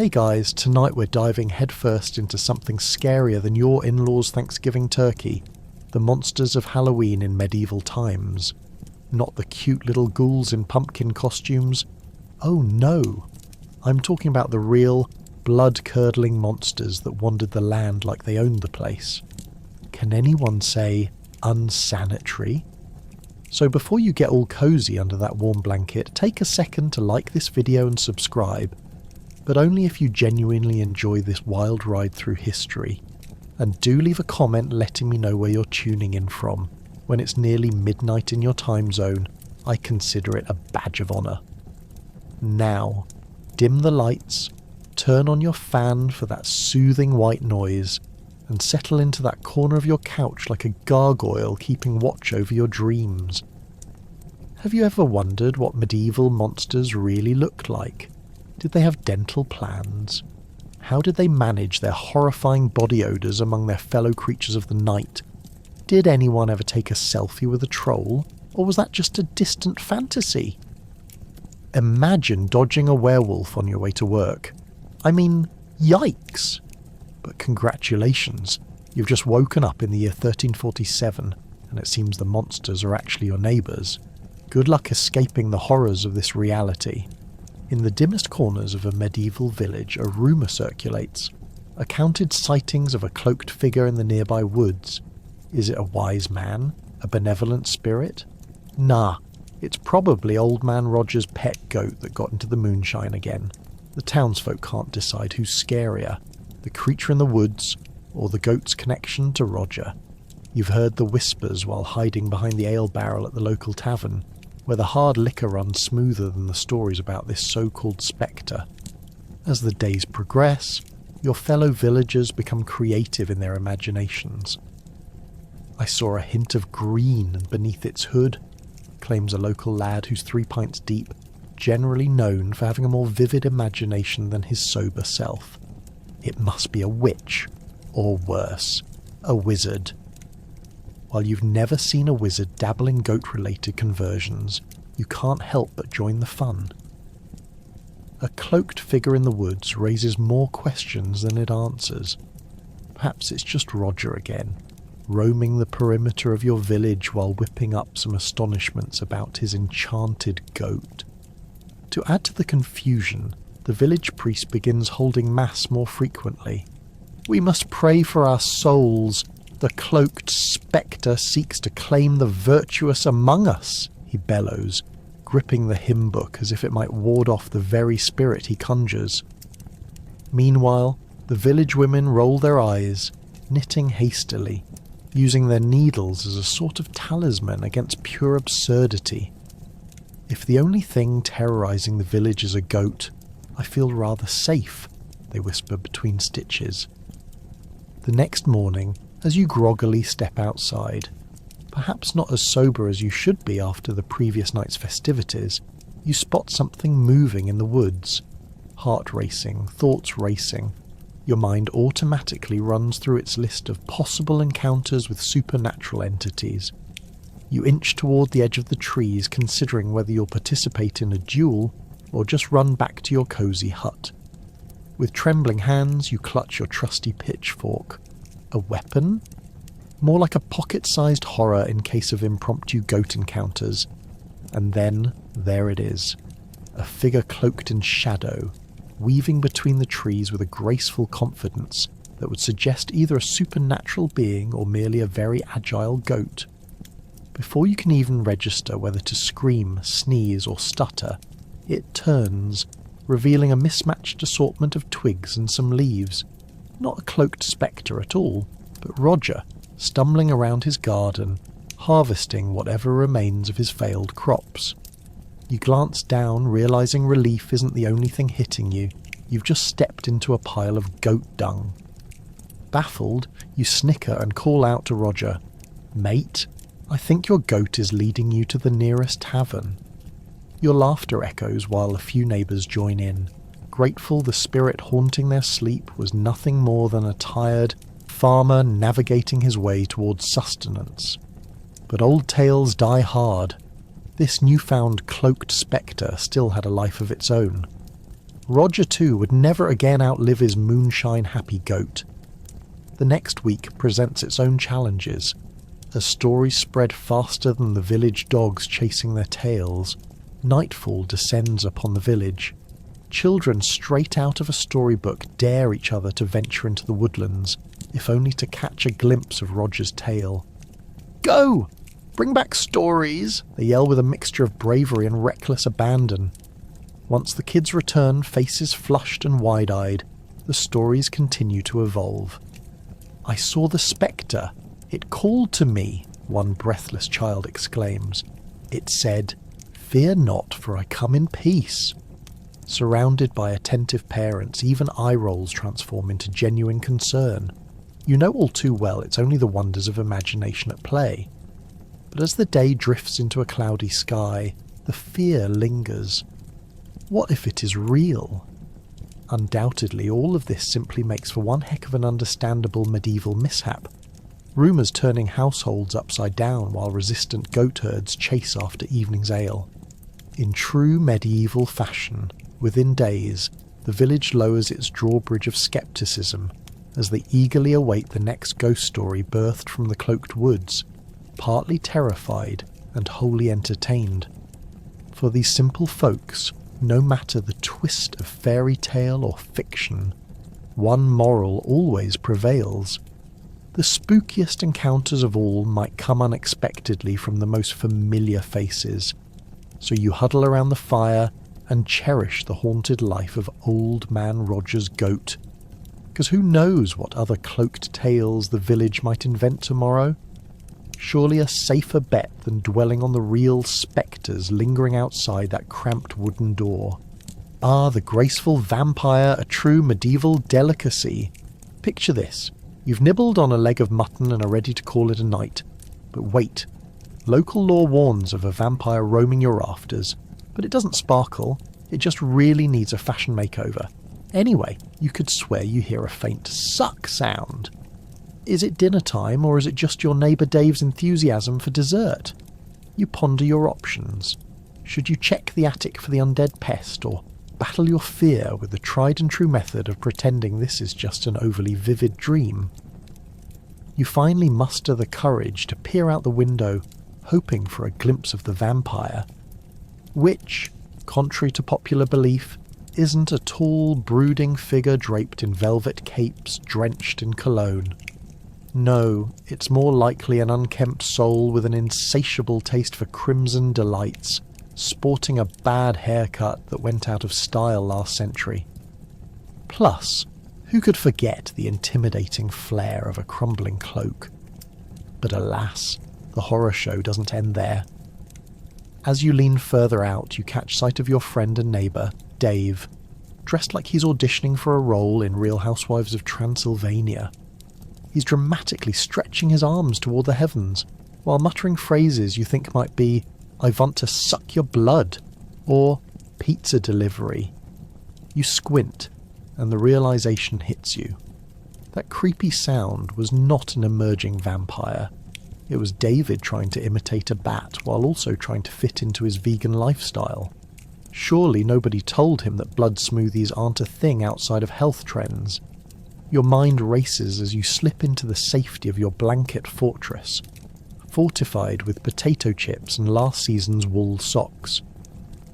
Hey guys, tonight we're diving headfirst into something scarier than your in-laws' Thanksgiving turkey, the monsters of Halloween in medieval times. Not the cute little ghouls in pumpkin costumes. Oh no! I'm talking about the real, blood-curdling monsters that wandered the land like they owned the place. Can anyone say unsanitary? So before you get all cozy under that warm blanket, take a second to like this video and subscribe, but only if you genuinely enjoy this wild ride through history. And do leave a comment letting me know where you're tuning in from. When it's nearly midnight in your time zone, I consider it a badge of honour. Now, dim the lights, turn on your fan for that soothing white noise, and settle into that corner of your couch like a gargoyle keeping watch over your dreams. Have you ever wondered what medieval monsters really looked like? Did they have dental plans? How did they manage their horrifying body odours among their fellow creatures of the night? Did anyone ever take a selfie with a troll, or was that just a distant fantasy? Imagine dodging a werewolf on your way to work. I mean, yikes! But congratulations, you've just woken up in the year 1347, and it seems the monsters are actually your neighbours. Good luck escaping the horrors of this reality. In the dimmest corners of a medieval village, a rumour circulates. Accounted sightings of a cloaked figure in the nearby woods. Is it a wise man? A benevolent spirit? Nah, it's probably Old Man Roger's pet goat that got into the moonshine again. The townsfolk can't decide who's scarier, the creature in the woods or the goat's connection to Roger. You've heard the whispers while hiding behind the ale barrel at the local tavern, where the hard liquor runs smoother than the stories about this so-called spectre. As the days progress, your fellow villagers become creative in their imaginations. I saw a hint of green beneath its hood, claims a local lad who's 3 pints deep, generally known for having a more vivid imagination than his sober self. It must be a witch, or worse, a wizard. While you've never seen a wizard dabble in goat-related conversions, you can't help but join the fun. A cloaked figure in the woods raises more questions than it answers. Perhaps it's just Roger again, roaming the perimeter of your village while whipping up some astonishments about his enchanted goat. To add to the confusion, the village priest begins holding mass more frequently. We must pray for our souls. The cloaked spectre seeks to claim the virtuous among us, he bellows, gripping the hymn book as if it might ward off the very spirit he conjures. Meanwhile, the village women roll their eyes, knitting hastily, using their needles as a sort of talisman against pure absurdity. If the only thing terrorising the village is a goat, I feel rather safe, they whisper between stitches. The next morning, as you groggily step outside, perhaps not as sober as you should be after the previous night's festivities, you spot something moving in the woods. Heart racing, thoughts racing. Your mind automatically runs through its list of possible encounters with supernatural entities. You inch toward the edge of the trees, considering whether you'll participate in a duel or just run back to your cosy hut. With trembling hands, you clutch your trusty pitchfork. A weapon? More like a pocket-sized horror in case of impromptu goat encounters. And then, there it is. A figure cloaked in shadow, weaving between the trees with a graceful confidence that would suggest either a supernatural being or merely a very agile goat. Before you can even register whether to scream, sneeze or stutter, it turns, revealing a mismatched assortment of twigs and some leaves. Not a cloaked spectre at all, but Roger, stumbling around his garden, harvesting whatever remains of his failed crops. You glance down, realising relief isn't the only thing hitting you. You've just stepped into a pile of goat dung. Baffled, you snicker and call out to Roger, "Mate, I think your goat is leading you to the nearest tavern." Your laughter echoes while a few neighbours join in, grateful the spirit haunting their sleep was nothing more than a tired farmer navigating his way towards sustenance. But old tales die hard. This newfound cloaked spectre still had a life of its own. Roger, too, would never again outlive his moonshine-happy goat. The next week presents its own challenges, as stories spread faster than the village dogs chasing their tails. Nightfall descends upon the village. Children straight out of a storybook dare each other to venture into the woodlands, if only to catch a glimpse of Roger's tail. "Go! Bring back stories!" they yell with a mixture of bravery and reckless abandon. Once the kids return, faces flushed and wide-eyed, the stories continue to evolve. "I saw the spectre. It called to me," one breathless child exclaims. "It said, 'Fear not, for I come in peace.'" Surrounded by attentive parents, even eye rolls transform into genuine concern. You know all too well it's only the wonders of imagination at play. But as the day drifts into a cloudy sky, the fear lingers. What if it is real? Undoubtedly, all of this simply makes for one heck of an understandable medieval mishap. Rumours turning households upside down while resistant goat herds chase after evening's ale. In true medieval fashion, within days, the village lowers its drawbridge of scepticism as they eagerly await the next ghost story birthed from the cloaked woods, partly terrified and wholly entertained. For these simple folks, no matter the twist of fairy tale or fiction, one moral always prevails. The spookiest encounters of all might come unexpectedly from the most familiar faces, so you huddle around the fire and cherish the haunted life of Old Man Roger's goat. Because who knows what other cloaked tales the village might invent tomorrow? Surely a safer bet than dwelling on the real spectres lingering outside that cramped wooden door. Ah, the graceful vampire, a true medieval delicacy. Picture this. You've nibbled on a leg of mutton and are ready to call it a night. But wait. Local lore warns of a vampire roaming your rafters, but it doesn't sparkle. It just really needs a fashion makeover. Anyway, you could swear you hear a faint suck sound. Is it dinner time, or is it just your neighbour Dave's enthusiasm for dessert? You ponder your options. Should you check the attic for the undead pest, or battle your fear with the tried and true method of pretending this is just an overly vivid dream? You finally muster the courage to peer out the window, hoping for a glimpse of the vampire, which, contrary to popular belief, isn't a tall, brooding figure draped in velvet capes drenched in cologne. No, it's more likely an unkempt soul with an insatiable taste for crimson delights, sporting a bad haircut that went out of style last century. Plus, who could forget the intimidating flare of a crumbling cloak? But alas, the horror show doesn't end there. As you lean further out, you catch sight of your friend and neighbour, Dave, dressed like he's auditioning for a role in Real Housewives of Transylvania. He's dramatically stretching his arms toward the heavens, while muttering phrases you think might be, "I want to suck your blood," or "pizza delivery." You squint, and the realization hits you. That creepy sound was not an emerging vampire. It was David trying to imitate a bat while also trying to fit into his vegan lifestyle. Surely nobody told him that blood smoothies aren't a thing outside of health trends. Your mind races as you slip into the safety of your blanket fortress, fortified with potato chips and last season's wool socks.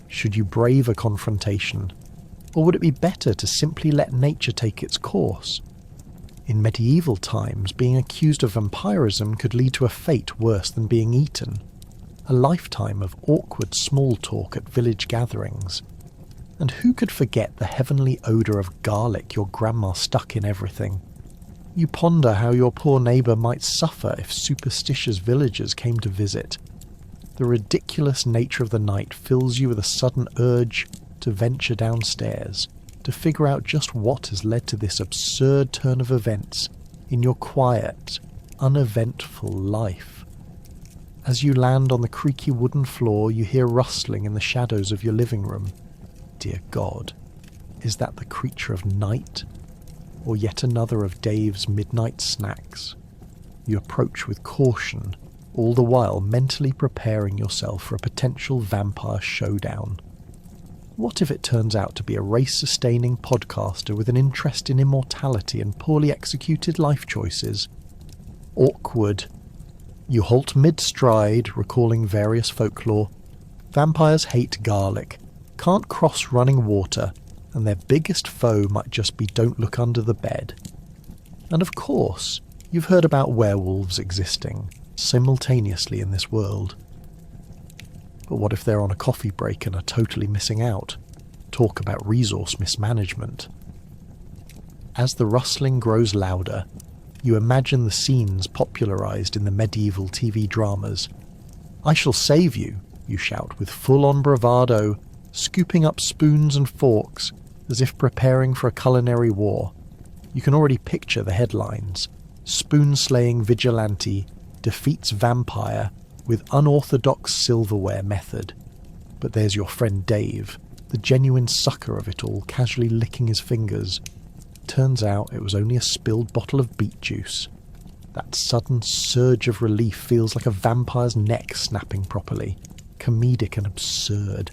Should you brave a confrontation, or would it be better to simply let nature take its course? In medieval times, being accused of vampirism could lead to a fate worse than being eaten. A lifetime of awkward small talk at village gatherings. And who could forget the heavenly odour of garlic your grandma stuck in everything? You ponder how your poor neighbour might suffer if superstitious villagers came to visit. The ridiculous nature of the night fills you with a sudden urge to venture downstairs, to figure out just what has led to this absurd turn of events in your quiet, uneventful life. As you land on the creaky wooden floor, you hear rustling in the shadows of your living room. Dear God, is that the creature of night? Or yet another of Dave's midnight snacks? You approach with caution, all the while mentally preparing yourself for a potential vampire showdown. What if it turns out to be a race-sustaining podcaster with an interest in immortality and poorly executed life choices? Awkward. You halt mid-stride, recalling various folklore. Vampires hate garlic, can't cross running water, and their biggest foe might just be don't look under the bed. And of course, you've heard about werewolves existing simultaneously in this world. But what if they're on a coffee break and are totally missing out? Talk about resource mismanagement. As the rustling grows louder, you imagine the scenes popularised in the medieval TV dramas. "I shall save you," you shout with full-on bravado, scooping up spoons and forks as if preparing for a culinary war. You can already picture the headlines. Spoon-slaying vigilante defeats vampire with unorthodox silverware method. But there's your friend Dave, the genuine sucker of it all, casually licking his fingers. Turns out it was only a spilled bottle of beet juice. That sudden surge of relief feels like a vampire's neck snapping properly. Comedic and absurd.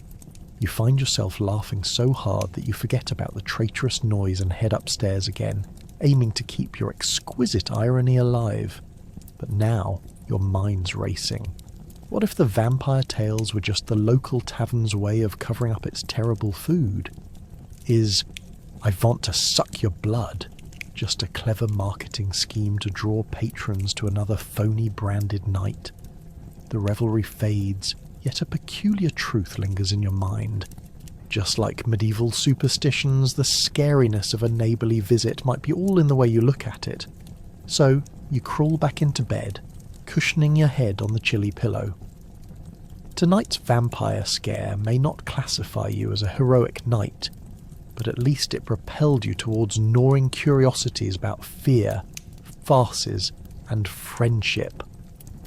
You find yourself laughing so hard that you forget about the traitorous noise and head upstairs again, aiming to keep your exquisite irony alive. But now your mind's racing. What if the vampire tales were just the local tavern's way of covering up its terrible food? Is "I want to suck your blood" just a clever marketing scheme to draw patrons to another phony branded night? The revelry fades, yet a peculiar truth lingers in your mind. Just like medieval superstitions, the scariness of a neighbourly visit might be all in the way you look at it. So you crawl back into bed, cushioning your head on the chilly pillow. Tonight's vampire scare may not classify you as a heroic knight, but at least it propelled you towards gnawing curiosities about fear, farces, and friendship.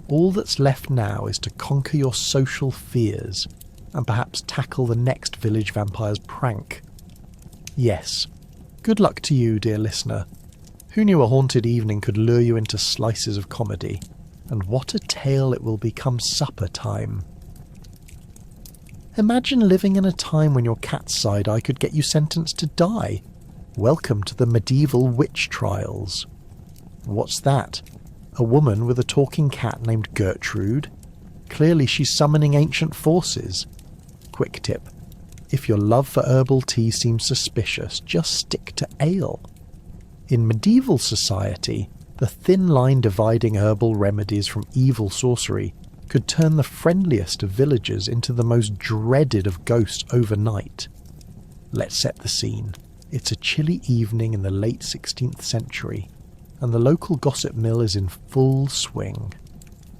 All that's left now is to conquer your social fears, and perhaps tackle the next village vampire's prank. Yes, good luck to you, dear listener. Who knew a haunted evening could lure you into slices of comedy? And what a tale it will become supper time. Imagine living in a time when your cat's side eye could get you sentenced to die. Welcome to the medieval witch trials. What's that? A woman with a talking cat named Gertrude? Clearly she's summoning ancient forces. Quick tip. If your love for herbal tea seems suspicious, just stick to ale. In medieval society, the thin line dividing herbal remedies from evil sorcery could turn the friendliest of villagers into the most dreaded of ghosts overnight. Let's set the scene. It's a chilly evening in the late 16th century, and the local gossip mill is in full swing.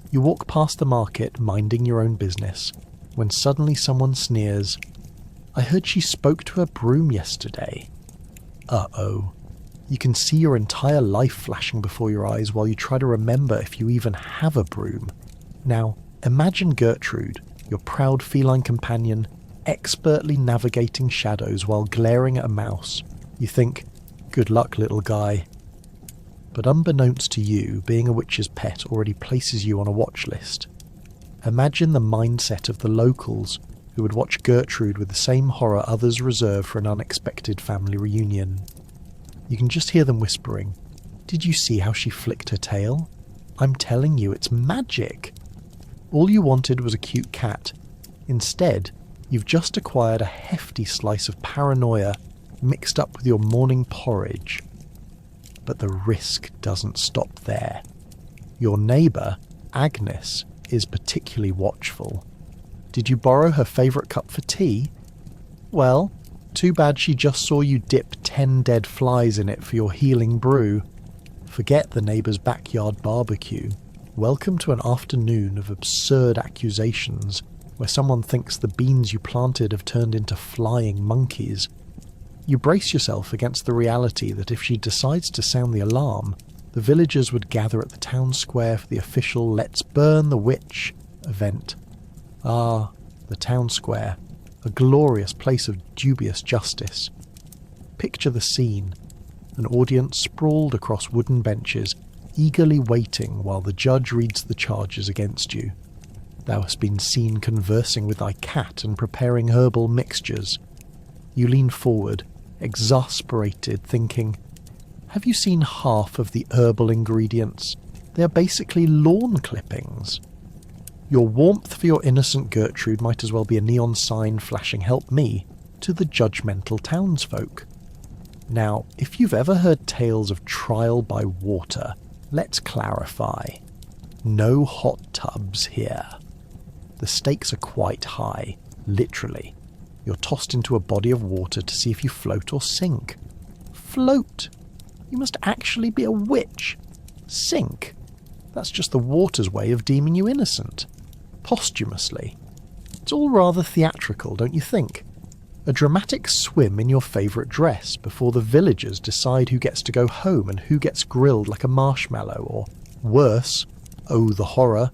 You walk past the market, minding your own business, when suddenly someone sneers, "I heard she spoke to her broom yesterday." Uh-oh. You can see your entire life flashing before your eyes while you try to remember if you even have a broom. Now, imagine Gertrude, your proud feline companion, expertly navigating shadows while glaring at a mouse. You think, good luck, little guy. But unbeknownst to you, being a witch's pet already places you on a watch list. Imagine the mindset of the locals who would watch Gertrude with the same horror others reserve for an unexpected family reunion. You can just hear them whispering, "Did you see how she flicked her tail? I'm telling you, it's magic." All you wanted was a cute cat. Instead, you've just acquired a hefty slice of paranoia mixed up with your morning porridge. But the risk doesn't stop there. Your neighbour, Agnes, is particularly watchful. Did you borrow her favourite cup for tea? Well, too bad she just saw you dip 10 dead flies in it for your healing brew. Forget the neighbour's backyard barbecue. Welcome to an afternoon of absurd accusations where someone thinks the beans you planted have turned into flying monkeys. You brace yourself against the reality that if she decides to sound the alarm, the villagers would gather at the town square for the official "Let's Burn the Witch" event. Ah, the town square, a glorious place of dubious justice. Picture the scene, an audience sprawled across wooden benches, eagerly waiting while the judge reads the charges against you. Thou hast been seen conversing with thy cat and preparing herbal mixtures. You lean forward, exasperated, thinking, have you seen half of the herbal ingredients? They are basically lawn clippings. Your warmth for your innocent Gertrude might as well be a neon sign flashing "help me" to the judgmental townsfolk. Now, if you've ever heard tales of trial by water, let's clarify. No hot tubs here. The stakes are quite high, literally. You're tossed into a body of water to see if you float or sink. Float! You must actually be a witch. Sink! That's just the water's way of deeming you innocent. Posthumously. It's all rather theatrical, don't you think? A dramatic swim in your favourite dress before the villagers decide who gets to go home and who gets grilled like a marshmallow, or worse, oh the horror,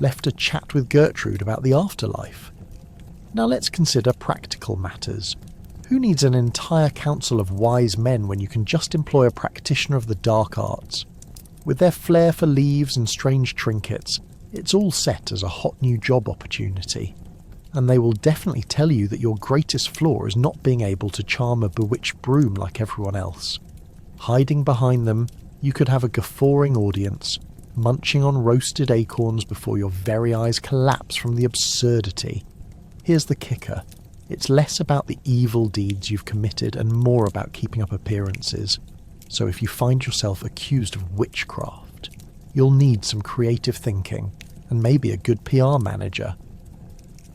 left to chat with Gertrude about the afterlife. Now let's consider practical matters. Who needs an entire council of wise men when you can just employ a practitioner of the dark arts? With their flair for leaves and strange trinkets, it's all set as a hot new job opportunity. And they will definitely tell you that your greatest flaw is not being able to charm a bewitched broom like everyone else. Hiding behind them, you could have a guffawing audience, munching on roasted acorns before your very eyes collapse from the absurdity. Here's the kicker. It's less about the evil deeds you've committed and more about keeping up appearances. So if you find yourself accused of witchcraft, you'll need some creative thinking and maybe a good PR manager.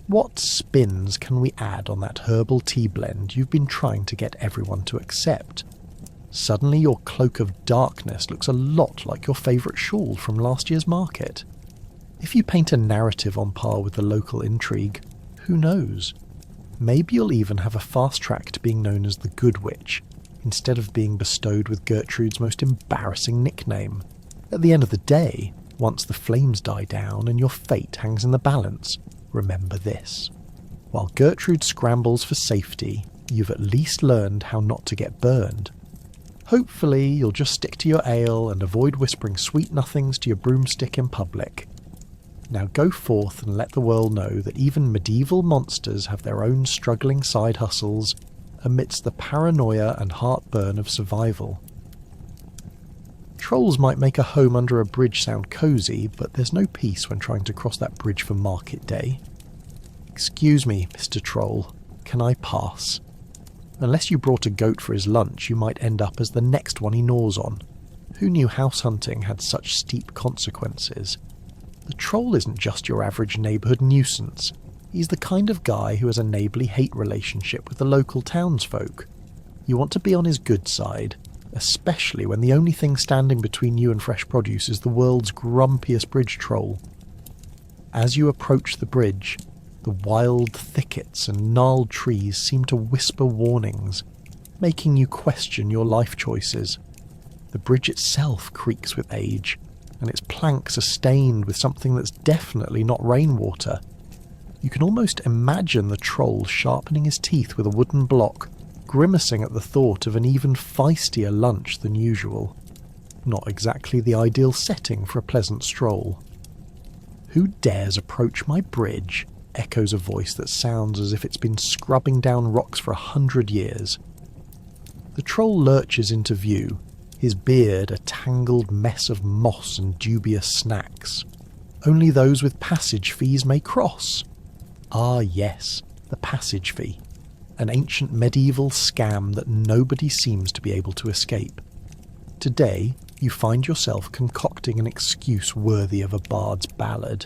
What spins can we add on that herbal tea blend you've been trying to get everyone to accept? Suddenly your cloak of darkness looks a lot like your favourite shawl from last year's market. If you paint a narrative on par with the local intrigue, who knows? Maybe you'll even have a fast track to being known as the Good Witch, instead of being bestowed with Gertrude's most embarrassing nickname. At the end of the day, once the flames die down and your fate hangs in the balance, remember this. While Gertrude scrambles for safety, you've at least learned how not to get burned. Hopefully you'll just stick to your ale and avoid whispering sweet nothings to your broomstick in public. Now go forth and let the world know that even medieval monsters have their own struggling side hustles amidst the paranoia and heartburn of survival. Trolls might make a home under a bridge sound cosy, but there's no peace when trying to cross that bridge for market day. Excuse me, Mr. Troll, can I pass? Unless you brought a goat for his lunch, you might end up as the next one he gnaws on. Who knew house hunting had such steep consequences? The troll isn't just your average neighbourhood nuisance. He's the kind of guy who has a neighbourly hate relationship with the local townsfolk. You want to be on his good side, especially when the only thing standing between you and fresh produce is the world's grumpiest bridge troll. As you approach the bridge, the wild thickets and gnarled trees seem to whisper warnings, making you question your life choices. The bridge itself creaks with age, and its planks are stained with something that's definitely not rainwater. You can almost imagine the troll sharpening his teeth with a wooden block, grimacing at the thought of an even feistier lunch than usual. Not exactly the ideal setting for a pleasant stroll. "Who dares approach my bridge?" echoes a voice that sounds as if it's been scrubbing down rocks for 100 years. The troll lurches into view, his beard a tangled mess of moss and dubious snacks. Only those with passage fees may cross. Ah yes, the passage fee. An ancient medieval scam that nobody seems to be able to escape. Today, you find yourself concocting an excuse worthy of a bard's ballad.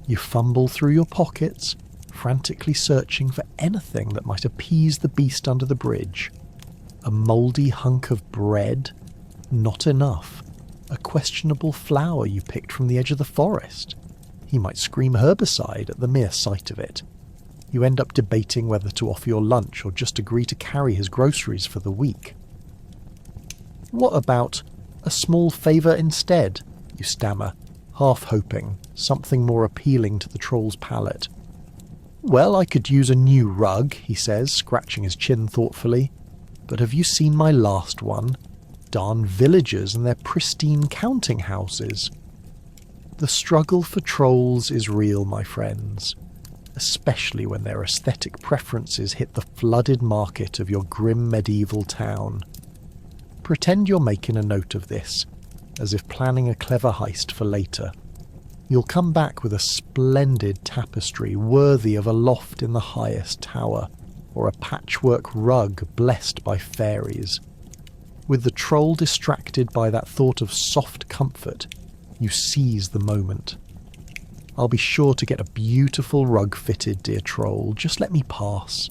You fumble through your pockets, frantically searching for anything that might appease the beast under the bridge. A mouldy hunk of bread? Not enough. A questionable flower you picked from the edge of the forest. He might scream herbicide at the mere sight of it. You end up debating whether to offer your lunch or just agree to carry his groceries for the week. "What about a small favour instead?" you stammer, half hoping something more appealing to the troll's palate. "Well, I could use a new rug," he says, scratching his chin thoughtfully. "But have you seen my last one? Darn villagers and their pristine counting houses." The struggle for trolls is real, my friends. especially when their aesthetic preferences hit the flooded market of your grim medieval town. Pretend you're making a note of this, as if planning a clever heist for later. You'll come back with a splendid tapestry worthy of a loft in the highest tower, or a patchwork rug blessed by fairies. With the troll distracted by that thought of soft comfort, you seize the moment. I'll be sure to get a beautiful rug fitted, dear troll, just let me pass.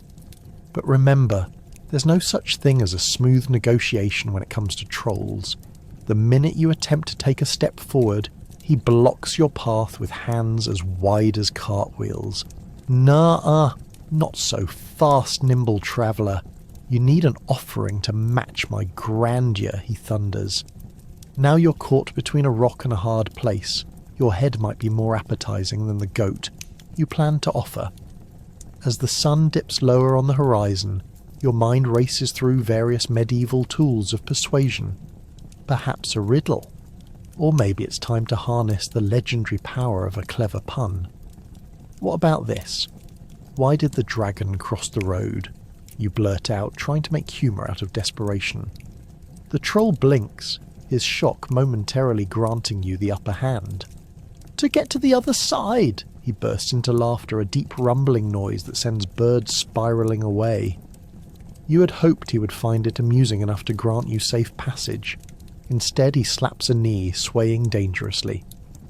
But remember, there's no such thing as a smooth negotiation when it comes to trolls. The minute you attempt to take a step forward, he blocks your path with hands as wide as cartwheels. Nah, not so fast, nimble traveller. You need an offering to match my grandeur, he thunders. Now you're caught between a rock and a hard place. Your head might be more appetising than the goat you plan to offer. As the sun dips lower on the horizon, your mind races through various medieval tools of persuasion. Perhaps a riddle. Or maybe it's time to harness the legendary power of a clever pun. What about this? Why did the dragon cross the road? You blurt out, trying to make humour out of desperation. The troll blinks, his shock momentarily granting you the upper hand. To get to the other side! He bursts into laughter, a deep rumbling noise that sends birds spiralling away. You had hoped he would find it amusing enough to grant you safe passage. Instead, he slaps a knee, swaying dangerously.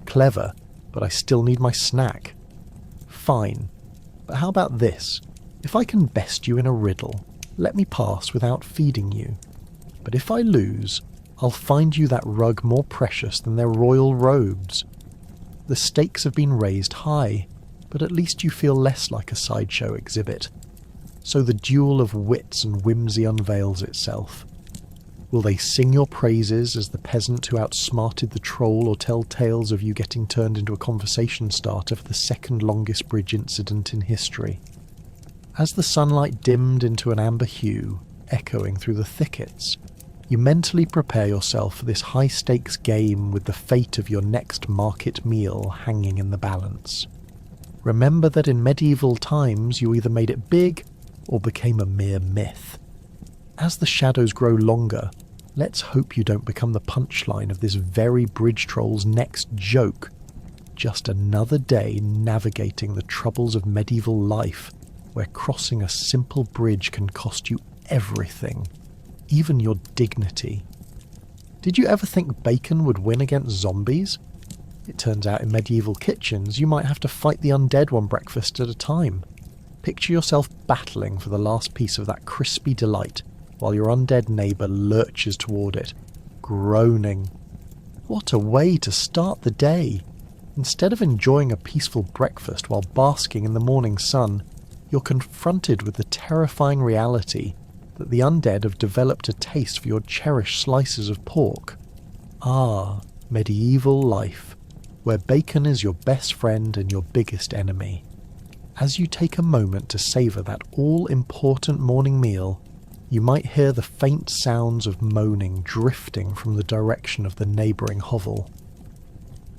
Clever, but I still need my snack. Fine, but how about this? If I can best you in a riddle, let me pass without feeding you. But if I lose, I'll find you that rug more precious than their royal robes. The stakes have been raised high, but at least you feel less like a sideshow exhibit. So the duel of wits and whimsy unveils itself. Will they sing your praises as the peasant who outsmarted the troll, or tell tales of you getting turned into a conversation starter for the second longest bridge incident in history? As the sunlight dimmed into an amber hue, echoing through the thickets, you mentally prepare yourself for this high-stakes game with the fate of your next market meal hanging in the balance. Remember that in medieval times you either made it big or became a mere myth. As the shadows grow longer, let's hope you don't become the punchline of this very bridge troll's next joke. Just another day navigating the troubles of medieval life, where crossing a simple bridge can cost you everything, even your dignity. Did you ever think bacon would win against zombies? It turns out in medieval kitchens you might have to fight the undead one breakfast at a time. Picture yourself battling for the last piece of that crispy delight, while your undead neighbour lurches toward it, groaning. What a way to start the day! Instead of enjoying a peaceful breakfast while basking in the morning sun, you're confronted with the terrifying reality that the undead have developed a taste for your cherished slices of pork. Ah, medieval life, where bacon is your best friend and your biggest enemy. As you take a moment to savour that all-important morning meal, you might hear the faint sounds of moaning drifting from the direction of the neighbouring hovel.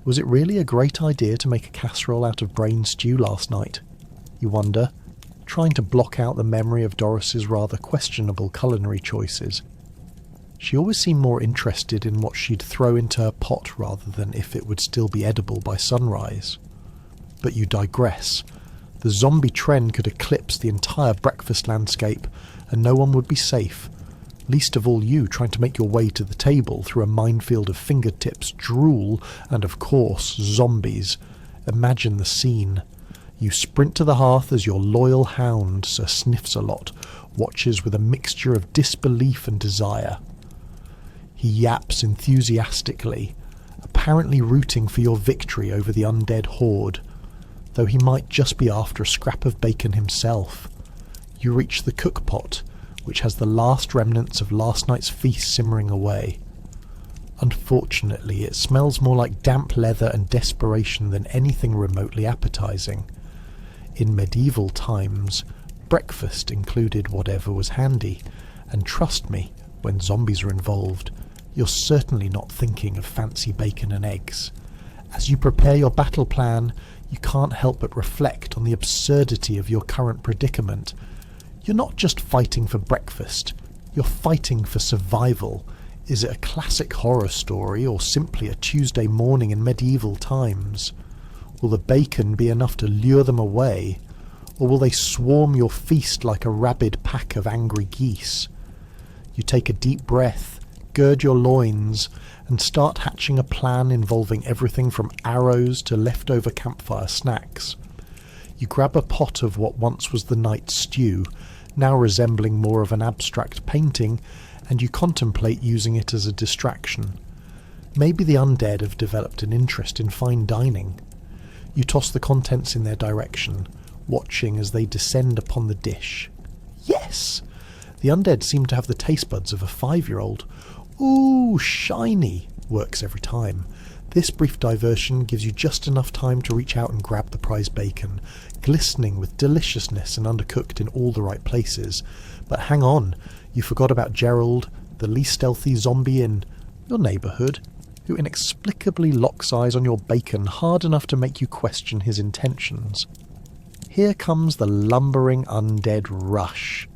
Was it really a great idea to make a casserole out of brain stew last night? You wonder, trying to block out the memory of Doris's rather questionable culinary choices. She always seemed more interested in what she'd throw into her pot rather than if it would still be edible by sunrise. But you digress. The zombie trend could eclipse the entire breakfast landscape, and no one would be safe, least of all you trying to make your way to the table through a minefield of fingertips, drool, and of course, zombies. Imagine the scene. You sprint to the hearth as your loyal hound, Sir Sniffs-a-Lot, watches with a mixture of disbelief and desire. He yaps enthusiastically, apparently rooting for your victory over the undead horde, though he might just be after a scrap of bacon himself. You reach the cookpot, which has the last remnants of last night's feast simmering away. Unfortunately, it smells more like damp leather and desperation than anything remotely appetising. In medieval times, breakfast included whatever was handy, and trust me, when zombies are involved, you're certainly not thinking of fancy bacon and eggs. As you prepare your battle plan, you can't help but reflect on the absurdity of your current predicament. You're not just fighting for breakfast, you're fighting for survival. Is it a classic horror story or simply a Tuesday morning in medieval times? Will the bacon be enough to lure them away, or will they swarm your feast like a rabid pack of angry geese? You take a deep breath, gird your loins, and start hatching a plan involving everything from arrows to leftover campfire snacks. You grab a pot of what once was the night's stew, now resembling more of an abstract painting, and you contemplate using it as a distraction. Maybe the undead have developed an interest in fine dining. You toss the contents in their direction, watching as they descend upon the dish. Yes! The undead seem to have the taste buds of a 5-year-old. Ooh, shiny! Works every time. This brief diversion gives you just enough time to reach out and grab the prize bacon, glistening with deliciousness and undercooked in all the right places. But hang on, you forgot about Gerald, the least stealthy zombie in your neighbourhood, who inexplicably locks eyes on your bacon hard enough to make you question his intentions. Here comes the lumbering undead rush.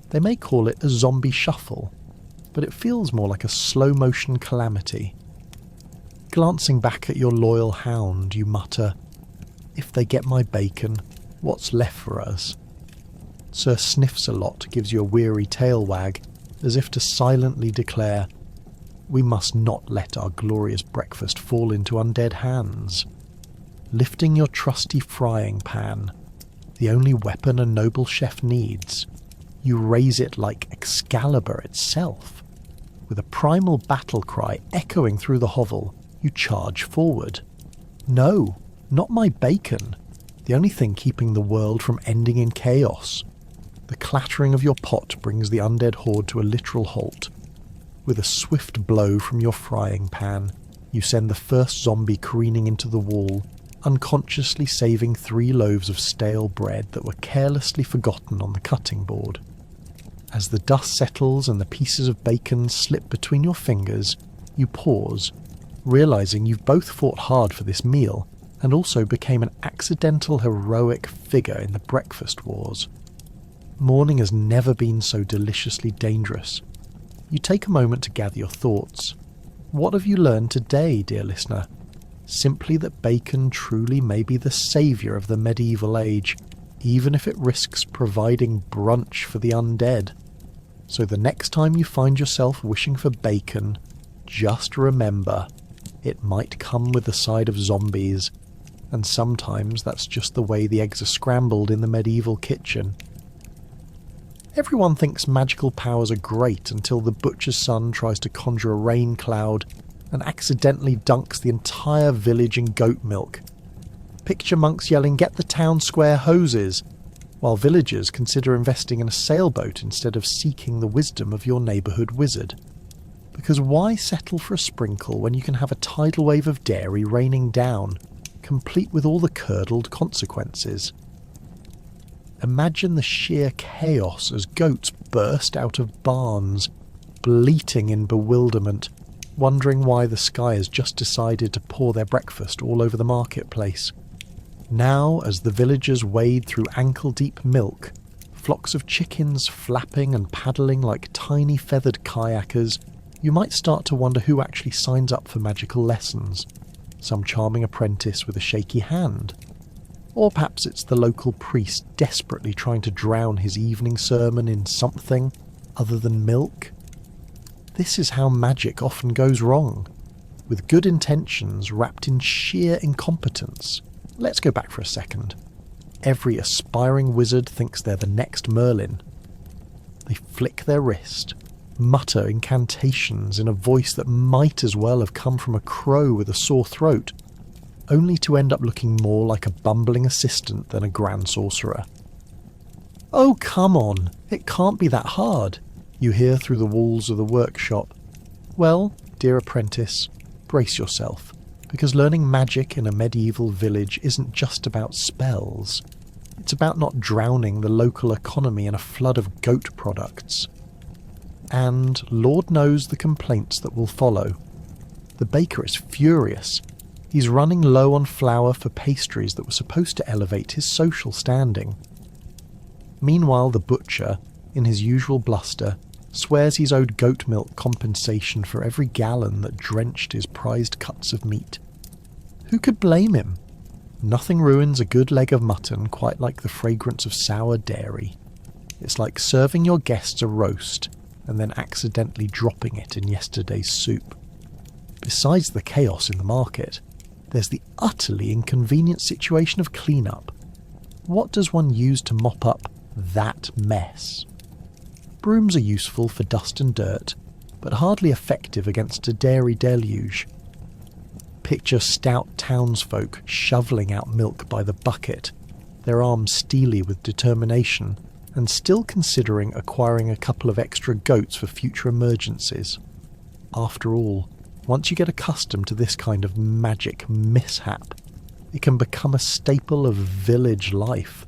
They may call it a zombie shuffle, but it feels more like a slow-motion calamity. Glancing back at your loyal hound, you mutter, "If they get my bacon, what's left for us?" Sir Sniffs-a-Lot gives you a weary tail wag, as if to silently declare, "We must not let our glorious breakfast fall into undead hands." Lifting your trusty frying pan, the only weapon a noble chef needs, you raise it like Excalibur itself. With a primal battle cry echoing through the hovel, you charge forward. No, not my bacon. The only thing keeping the world from ending in chaos. The clattering of your pot brings the undead horde to a literal halt. With a swift blow from your frying pan, you send the first zombie careening into the wall, unconsciously saving 3 loaves of stale bread that were carelessly forgotten on the cutting board. As the dust settles and the pieces of bacon slip between your fingers, you pause, realizing you've both fought hard for this meal and also became an accidental heroic figure in the breakfast wars. Morning has never been so deliciously dangerous. You take a moment to gather your thoughts. What have you learned today, dear listener? Simply that bacon truly may be the saviour of the medieval age, even if it risks providing brunch for the undead. So the next time you find yourself wishing for bacon, just remember, it might come with a side of zombies, and sometimes that's just the way the eggs are scrambled in the medieval kitchen. Everyone thinks magical powers are great until the butcher's son tries to conjure a rain cloud and accidentally dunks the entire village in goat milk. Picture monks yelling, "Get the town square hoses!" while villagers consider investing in a sailboat instead of seeking the wisdom of your neighbourhood wizard. Because why settle for a sprinkle when you can have a tidal wave of dairy raining down, complete with all the curdled consequences? Imagine the sheer chaos as goats burst out of barns, bleating in bewilderment, wondering why the sky has just decided to pour their breakfast all over the marketplace. Now, as the villagers wade through ankle-deep milk, flocks of chickens flapping and paddling like tiny feathered kayakers, you might start to wonder who actually signs up for magical lessons. Some charming apprentice with a shaky hand. Or perhaps it's the local priest desperately trying to drown his evening sermon in something other than milk. This is how magic often goes wrong, with good intentions wrapped in sheer incompetence. Let's go back for a second. Every aspiring wizard thinks they're the next Merlin. They flick their wrist, mutter incantations in a voice that might as well have come from a crow with a sore throat, only to end up looking more like a bumbling assistant than a grand sorcerer. "Oh, come on, it can't be that hard," you hear through the walls of the workshop. Well, dear apprentice, brace yourself, because learning magic in a medieval village isn't just about spells. It's about not drowning the local economy in a flood of goat products. And Lord knows the complaints that will follow. The baker is furious. He's running low on flour for pastries that were supposed to elevate his social standing. Meanwhile, the butcher, in his usual bluster, swears he's owed goat milk compensation for every gallon that drenched his prized cuts of meat. Who could blame him? Nothing ruins a good leg of mutton quite like the fragrance of sour dairy. It's like serving your guests a roast and then accidentally dropping it in yesterday's soup. Besides the chaos in the market, there's the utterly inconvenient situation of clean-up. What does one use to mop up that mess? Brooms are useful for dust and dirt, but hardly effective against a dairy deluge. Picture stout townsfolk shoveling out milk by the bucket, their arms steely with determination, and still considering acquiring a couple of extra goats for future emergencies. After all, once you get accustomed to this kind of magic mishap, it can become a staple of village life.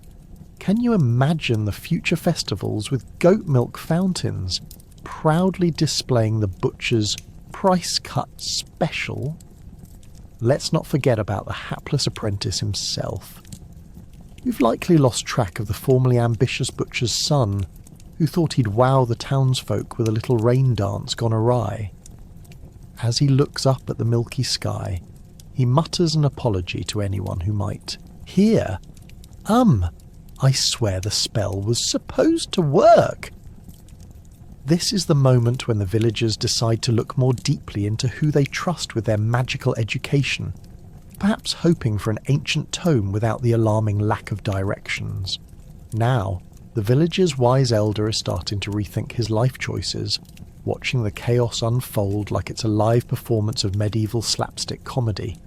Can you imagine the future festivals with goat milk fountains, proudly displaying the butcher's price-cut special? Let's not forget about the hapless apprentice himself. You've likely lost track of the formerly ambitious butcher's son, who thought he'd wow the townsfolk with a little rain dance gone awry. As he looks up at the milky sky, he mutters an apology to anyone who might hear. I swear the spell was supposed to work. This is the moment when the villagers decide to look more deeply into who they trust with their magical education, perhaps hoping for an ancient tome without the alarming lack of directions. Now, the village's wise elder is starting to rethink his life choices, watching the chaos unfold like it's a live performance of medieval slapstick comedy.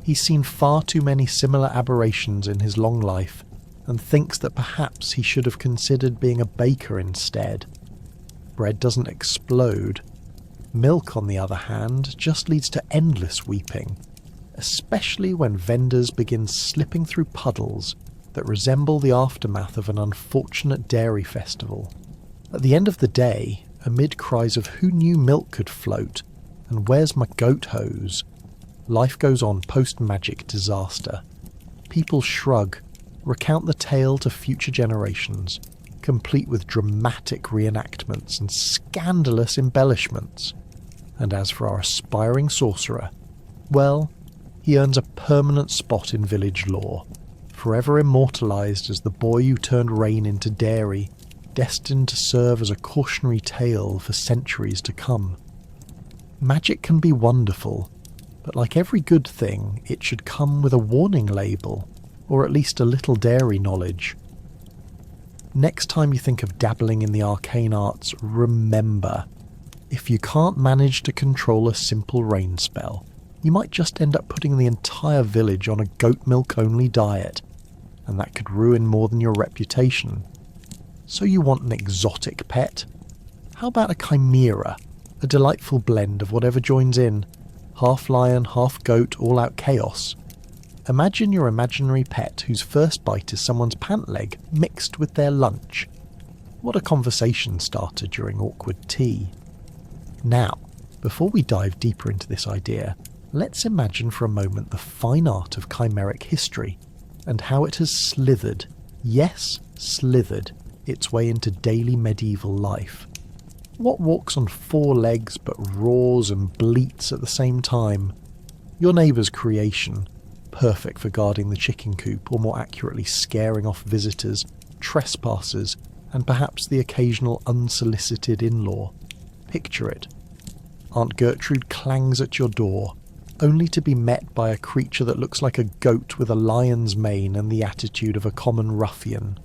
He's seen far too many similar aberrations in his long life, and thinks that perhaps he should have considered being a baker instead. Bread doesn't explode. Milk, on the other hand, just leads to endless weeping, especially when vendors begin slipping through puddles that resemble the aftermath of an unfortunate dairy festival. At the end of the day, amid cries of who knew milk could float and where's my goat hose, life goes on post-magic disaster. People shrug, recount the tale to future generations, complete with dramatic reenactments and scandalous embellishments. And as for our aspiring sorcerer, well, he earns a permanent spot in village lore, forever immortalised as the boy who turned rain into dairy, destined to serve as a cautionary tale for centuries to come. Magic can be wonderful, but like every good thing, it should come with a warning label, or at least a little dairy knowledge. Next time you think of dabbling in the arcane arts, remember, if you can't manage to control a simple rain spell, you might just end up putting the entire village on a goat milk only diet, and that could ruin more than your reputation. So you want an exotic pet? How about a chimera, a delightful blend of whatever joins in, half lion, half goat, all out chaos? Imagine your imaginary pet whose first bite is someone's pant leg mixed with their lunch. What a conversation starter during awkward tea. Now, before we dive deeper into this idea, let's imagine for a moment the fine art of chimeric history and how it has slithered, yes, slithered, its way into daily medieval life. What walks on four legs but roars and bleats at the same time? Your neighbour's creation, perfect for guarding the chicken coop, or more accurately scaring off visitors, trespassers, and perhaps the occasional unsolicited in-law. Picture it. Aunt Gertrude clangs at your door, only to be met by a creature that looks like a goat with a lion's mane and the attitude of a common ruffian.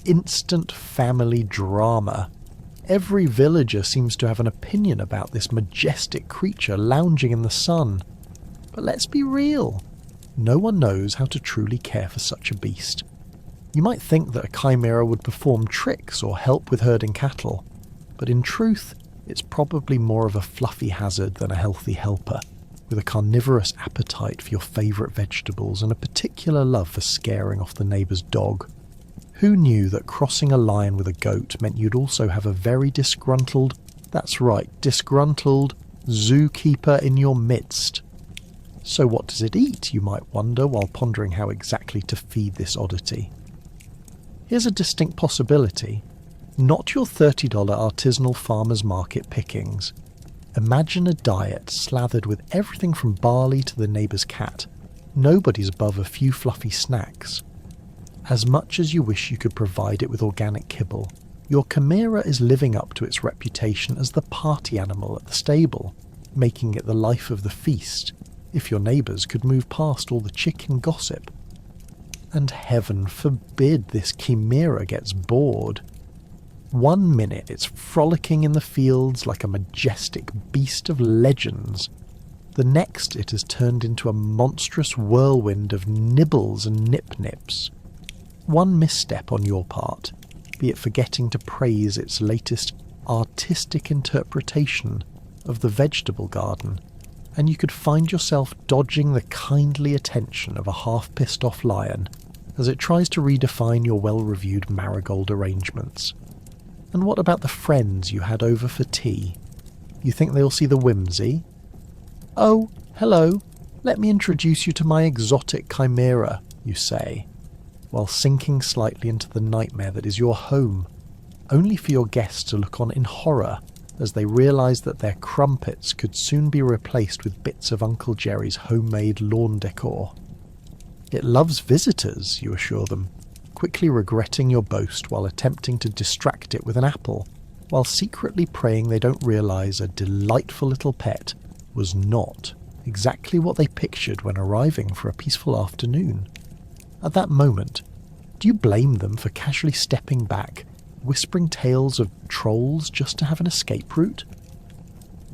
Instant family drama. Every villager seems to have an opinion about this majestic creature lounging in the sun. But let's be real. No one knows how to truly care for such a beast. You might think that a chimera would perform tricks or help with herding cattle, but in truth, it's probably more of a fluffy hazard than a healthy helper, with a carnivorous appetite for your favourite vegetables and a particular love for scaring off the neighbour's dog. Who knew that crossing a lion with a goat meant you'd also have a very disgruntled, that's right, disgruntled, zookeeper in your midst? So what does it eat, you might wonder, while pondering how exactly to feed this oddity? Here's a distinct possibility. Not your $30 artisanal farmer's market pickings. Imagine a diet slathered with everything from barley to the neighbour's cat. Nobody's above a few fluffy snacks. As much as you wish you could provide it with organic kibble, your chimera is living up to its reputation as the party animal at the stable, making it the life of the feast, if your neighbours could move past all the chicken gossip. And heaven forbid this chimera gets bored. 1 minute it's frolicking in the fields like a majestic beast of legends. The next it has turned into a monstrous whirlwind of nibbles and nip-nips. One misstep on your part, be it forgetting to praise its latest artistic interpretation of the vegetable garden, and you could find yourself dodging the kindly attention of a half-pissed-off lion as it tries to redefine your well-reviewed marigold arrangements. And what about the friends you had over for tea? You think they'll see the whimsy? "Oh, hello, let me introduce you to my exotic chimera," you say, while sinking slightly into the nightmare that is your home, only for your guests to look on in horror as they realise that their crumpets could soon be replaced with bits of Uncle Jerry's homemade lawn decor. It loves visitors, you assure them, quickly regretting your boast while attempting to distract it with an apple, while secretly praying they don't realise a delightful little pet was not exactly what they pictured when arriving for a peaceful afternoon. At that moment, do you blame them for casually stepping back, whispering tales of trolls just to have an escape route?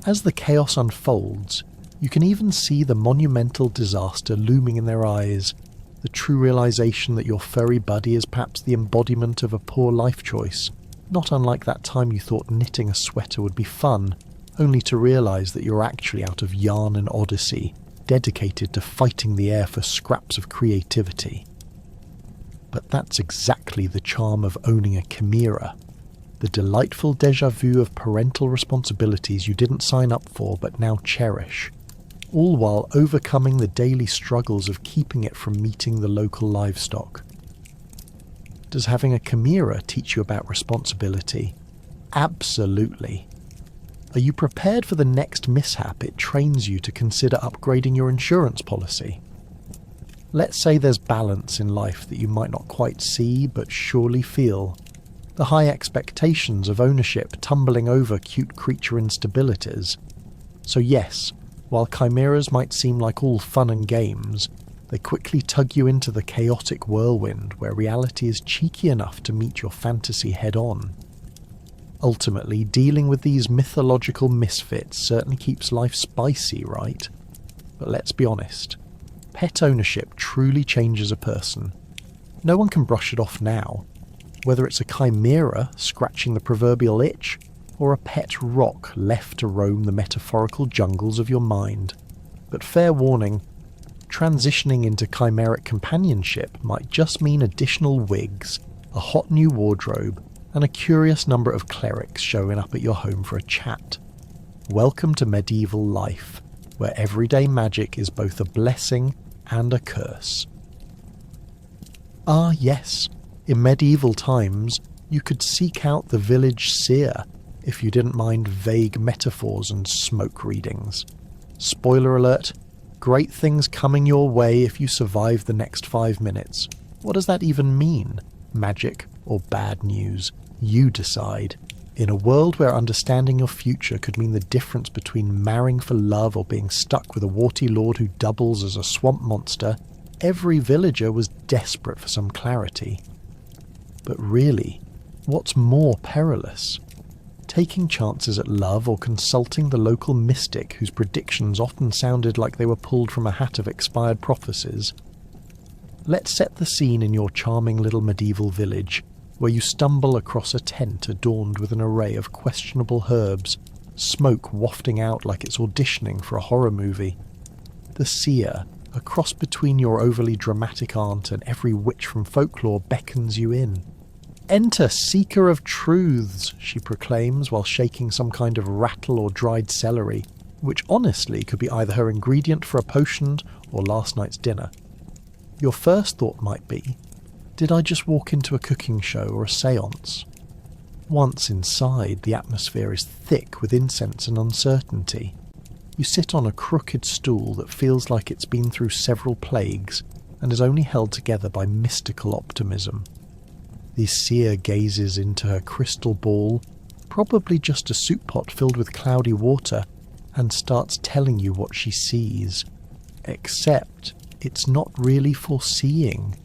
As the chaos unfolds, you can even see the monumental disaster looming in their eyes, the true realization that your furry buddy is perhaps the embodiment of a poor life choice, not unlike that time you thought knitting a sweater would be fun, only to realize that you're actually out of yarn and odyssey, dedicated to fighting the air for scraps of creativity. But that's exactly the charm of owning a chimera, the delightful déjà vu of parental responsibilities you didn't sign up for but now cherish, all while overcoming the daily struggles of keeping it from meeting the local livestock. Does having a chimera teach you about responsibility? Absolutely. Are you prepared for the next mishap it trains you to consider upgrading your insurance policy? Let's say there's balance in life that you might not quite see but surely feel. The high expectations of ownership tumbling over cute creature instabilities. So yes, while chimeras might seem like all fun and games, they quickly tug you into the chaotic whirlwind where reality is cheeky enough to meet your fantasy head-on. Ultimately, dealing with these mythological misfits certainly keeps life spicy, right? But let's be honest, pet ownership truly changes a person. No one can brush it off now, whether it's a chimera scratching the proverbial itch, or a pet rock left to roam the metaphorical jungles of your mind. But fair warning, transitioning into chimeric companionship might just mean additional wigs, a hot new wardrobe, and a curious number of clerics showing up at your home for a chat. Welcome to medieval life, where everyday magic is both a blessing and a curse. Ah yes, in medieval times, you could seek out the village seer if you didn't mind vague metaphors and smoke readings. Spoiler alert, great things coming your way if you survive the next 5 minutes. What does that even mean? Magic or bad news? You decide. In a world where understanding your future could mean the difference between marrying for love or being stuck with a warty lord who doubles as a swamp monster, every villager was desperate for some clarity. But really, what's more perilous? Taking chances at love or consulting the local mystic whose predictions often sounded like they were pulled from a hat of expired prophecies? Let's set the scene in your charming little medieval village, where you stumble across a tent adorned with an array of questionable herbs, smoke wafting out like it's auditioning for a horror movie. The seer, a cross between your overly dramatic aunt and every witch from folklore, beckons you in. "Enter, seeker of truths," she proclaims while shaking some kind of rattle or dried celery, which honestly could be either her ingredient for a potion or last night's dinner. Your first thought might be, did I just walk into a cooking show or a séance? Once inside, the atmosphere is thick with incense and uncertainty. You sit on a crooked stool that feels like it's been through several plagues and is only held together by mystical optimism. The seer gazes into her crystal ball, probably just a soup pot filled with cloudy water, and starts telling you what she sees. Except it's not really foreseeing.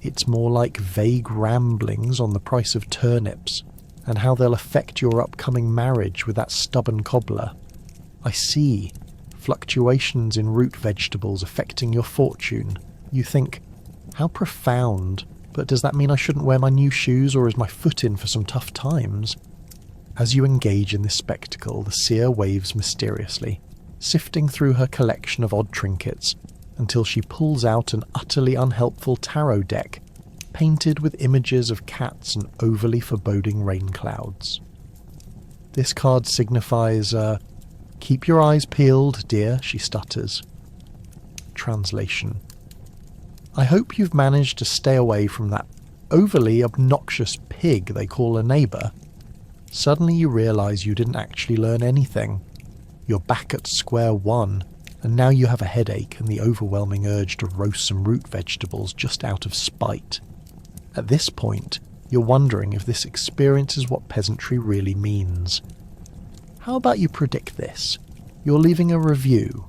It's more like vague ramblings on the price of turnips and how they'll affect your upcoming marriage with that stubborn cobbler. I see fluctuations in root vegetables affecting your fortune. You think, how profound, but does that mean I shouldn't wear my new shoes, or is my foot in for some tough times? As you engage in this spectacle, the seer waves mysteriously, sifting through her collection of odd trinkets until she pulls out an utterly unhelpful tarot deck painted with images of cats and overly foreboding rain clouds. This card signifies, keep your eyes peeled, dear, she stutters. Translation. I hope you've managed to stay away from that overly obnoxious pig they call a neighbour. Suddenly you realise you didn't actually learn anything. You're back at square one, and now you have a headache and the overwhelming urge to roast some root vegetables just out of spite. At this point, you're wondering if this experience is what peasantry really means. How about you predict this? You're leaving a review.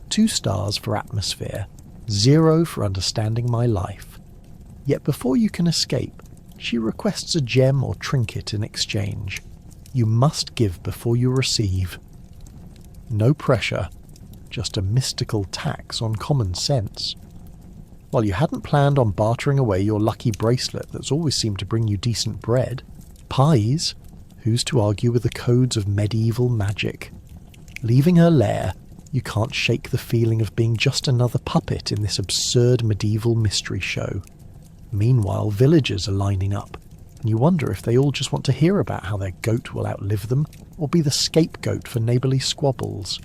2 stars for atmosphere, 0 for understanding my life. Yet before you can escape, she requests a gem or trinket in exchange. You must give before you receive. No pressure, just a mystical tax on common sense. While you hadn't planned on bartering away your lucky bracelet that's always seemed to bring you decent bread, pies, who's to argue with the codes of medieval magic? Leaving her lair, you can't shake the feeling of being just another puppet in this absurd medieval mystery show. Meanwhile, villagers are lining up, and you wonder if they all just want to hear about how their goat will outlive them, or be the scapegoat for neighbourly squabbles.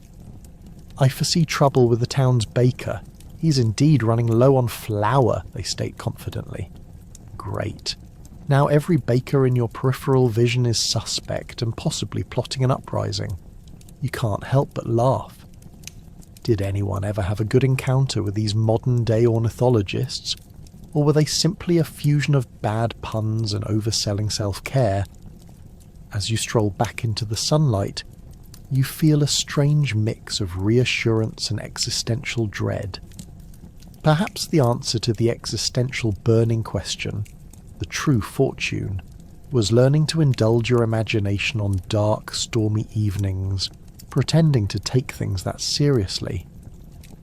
I foresee trouble with the town's baker. He's indeed running low on flour, they state confidently. Great. Now every baker in your peripheral vision is suspect and possibly plotting an uprising. You can't help but laugh. Did anyone ever have a good encounter with these modern-day ornithologists? Or were they simply a fusion of bad puns and overselling self-care? As you stroll back into the sunlight, you feel a strange mix of reassurance and existential dread. Perhaps the answer to the existential burning question, the true fortune, was learning to indulge your imagination on dark, stormy evenings, pretending to take things that seriously.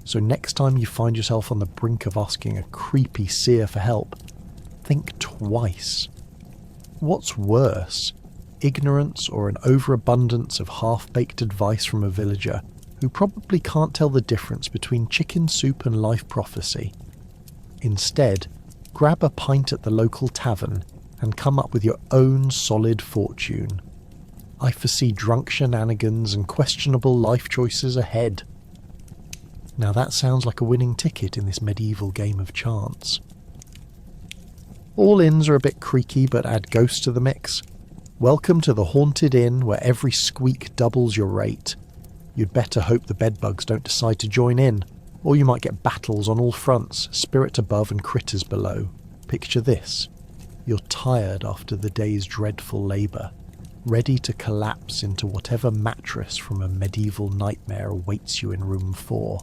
So next time you find yourself on the brink of asking a creepy seer for help, think twice. What's worse, ignorance or an overabundance of half-baked advice from a villager who probably can't tell the difference between chicken soup and life prophecy? Instead, grab a pint at the local tavern and come up with your own solid fortune. I foresee drunk shenanigans and questionable life choices ahead. Now that sounds like a winning ticket in this medieval game of chance. All inns are a bit creaky, but add ghosts to the mix. Welcome to the haunted inn where every squeak doubles your rate. You'd better hope the bedbugs don't decide to join in, or you might get battles on all fronts, spirit above and critters below. Picture this. You're tired after the day's dreadful labour, ready to collapse into whatever mattress from a medieval nightmare awaits you in room 4.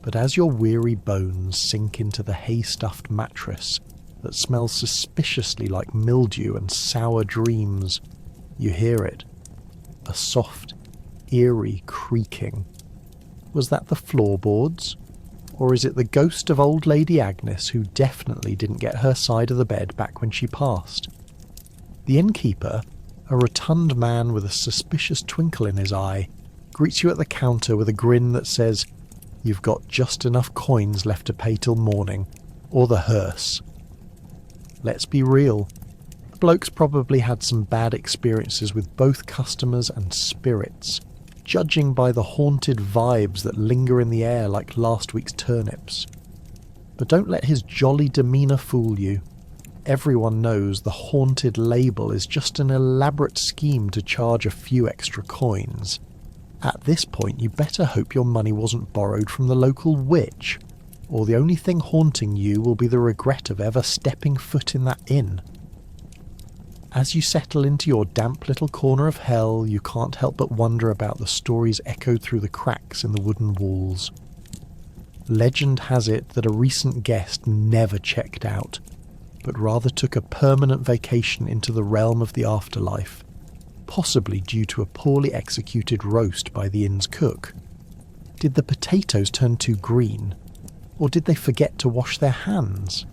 But as your weary bones sink into the hay-stuffed mattress that smells suspiciously like mildew and sour dreams, you hear it. A soft, eerie creaking. Was that the floorboards? Or is it the ghost of old Lady Agnes, who definitely didn't get her side of the bed back when she passed? The innkeeper, a rotund man with a suspicious twinkle in his eye, greets you at the counter with a grin that says, "You've got just enough coins left to pay till morning, or the hearse." Let's be real. The bloke's probably had some bad experiences with both customers and spirits. judging by the haunted vibes that linger in the air like last week's turnips. But don't let his jolly demeanour fool you. Everyone knows the haunted label is just an elaborate scheme to charge a few extra coins. At this point, you better hope your money wasn't borrowed from the local witch, or the only thing haunting you will be the regret of ever stepping foot in that inn. As you settle into your damp little corner of hell, you can't help but wonder about the stories echoed through the cracks in the wooden walls. Legend has it that a recent guest never checked out, but rather took a permanent vacation into the realm of the afterlife, possibly due to a poorly executed roast by the inn's cook. Did the potatoes turn too green? Or did they forget to wash their hands?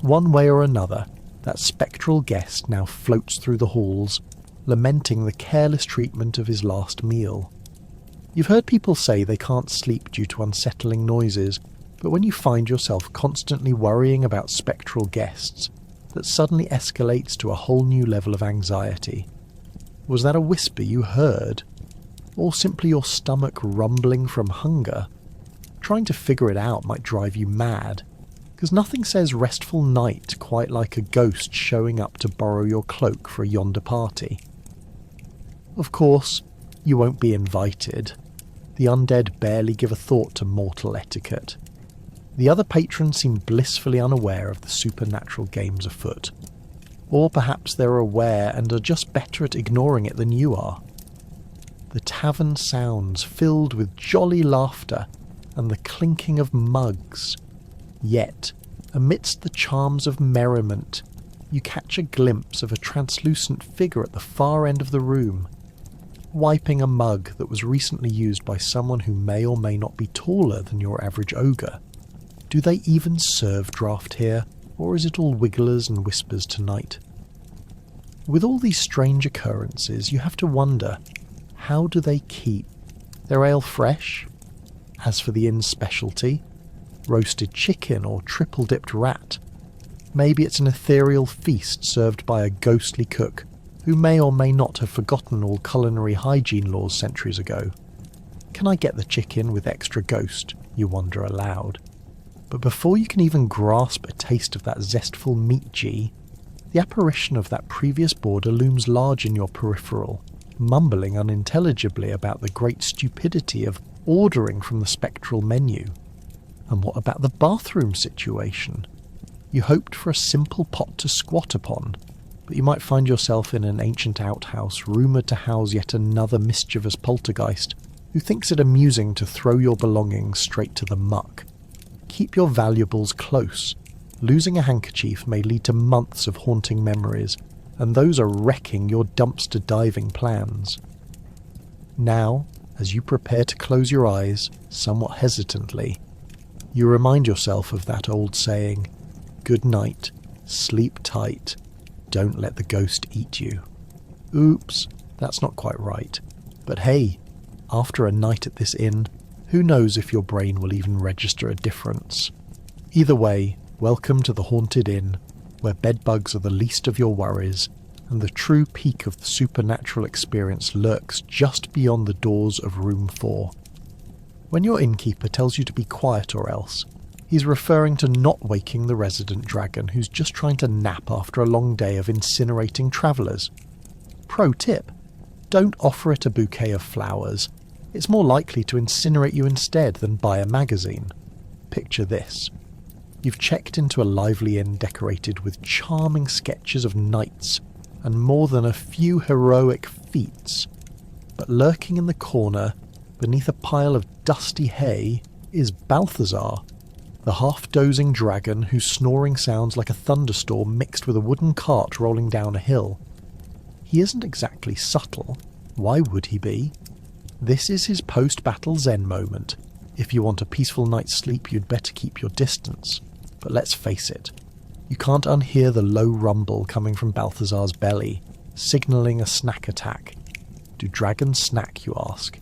One way or another, that spectral guest now floats through the halls, lamenting the careless treatment of his last meal. You've heard people say they can't sleep due to unsettling noises, but when you find yourself constantly worrying about spectral guests, that suddenly escalates to a whole new level of anxiety. Was that a whisper you heard? Or simply your stomach rumbling from hunger? Trying to figure it out might drive you mad, because nothing says restful night quite like a ghost showing up to borrow your cloak for a yonder party. Of course, you won't be invited. The undead barely give a thought to mortal etiquette. The other patrons seem blissfully unaware of the supernatural games afoot. Or perhaps they're aware and are just better at ignoring it than you are. The tavern sounds filled with jolly laughter and the clinking of mugs. Yet, amidst the charms of merriment, you catch a glimpse of a translucent figure at the far end of the room, wiping a mug that was recently used by someone who may or may not be taller than your average ogre. Do they even serve draft here, or is it all wigglers and whispers tonight? With all these strange occurrences, you have to wonder, how do they keep their ale fresh? As for the inn's specialty, roasted chicken or triple-dipped rat, maybe it's an ethereal feast served by a ghostly cook who may or may not have forgotten all culinary hygiene laws centuries ago. Can I get the chicken with extra ghost? You wonder aloud. But before you can even grasp a taste of that zestful meat G, the apparition of that previous boarder looms large in your peripheral, mumbling unintelligibly about the great stupidity of ordering from the spectral menu. And what about the bathroom situation? You hoped for a simple pot to squat upon, but you might find yourself in an ancient outhouse rumoured to house yet another mischievous poltergeist who thinks it amusing to throw your belongings straight to the muck. Keep your valuables close. Losing a handkerchief may lead to months of haunting memories, and those are wrecking your dumpster diving plans. Now, as you prepare to close your eyes, somewhat hesitantly, you remind yourself of that old saying, "Good night, sleep tight, don't let the ghost eat you." Oops, that's not quite right. But hey, after a night at this inn, who knows if your brain will even register a difference. Either way, welcome to the Haunted Inn, where bedbugs are the least of your worries, and the true peak of the supernatural experience lurks just beyond the doors of room 4. When your innkeeper tells you to be quiet or else, he's referring to not waking the resident dragon who's just trying to nap after a long day of incinerating travellers. Pro tip, don't offer it a bouquet of flowers. It's more likely to incinerate you instead than buy a magazine. Picture this. You've checked into a lively inn decorated with charming sketches of knights and more than a few heroic feats. But lurking in the corner, beneath a pile of dusty hay, is Balthazar, the half-dozing dragon whose snoring sounds like a thunderstorm mixed with a wooden cart rolling down a hill. He isn't exactly subtle. Why would he be? This is his post-battle zen moment. If you want a peaceful night's sleep, you'd better keep your distance. But let's face it, you can't unhear the low rumble coming from Balthazar's belly, signalling a snack attack. Do dragons snack, you ask?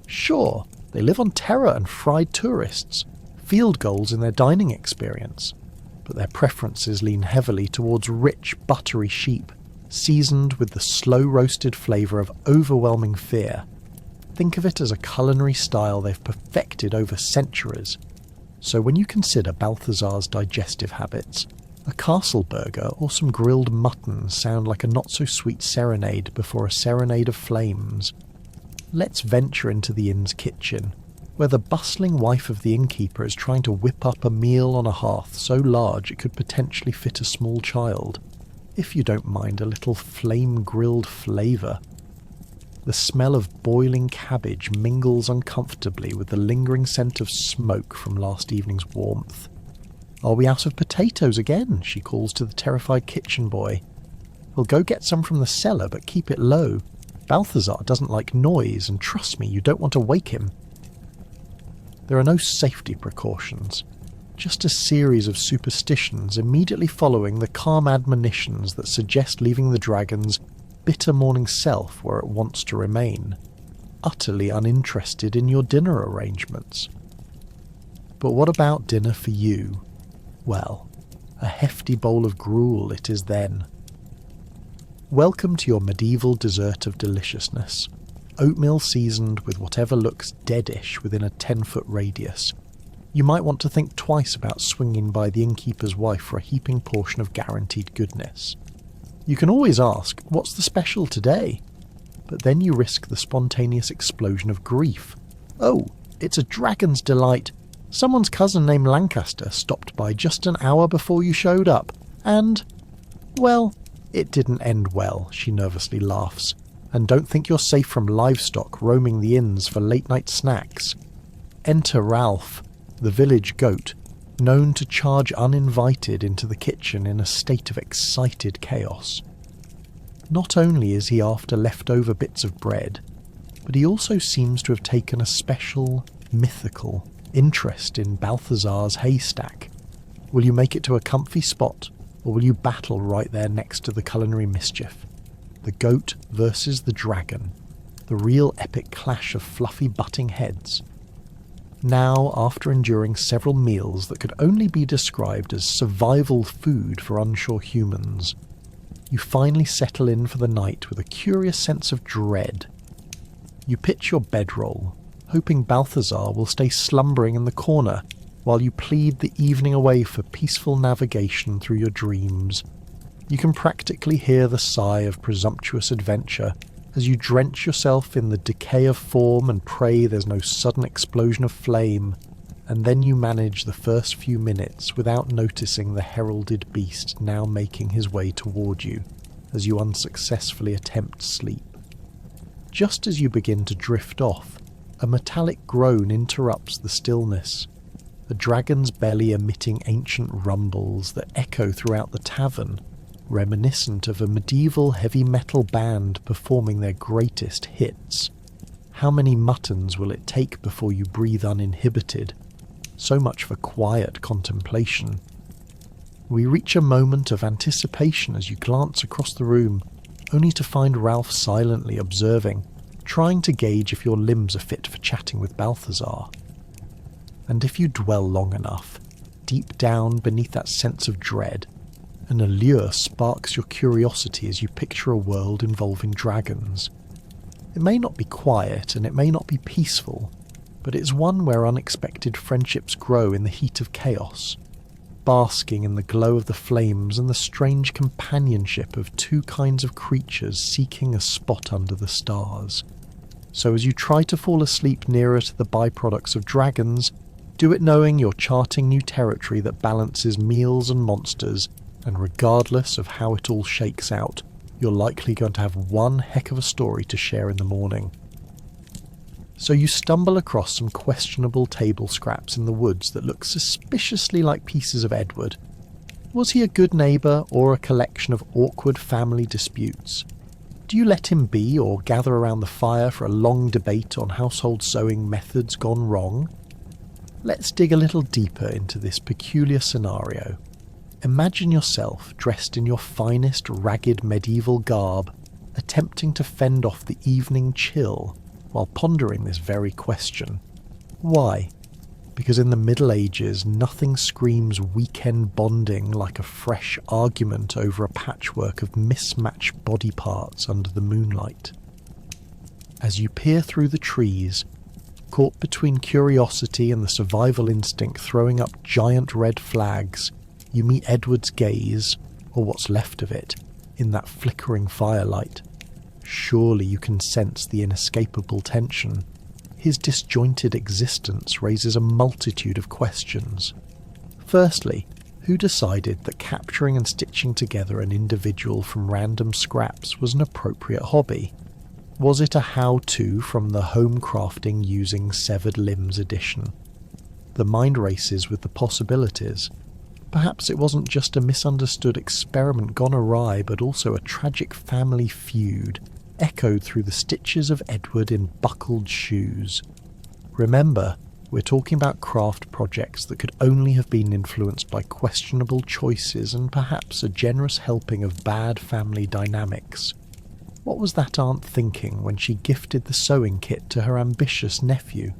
Sure, they live on terror and fried tourists, field goals in their dining experience. But their preferences lean heavily towards rich, buttery sheep, seasoned with the slow-roasted flavour of overwhelming fear. Think of it as a culinary style they've perfected over centuries. So when you consider Balthazar's digestive habits, a castle burger or some grilled mutton sound like a not-so-sweet serenade before a serenade of flames. Let's venture into the inn's kitchen, where the bustling wife of the innkeeper is trying to whip up a meal on a hearth so large it could potentially fit a small child, if you don't mind a little flame-grilled flavour. The smell of boiling cabbage mingles uncomfortably with the lingering scent of smoke from last evening's warmth. "Are we out of potatoes again?" she calls to the terrified kitchen boy. "We'll go get some from the cellar, but keep it low. Balthazar doesn't like noise, and trust me, you don't want to wake him." There are no safety precautions, just a series of superstitions immediately following the calm admonitions that suggest leaving the dragon's bitter morning self where it wants to remain, utterly uninterested in your dinner arrangements. But what about dinner for you? Well, a hefty bowl of gruel it is then. Welcome to your medieval dessert of deliciousness, oatmeal seasoned with whatever looks deadish within a 10-foot radius. You might want to think twice about swinging by the innkeeper's wife for a heaping portion of guaranteed goodness. You can always ask, "What's the special today?" But then you risk the spontaneous explosion of grief. "Oh, it's a dragon's delight. Someone's cousin named Lancaster stopped by just an hour before you showed up, and, well, it didn't end well," she nervously laughs. "And don't think you're safe from livestock roaming the inns for late-night snacks." Enter Ralph, the village goat, known to charge uninvited into the kitchen in a state of excited chaos. Not only is he after leftover bits of bread, but he also seems to have taken a special, mythical interest in Balthazar's haystack. Will you make it to a comfy spot, or will you battle right there next to the culinary mischief? The goat versus the dragon, the real epic clash of fluffy butting heads. Now, after enduring several meals that could only be described as survival food for unsure humans, you finally settle in for the night with a curious sense of dread. You pitch your bedroll, hoping Balthazar will stay slumbering in the corner while you plead the evening away for peaceful navigation through your dreams. You can practically hear the sigh of presumptuous adventure as you drench yourself in the decay of form and pray there's no sudden explosion of flame, and then you manage the first few minutes without noticing the heralded beast now making his way toward you as you unsuccessfully attempt sleep. Just as you begin to drift off, a metallic groan interrupts the stillness, a dragon's belly emitting ancient rumbles that echo throughout the tavern, reminiscent of a medieval heavy metal band performing their greatest hits. How many muttons will it take before you breathe uninhibited? So much for quiet contemplation. We reach a moment of anticipation as you glance across the room, only to find Ralph silently observing, trying to gauge if your limbs are fit for chatting with Balthazar. And if you dwell long enough, deep down beneath that sense of dread, an allure sparks your curiosity as you picture a world involving dragons. It may not be quiet and it may not be peaceful, but it's one where unexpected friendships grow in the heat of chaos, basking in the glow of the flames and the strange companionship of two kinds of creatures seeking a spot under the stars. So as you try to fall asleep nearer to the byproducts of dragons, do it knowing you're charting new territory that balances meals and monsters, and regardless of how it all shakes out, you're likely going to have one heck of a story to share in the morning. So you stumble across some questionable table scraps in the woods that look suspiciously like pieces of Edward. Was he a good neighbour or a collection of awkward family disputes? Do you let him be or gather around the fire for a long debate on household sewing methods gone wrong? Let's dig a little deeper into this peculiar scenario. Imagine yourself dressed in your finest ragged medieval garb, attempting to fend off the evening chill while pondering this very question. Why? Because in the Middle Ages nothing screams weekend bonding like a fresh argument over a patchwork of mismatched body parts under the moonlight. As you peer through the trees, caught between curiosity and the survival instinct throwing up giant red flags, you meet Edward's gaze, or what's left of it, in that flickering firelight. Surely you can sense the inescapable tension. His disjointed existence raises a multitude of questions. Firstly, who decided that capturing and stitching together an individual from random scraps was an appropriate hobby? Was it a how-to from the Home Crafting Using Severed Limbs edition? The mind races with the possibilities. Perhaps it wasn't just a misunderstood experiment gone awry, but also a tragic family feud, echoed through the stitches of Edward in buckled shoes. Remember, we're talking about craft projects that could only have been influenced by questionable choices and perhaps a generous helping of bad family dynamics. What was that aunt thinking when she gifted the sewing kit to her ambitious nephew?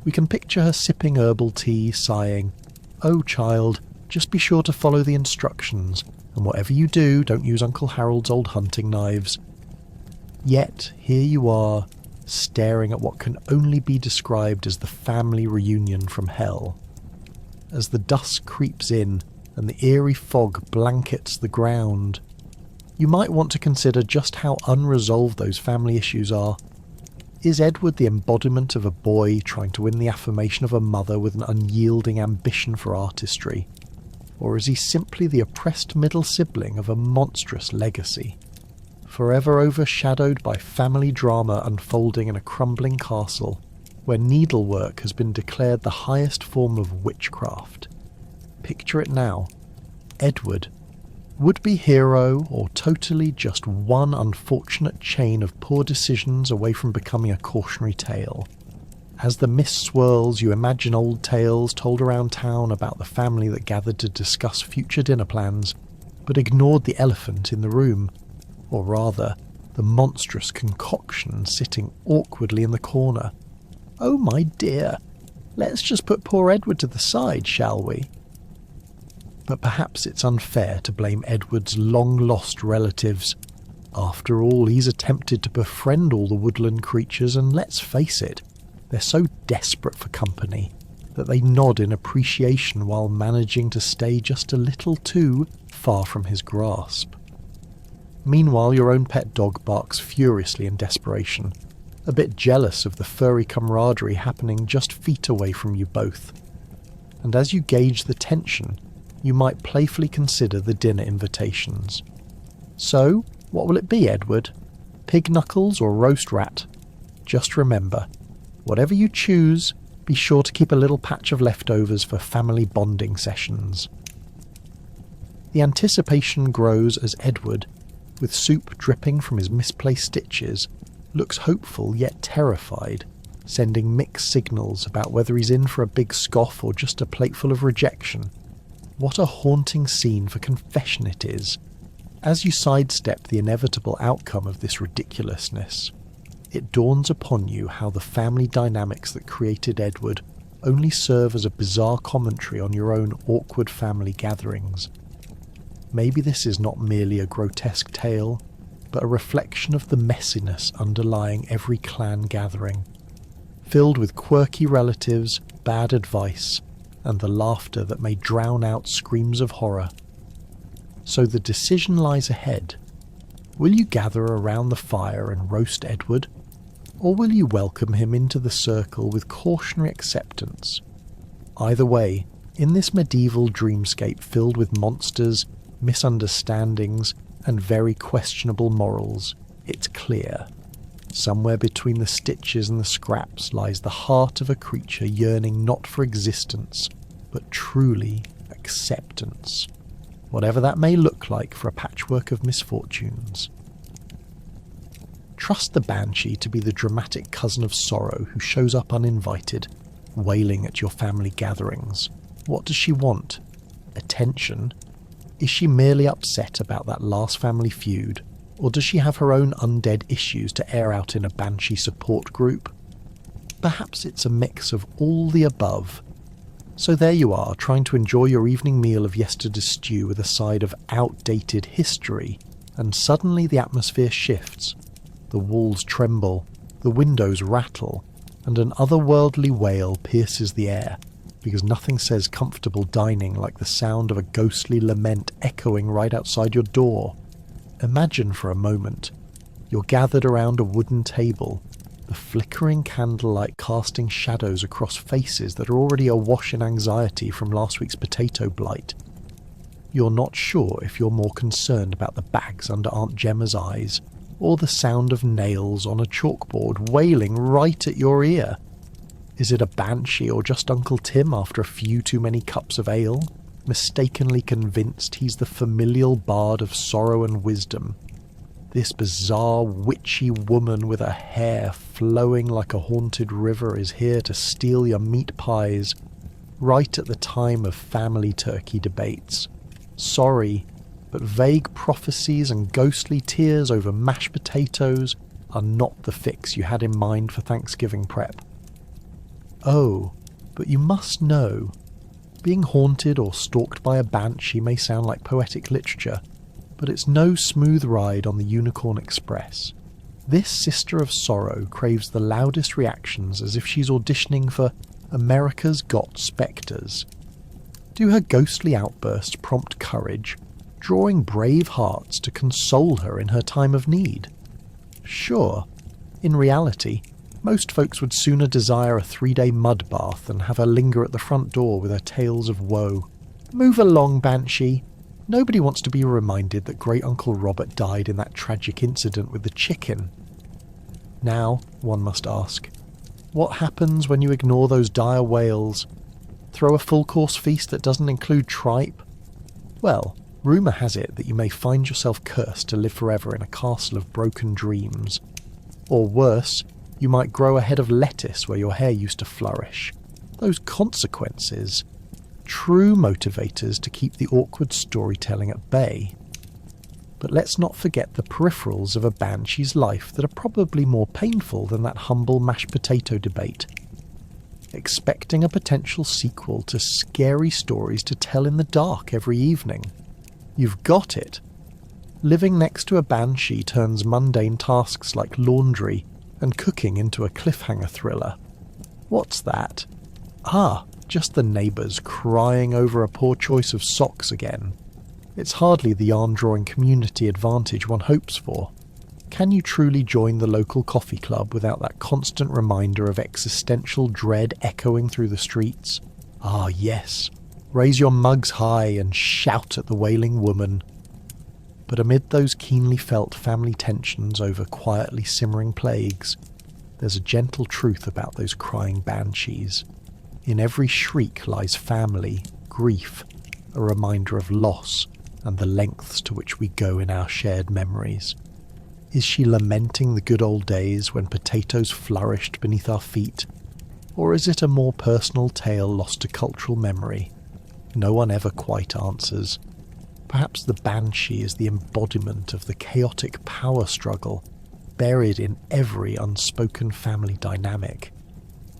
We can picture her sipping herbal tea, sighing, "Oh child, just be sure to follow the instructions, and whatever you do, don't use Uncle Harold's old hunting knives." Yet, here you are, staring at what can only be described as the family reunion from hell. As the dusk creeps in and the eerie fog blankets the ground, you might want to consider just how unresolved those family issues are. Is Edward the embodiment of a boy trying to win the affirmation of a mother with an unyielding ambition for artistry? Or is he simply the oppressed middle sibling of a monstrous legacy, forever overshadowed by family drama unfolding in a crumbling castle, where needlework has been declared the highest form of witchcraft? Picture it now. Edward, would-be hero, or totally just one unfortunate chain of poor decisions away from becoming a cautionary tale. As the mist swirls, you imagine old tales told around town about the family that gathered to discuss future dinner plans, but ignored the elephant in the room, or rather, the monstrous concoction sitting awkwardly in the corner. "Oh my dear, let's just put poor Edward to the side, shall we?" But perhaps it's unfair to blame Edward's long-lost relatives. After all, he's attempted to befriend all the woodland creatures, and let's face it, they're so desperate for company that they nod in appreciation while managing to stay just a little too far from his grasp. Meanwhile, your own pet dog barks furiously in desperation, a bit jealous of the furry camaraderie happening just feet away from you both. And as you gauge the tension, you might playfully consider the dinner invitations. So, what will it be, Edward? Pig knuckles or roast rat? Just remember, whatever you choose, be sure to keep a little patch of leftovers for family bonding sessions. The anticipation grows as Edward, with soup dripping from his misplaced stitches, looks hopeful yet terrified, sending mixed signals about whether he's in for a big scoff or just a plateful of rejection. What a haunting scene for confession it is. As you sidestep the inevitable outcome of this ridiculousness, it dawns upon you how the family dynamics that created Edward only serve as a bizarre commentary on your own awkward family gatherings. Maybe this is not merely a grotesque tale, but a reflection of the messiness underlying every clan gathering, filled with quirky relatives, bad advice, and the laughter that may drown out screams of horror. So the decision lies ahead. Will you gather around the fire and roast Edward, or will you welcome him into the circle with cautionary acceptance? Either way, in this medieval dreamscape filled with monsters, misunderstandings, and very questionable morals, it's clear. Somewhere between the stitches and the scraps lies the heart of a creature yearning not for existence, but truly acceptance, whatever that may look like for a patchwork of misfortunes. Trust the banshee to be the dramatic cousin of sorrow who shows up uninvited, wailing at your family gatherings. What does she want? Attention? Is she merely upset about that last family feud, or does she have her own undead issues to air out in a banshee support group? Perhaps it's a mix of all the above. So there you are, trying to enjoy your evening meal of yesterday's stew with a side of outdated history, and suddenly the atmosphere shifts. The walls tremble, The windows rattle, and an otherworldly wail pierces the air, because nothing says comfortable dining like the sound of a ghostly lament echoing right outside your door. Imagine for a moment, you're gathered around a wooden table, the flickering candlelight casting shadows across faces that are already awash in anxiety from last week's potato blight. You're not sure if you're more concerned about the bags under Aunt Gemma's eyes, or the sound of nails on a chalkboard wailing right at your ear. Is it a banshee or just Uncle Tim after a few too many cups of ale, mistakenly convinced he's the familial bard of sorrow and wisdom? This bizarre, witchy woman with her hair flowing like a haunted river is here to steal your meat pies, right at the time of family turkey debates. Sorry, but vague prophecies and ghostly tears over mashed potatoes are not the fix you had in mind for Thanksgiving prep. Oh, but you must know, being haunted or stalked by a banshee may sound like poetic literature, but it's no smooth ride on the Unicorn Express. This sister of sorrow craves the loudest reactions as if she's auditioning for America's Got Spectres. Do her ghostly outbursts prompt courage, drawing brave hearts to console her in her time of need? Sure, in reality, most folks would sooner desire a 3-day mud bath than have her linger at the front door with her tales of woe. Move along, Banshee. Nobody wants to be reminded that Great Uncle Robert died in that tragic incident with the chicken. Now, one must ask, what happens when you ignore those dire wails? Throw a full-course feast that doesn't include tripe? Well, rumour has it that you may find yourself cursed to live forever in a castle of broken dreams. Or worse, you might grow a head of lettuce where your hair used to flourish. Those consequences, true motivators to keep the awkward storytelling at bay. But let's not forget the peripherals of a banshee's life that are probably more painful than that humble mashed potato debate. Expecting a potential sequel to scary stories to tell in the dark every evening. You've got it. Living next to a banshee turns mundane tasks like laundry and cooking into a cliffhanger thriller. What's that? Just the neighbours crying over a poor choice of socks again. It's hardly the yarn-drawing community advantage one hopes for. Can you truly join the local coffee club without that constant reminder of existential dread echoing through the streets? Ah, yes. Raise your mugs high and shout at the wailing woman. But amid those keenly felt family tensions over quietly simmering plagues, there's a gentle truth about those crying banshees. In every shriek lies family, grief, a reminder of loss, and the lengths to which we go in our shared memories. Is she lamenting the good old days when potatoes flourished beneath our feet? Or is it a more personal tale lost to cultural memory? No one ever quite answers. Perhaps the banshee is the embodiment of the chaotic power struggle buried in every unspoken family dynamic.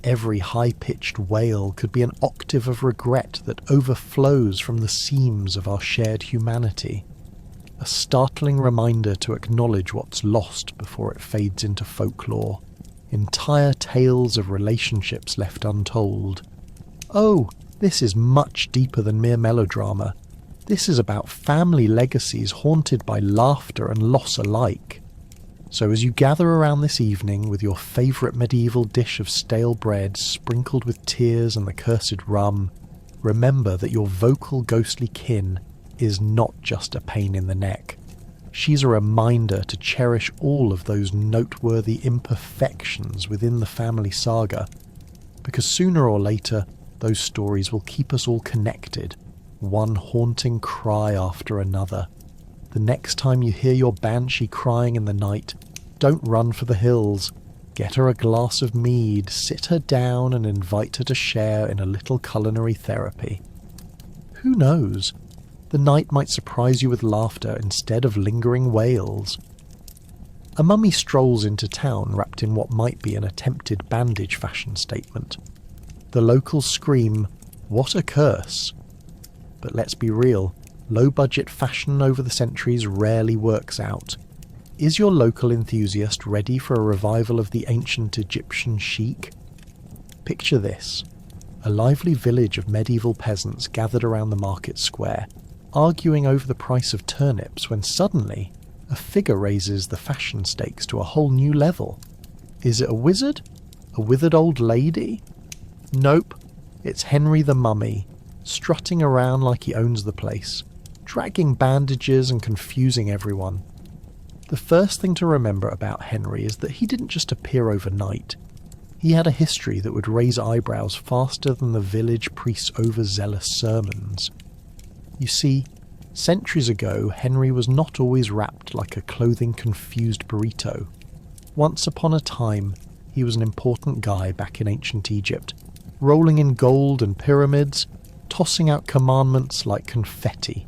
Every high-pitched wail could be an octave of regret that overflows from the seams of our shared humanity. A startling reminder to acknowledge what's lost before it fades into folklore. Entire tales of relationships left untold. Oh, this is much deeper than mere melodrama. This is about family legacies haunted by laughter and loss alike. So as you gather around this evening with your favourite medieval dish of stale bread sprinkled with tears and the cursed rum, remember that your vocal ghostly kin is not just a pain in the neck. She's a reminder to cherish all of those noteworthy imperfections within the family saga, because sooner or later those stories will keep us all connected, one haunting cry after another. The next time you hear your banshee crying in the night, don't run for the hills. Get her a glass of mead, sit her down and invite her to share in a little culinary therapy. Who knows? The night might surprise you with laughter instead of lingering wails. A mummy strolls into town wrapped in what might be an attempted bandage fashion statement. The locals scream, "What a curse!" But let's be real, low-budget fashion over the centuries rarely works out. Is your local enthusiast ready for a revival of the ancient Egyptian chic? Picture this: a lively village of medieval peasants gathered around the market square, arguing over the price of turnips, when suddenly a figure raises the fashion stakes to a whole new level. Is it a wizard? A withered old lady? Nope, it's Henry the Mummy, strutting around like he owns the place, dragging bandages and confusing everyone. The first thing to remember about Henry is that he didn't just appear overnight. He had a history that would raise eyebrows faster than the village priest's overzealous sermons. You see, centuries ago, Henry was not always wrapped like a clothing-confused burrito. Once upon a time, he was an important guy back in ancient Egypt, rolling in gold and pyramids, tossing out commandments like confetti.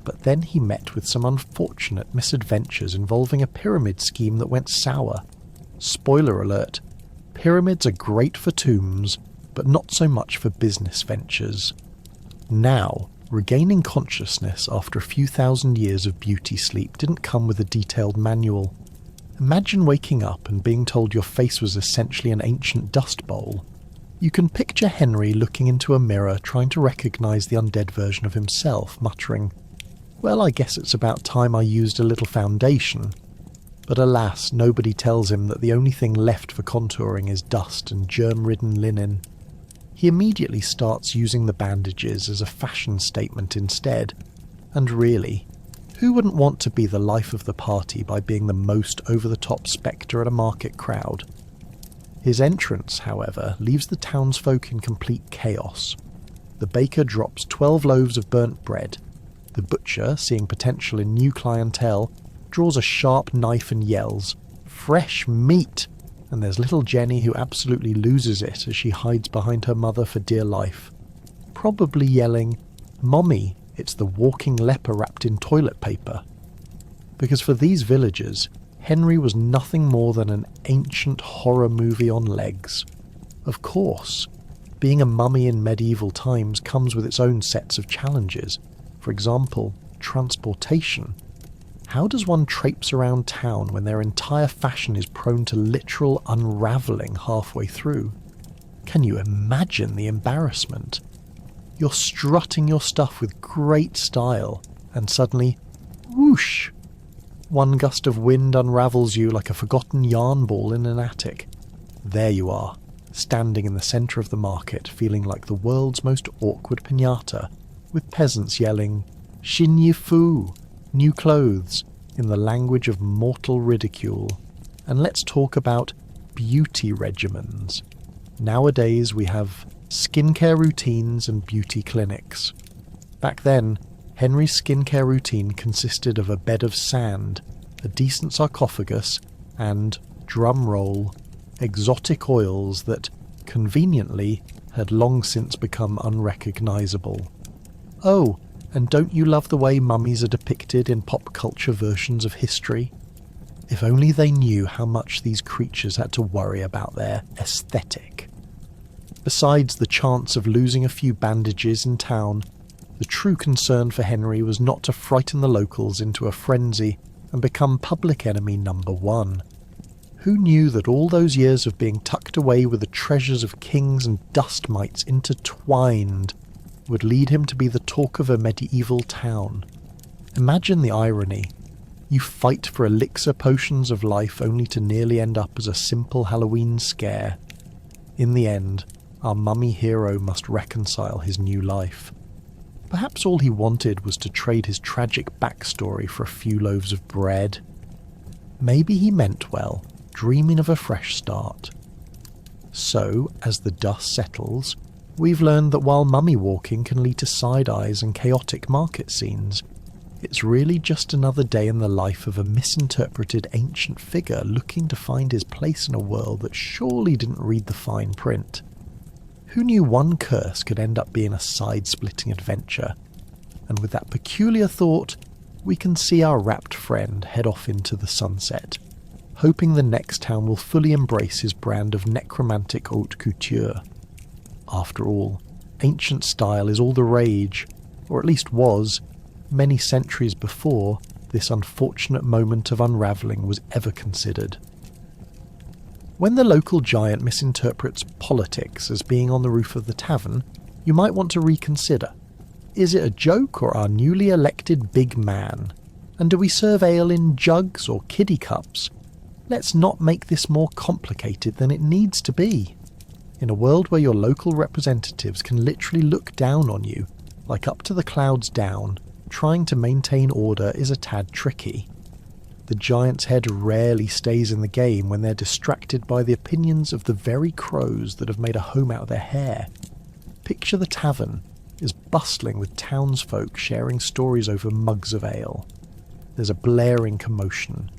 But then he met with some unfortunate misadventures involving a pyramid scheme that went sour. Spoiler alert, pyramids are great for tombs, but not so much for business ventures. Now, regaining consciousness after a few thousand years of beauty sleep didn't come with a detailed manual. Imagine waking up and being told your face was essentially an ancient dust bowl. You can picture Henry looking into a mirror trying to recognise the undead version of himself, muttering, "Well, I guess it's about time I used a little foundation." But alas, nobody tells him that the only thing left for contouring is dust and germ-ridden linen. He immediately starts using the bandages as a fashion statement instead. And really, who wouldn't want to be the life of the party by being the most over-the-top spectre at a market crowd? His entrance, however, leaves the townsfolk in complete chaos. The baker drops 12 loaves of burnt bread. The butcher, seeing potential in new clientele, draws a sharp knife and yells, "Fresh meat!" And there's little Jenny who absolutely loses it as she hides behind her mother for dear life, probably yelling, "Mommy, it's the walking leper wrapped in toilet paper." Because for these villagers, Henry was nothing more than an ancient horror movie on legs. Of course, being a mummy in medieval times comes with its own sets of challenges. For example, transportation. How does one traipse around town when their entire fashion is prone to literal unravelling halfway through? Can you imagine the embarrassment? You're strutting your stuff with great style, and suddenly, whoosh! One gust of wind unravels you like a forgotten yarn ball in an attic. There you are, standing in the centre of the market, feeling like the world's most awkward piñata, with peasants yelling, "Shin Yi Fu!" New clothes, in the language of mortal ridicule. And let's talk about beauty regimens. Nowadays we have skincare routines and beauty clinics. Back then, Henry's skincare routine consisted of a bed of sand, a decent sarcophagus, and, drum roll, exotic oils that, conveniently, had long since become unrecognisable. Oh, and don't you love the way mummies are depicted in pop culture versions of history? If only they knew how much these creatures had to worry about their aesthetic. Besides the chance of losing a few bandages in town, the true concern for Henry was not to frighten the locals into a frenzy and become public enemy number one. Who knew that all those years of being tucked away with the treasures of kings and dust mites intertwined would lead him to be the talk of a medieval town? Imagine the irony. You fight for elixir potions of life only to nearly end up as a simple Halloween scare. In the end, our mummy hero must reconcile his new life. Perhaps all he wanted was to trade his tragic backstory for a few loaves of bread. Maybe he meant well, dreaming of a fresh start. So, as the dust settles, we've learned that while mummy walking can lead to side eyes and chaotic market scenes, it's really just another day in the life of a misinterpreted ancient figure looking to find his place in a world that surely didn't read the fine print. Who knew one curse could end up being a side-splitting adventure? And with that peculiar thought, we can see our rapt friend head off into the sunset, hoping the next town will fully embrace his brand of necromantic haute couture. After all, ancient style is all the rage, or at least was, many centuries before this unfortunate moment of unravelling was ever considered. When the local giant misinterprets politics as being on the roof of the tavern, you might want to reconsider. Is it a joke or our newly elected big man? And do we serve ale in jugs or kiddie cups? Let's not make this more complicated than it needs to be. In a world where your local representatives can literally look down on you, like up to the clouds down, trying to maintain order is a tad tricky. The giant's head rarely stays in the game when they're distracted by the opinions of the very crows that have made a home out of their hair. Picture the tavern is bustling with townsfolk sharing stories over mugs of ale. There's a blaring commotion.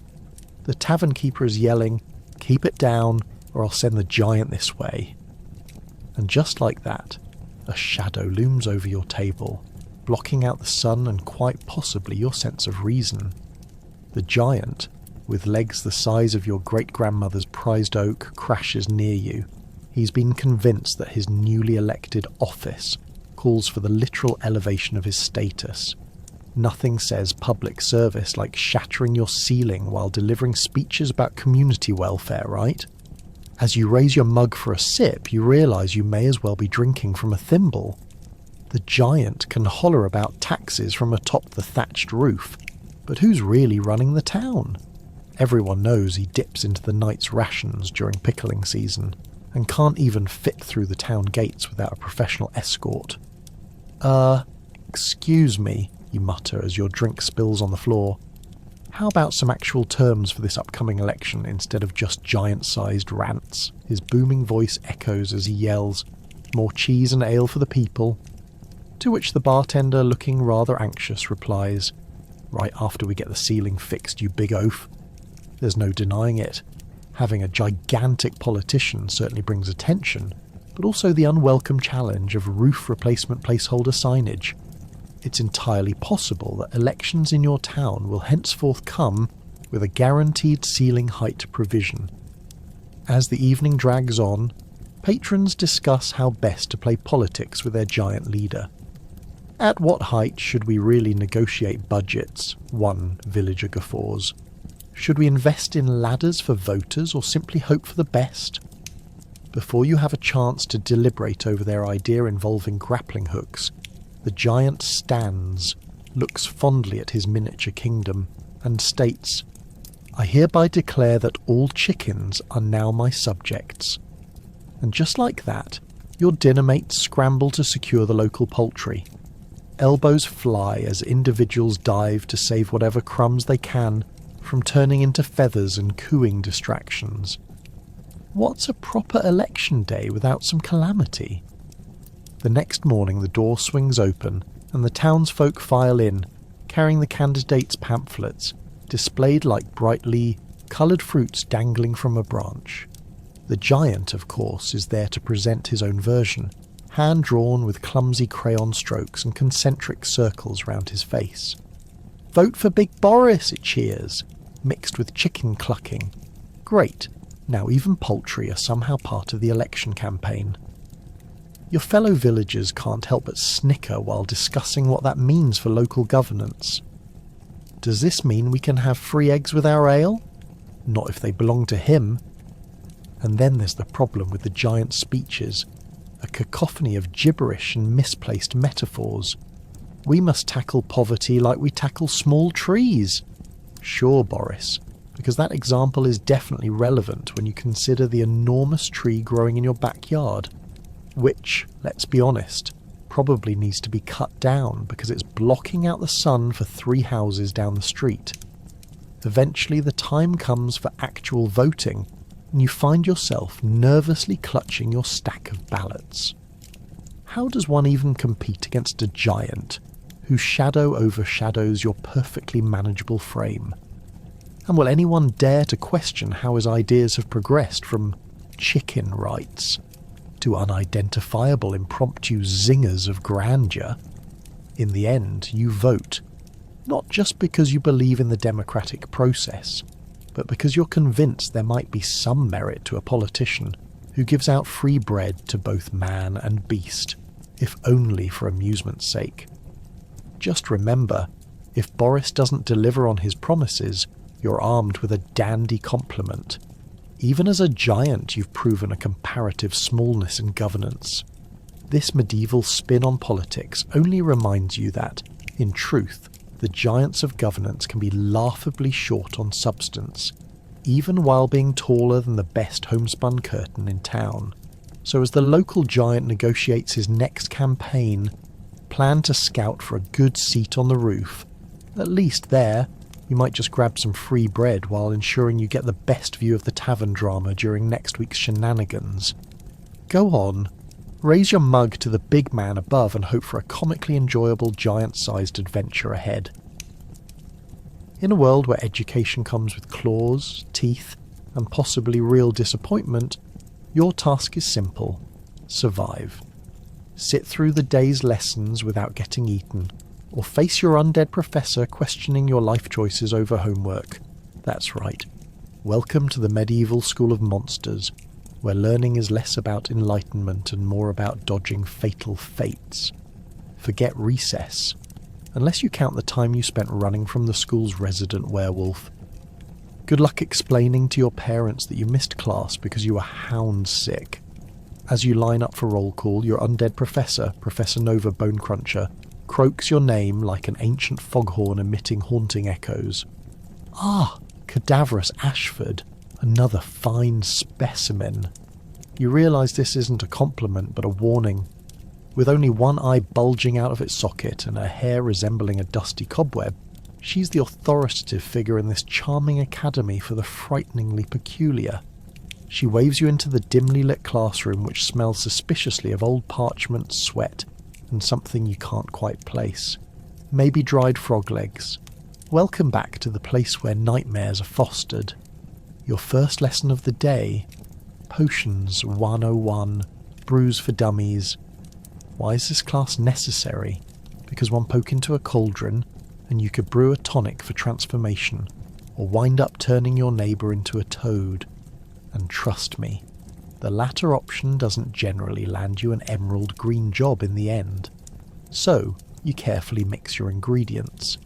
The tavern keeper is yelling, "Keep it down, or I'll send the giant this way." And just like that, a shadow looms over your table, blocking out the sun and quite possibly your sense of reason. The giant, with legs the size of your great-grandmother's prized oak, crashes near you. He's been convinced that his newly elected office calls for the literal elevation of his status. Nothing says public service like shattering your ceiling while delivering speeches about community welfare, right? As you raise your mug for a sip, you realise you may as well be drinking from a thimble. The giant can holler about taxes from atop the thatched roof, but who's really running the town? Everyone knows he dips into the night's rations during pickling season, and can't even fit through the town gates without a professional escort. Excuse me, you mutter as your drink spills on the floor. How about some actual terms for this upcoming election instead of just giant-sized rants? His booming voice echoes as he yells, "More cheese and ale for the people." To which the bartender, looking rather anxious, replies, "Right after we get the ceiling fixed, you big oaf." There's no denying it. Having a gigantic politician certainly brings attention, but also the unwelcome challenge of roof replacement placeholder signage. It's entirely possible that elections in your town will henceforth come with a guaranteed ceiling height provision. As the evening drags on, patrons discuss how best to play politics with their giant leader. At what height should we really negotiate budgets? One villager guffaws. Should we invest in ladders for voters or simply hope for the best? Before you have a chance to deliberate over their idea involving grappling hooks, the giant stands, looks fondly at his miniature kingdom, and states, "I hereby declare that all chickens are now my subjects." And just like that, your dinner mates scramble to secure the local poultry. Elbows fly as individuals dive to save whatever crumbs they can from turning into feathers and cooing distractions. What's a proper election day without some calamity? The next morning the door swings open and the townsfolk file in, carrying the candidates' pamphlets, displayed like brightly coloured fruits dangling from a branch. The giant, of course, is there to present his own version, hand-drawn with clumsy crayon strokes and concentric circles round his face. "Vote for Big Boris," it cheers, mixed with chicken clucking. Great, now even poultry are somehow part of the election campaign. Your fellow villagers can't help but snicker while discussing what that means for local governance. Does this mean we can have free eggs with our ale? Not if they belong to him. And then there's the problem with the giant speeches, a cacophony of gibberish and misplaced metaphors. We must tackle poverty like we tackle small trees. Sure, Boris, because that example is definitely relevant when you consider the enormous tree growing in your backyard, which, let's be honest, probably needs to be cut down because it's blocking out the sun for 3 houses down the street. Eventually the time comes for actual voting, and you find yourself nervously clutching your stack of ballots. How does one even compete against a giant whose shadow overshadows your perfectly manageable frame? And will anyone dare to question how his ideas have progressed from chicken rights to unidentifiable impromptu zingers of grandeur? In the end, you vote, not just because you believe in the democratic process, but because you're convinced there might be some merit to a politician who gives out free bread to both man and beast, if only for amusement's sake. Just remember, If Boris doesn't deliver on his promises, you're armed with a dandy compliment. Even as a giant, you've proven a comparative smallness in governance. This medieval spin on politics only reminds you that, in truth, the giants of governance can be laughably short on substance, even while being taller than the best homespun curtain in town. So as the local giant negotiates his next campaign, plan to scout for a good seat on the roof. At least there, you might just grab some free bread while ensuring you get the best view of the tavern drama during next week's shenanigans. Go on, raise your mug to the big man above and hope for a comically enjoyable giant-sized adventure ahead. In a world where education comes with claws, teeth, and possibly real disappointment, your task is simple: survive. Sit through the day's lessons without getting eaten, or face your undead professor questioning your life choices over homework. That's right. Welcome to the medieval school of monsters, where learning is less about enlightenment and more about dodging fatal fates. Forget recess, unless you count the time you spent running from the school's resident werewolf. Good luck explaining to your parents that you missed class because you were hound sick. As you line up for roll call, your undead professor, Professor Nova Bonecruncher, croaks your name like an ancient foghorn emitting haunting echoes. Ah, cadaverous Ashford, another fine specimen. You realise this isn't a compliment but a warning. With only one eye bulging out of its socket and her hair resembling a dusty cobweb, she's the authoritative figure in this charming academy for the frighteningly peculiar. She waves you into the dimly lit classroom which smells suspiciously of old parchment, sweat, and something you can't quite place. Maybe dried frog legs. Welcome back to the place where nightmares are fostered. Your first lesson of the day: Potions 101, Brews for Dummies. Why is this class necessary? Because one poke into a cauldron, and you could brew a tonic for transformation, or wind up turning your neighbour into a toad. And trust me, the latter option doesn't generally land you an emerald green job in the end. So, you carefully mix your ingredients: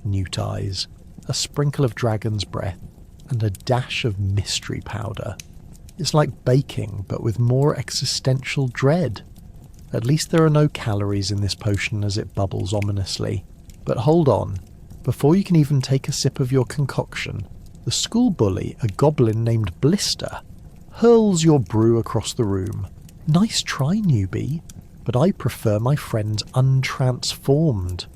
newt eyes, a sprinkle of dragon's breath, and a dash of mystery powder. It's like baking, but with more existential dread. At least there are no calories in this potion as it bubbles ominously. But hold on, before you can even take a sip of your concoction, the school bully, a goblin named Blister, hurls your brew across the room. Nice try, newbie, but I prefer my friends untransformed.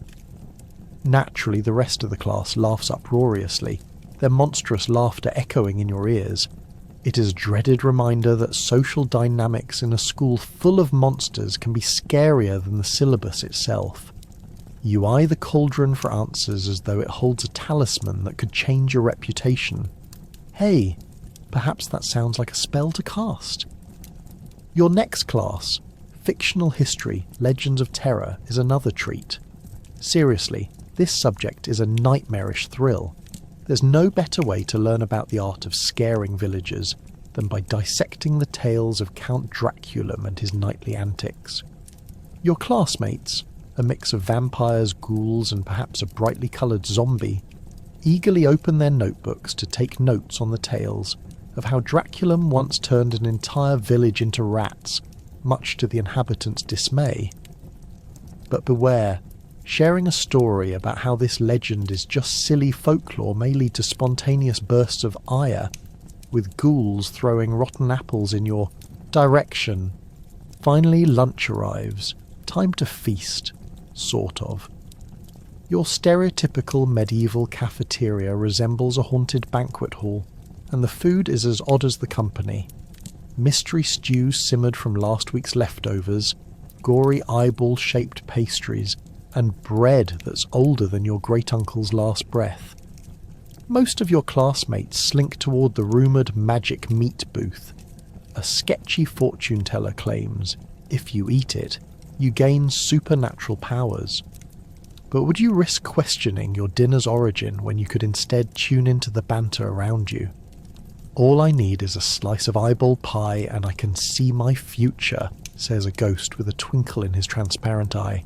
Naturally, the rest of the class laughs uproariously, their monstrous laughter echoing in your ears. It is a dreaded reminder that social dynamics in a school full of monsters can be scarier than the syllabus itself. You eye the cauldron for answers as though it holds a talisman that could change your reputation. Hey, perhaps that sounds like a spell to cast. Your next class, Fictional History, Legends of Terror, is another treat. Seriously, this subject is a nightmarish thrill. There's no better way to learn about the art of scaring villagers than by dissecting the tales of Count Draculum and his nightly antics. Your classmates, a mix of vampires, ghouls, and perhaps a brightly coloured zombie, eagerly open their notebooks to take notes on the tales of how Draculum once turned an entire village into rats, much to the inhabitants' dismay. But beware, sharing a story about how this legend is just silly folklore may lead to spontaneous bursts of ire, with ghouls throwing rotten apples in your direction. Finally, lunch arrives. Time to feast. Sort of. Your stereotypical medieval cafeteria resembles a haunted banquet hall, and the food is as odd as the company. Mystery stew simmered from last week's leftovers, gory eyeball-shaped pastries, and bread that's older than your great-uncle's last breath. Most of your classmates slink toward the rumoured magic meat booth. A sketchy fortune teller claims, if you eat it, you gain supernatural powers. But would you risk questioning your dinner's origin when you could instead tune into the banter around you? All I need is a slice of eyeball pie and I can see my future, says a ghost with a twinkle in his transparent eye.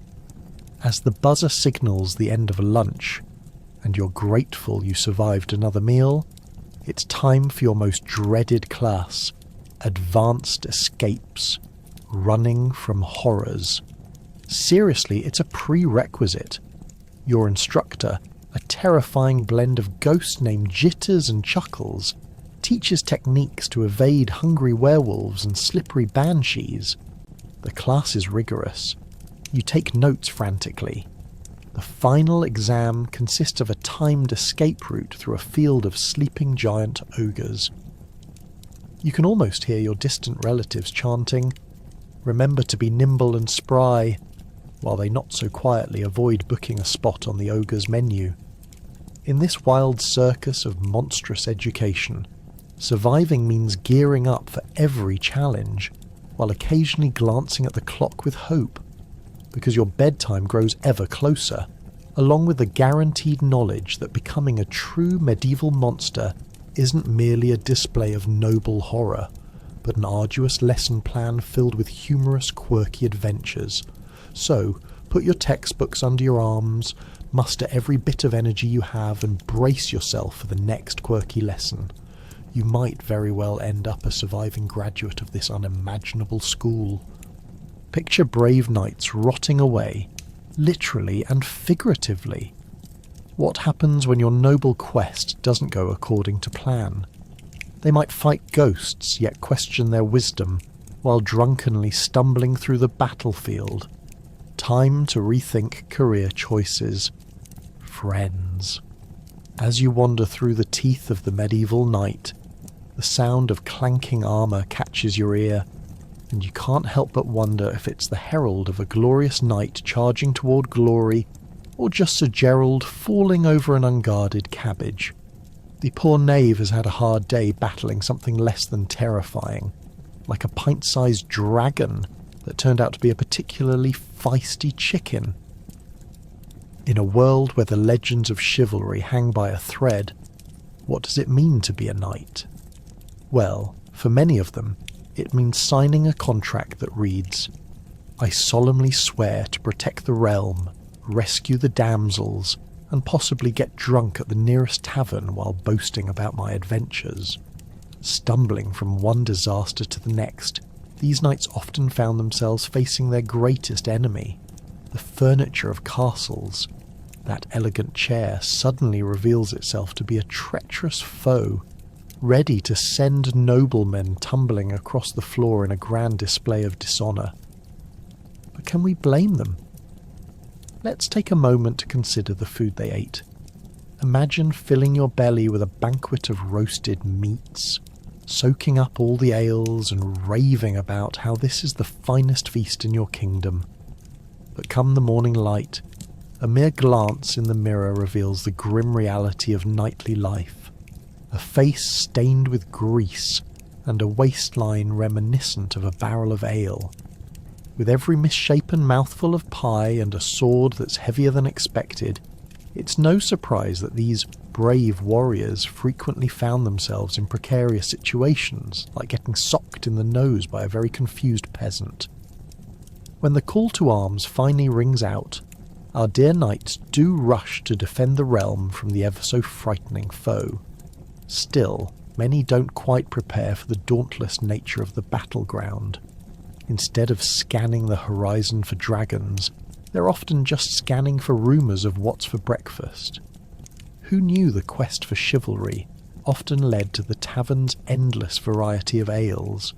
As the buzzer signals the end of lunch, and you're grateful you survived another meal, it's time for your most dreaded class, Advanced Escapes, Running from Horrors. Seriously, it's a prerequisite. Your instructor, a terrifying blend of ghosts named Jitters and Chuckles, teaches techniques to evade hungry werewolves and slippery banshees. The class is rigorous. You take notes frantically. The final exam consists of a timed escape route through a field of sleeping giant ogres. You can almost hear your distant relatives chanting, "Remember to be nimble and spry," while they not so quietly avoid booking a spot on the ogre's menu. In this wild circus of monstrous education, surviving means gearing up for every challenge, while occasionally glancing at the clock with hope, because your bedtime grows ever closer, along with the guaranteed knowledge that becoming a true medieval monster isn't merely a display of noble horror, but an arduous lesson plan filled with humorous, quirky adventures. So, put your textbooks under your arms, muster every bit of energy you have, and brace yourself for the next quirky lesson. You might very well end up a surviving graduate of this unimaginable school. Picture brave knights rotting away, literally and figuratively. What happens when your noble quest doesn't go according to plan? They might fight ghosts, yet question their wisdom, while drunkenly stumbling through the battlefield. Time to rethink career choices. Friends. As you wander through the teeth of the medieval night, the sound of clanking armour catches your ear, and you can't help but wonder if it's the herald of a glorious knight charging toward glory, or just Sir Gerald falling over an unguarded cabbage. The poor knave has had a hard day battling something less than terrifying, like a pint-sized dragon that turned out to be a particularly feisty chicken. In a world where the legends of chivalry hang by a thread, what does it mean to be a knight? Well, for many of them, it means signing a contract that reads, "I solemnly swear to protect the realm, rescue the damsels, and possibly get drunk at the nearest tavern while boasting about my adventures." Stumbling from one disaster to the next, these knights often found themselves facing their greatest enemy. The furniture of castles. That elegant chair suddenly reveals itself to be a treacherous foe, ready to send noblemen tumbling across the floor in a grand display of dishonour. But can we blame them? Let's take a moment to consider the food they ate. Imagine filling your belly with a banquet of roasted meats, soaking up all the ales and raving about how this is the finest feast in your kingdom. But come the morning light, a mere glance in the mirror reveals the grim reality of nightly life. A face stained with grease, and a waistline reminiscent of a barrel of ale. With every misshapen mouthful of pie and a sword that's heavier than expected, it's no surprise that these brave warriors frequently found themselves in precarious situations, like getting socked in the nose by a very confused peasant. When the call to arms finally rings out, our dear knights do rush to defend the realm from the ever-so-frightening foe. Still, many don't quite prepare for the dauntless nature of the battleground. Instead of scanning the horizon for dragons, they're often just scanning for rumours of what's for breakfast. Who knew the quest for chivalry often led to the tavern's endless variety of ales?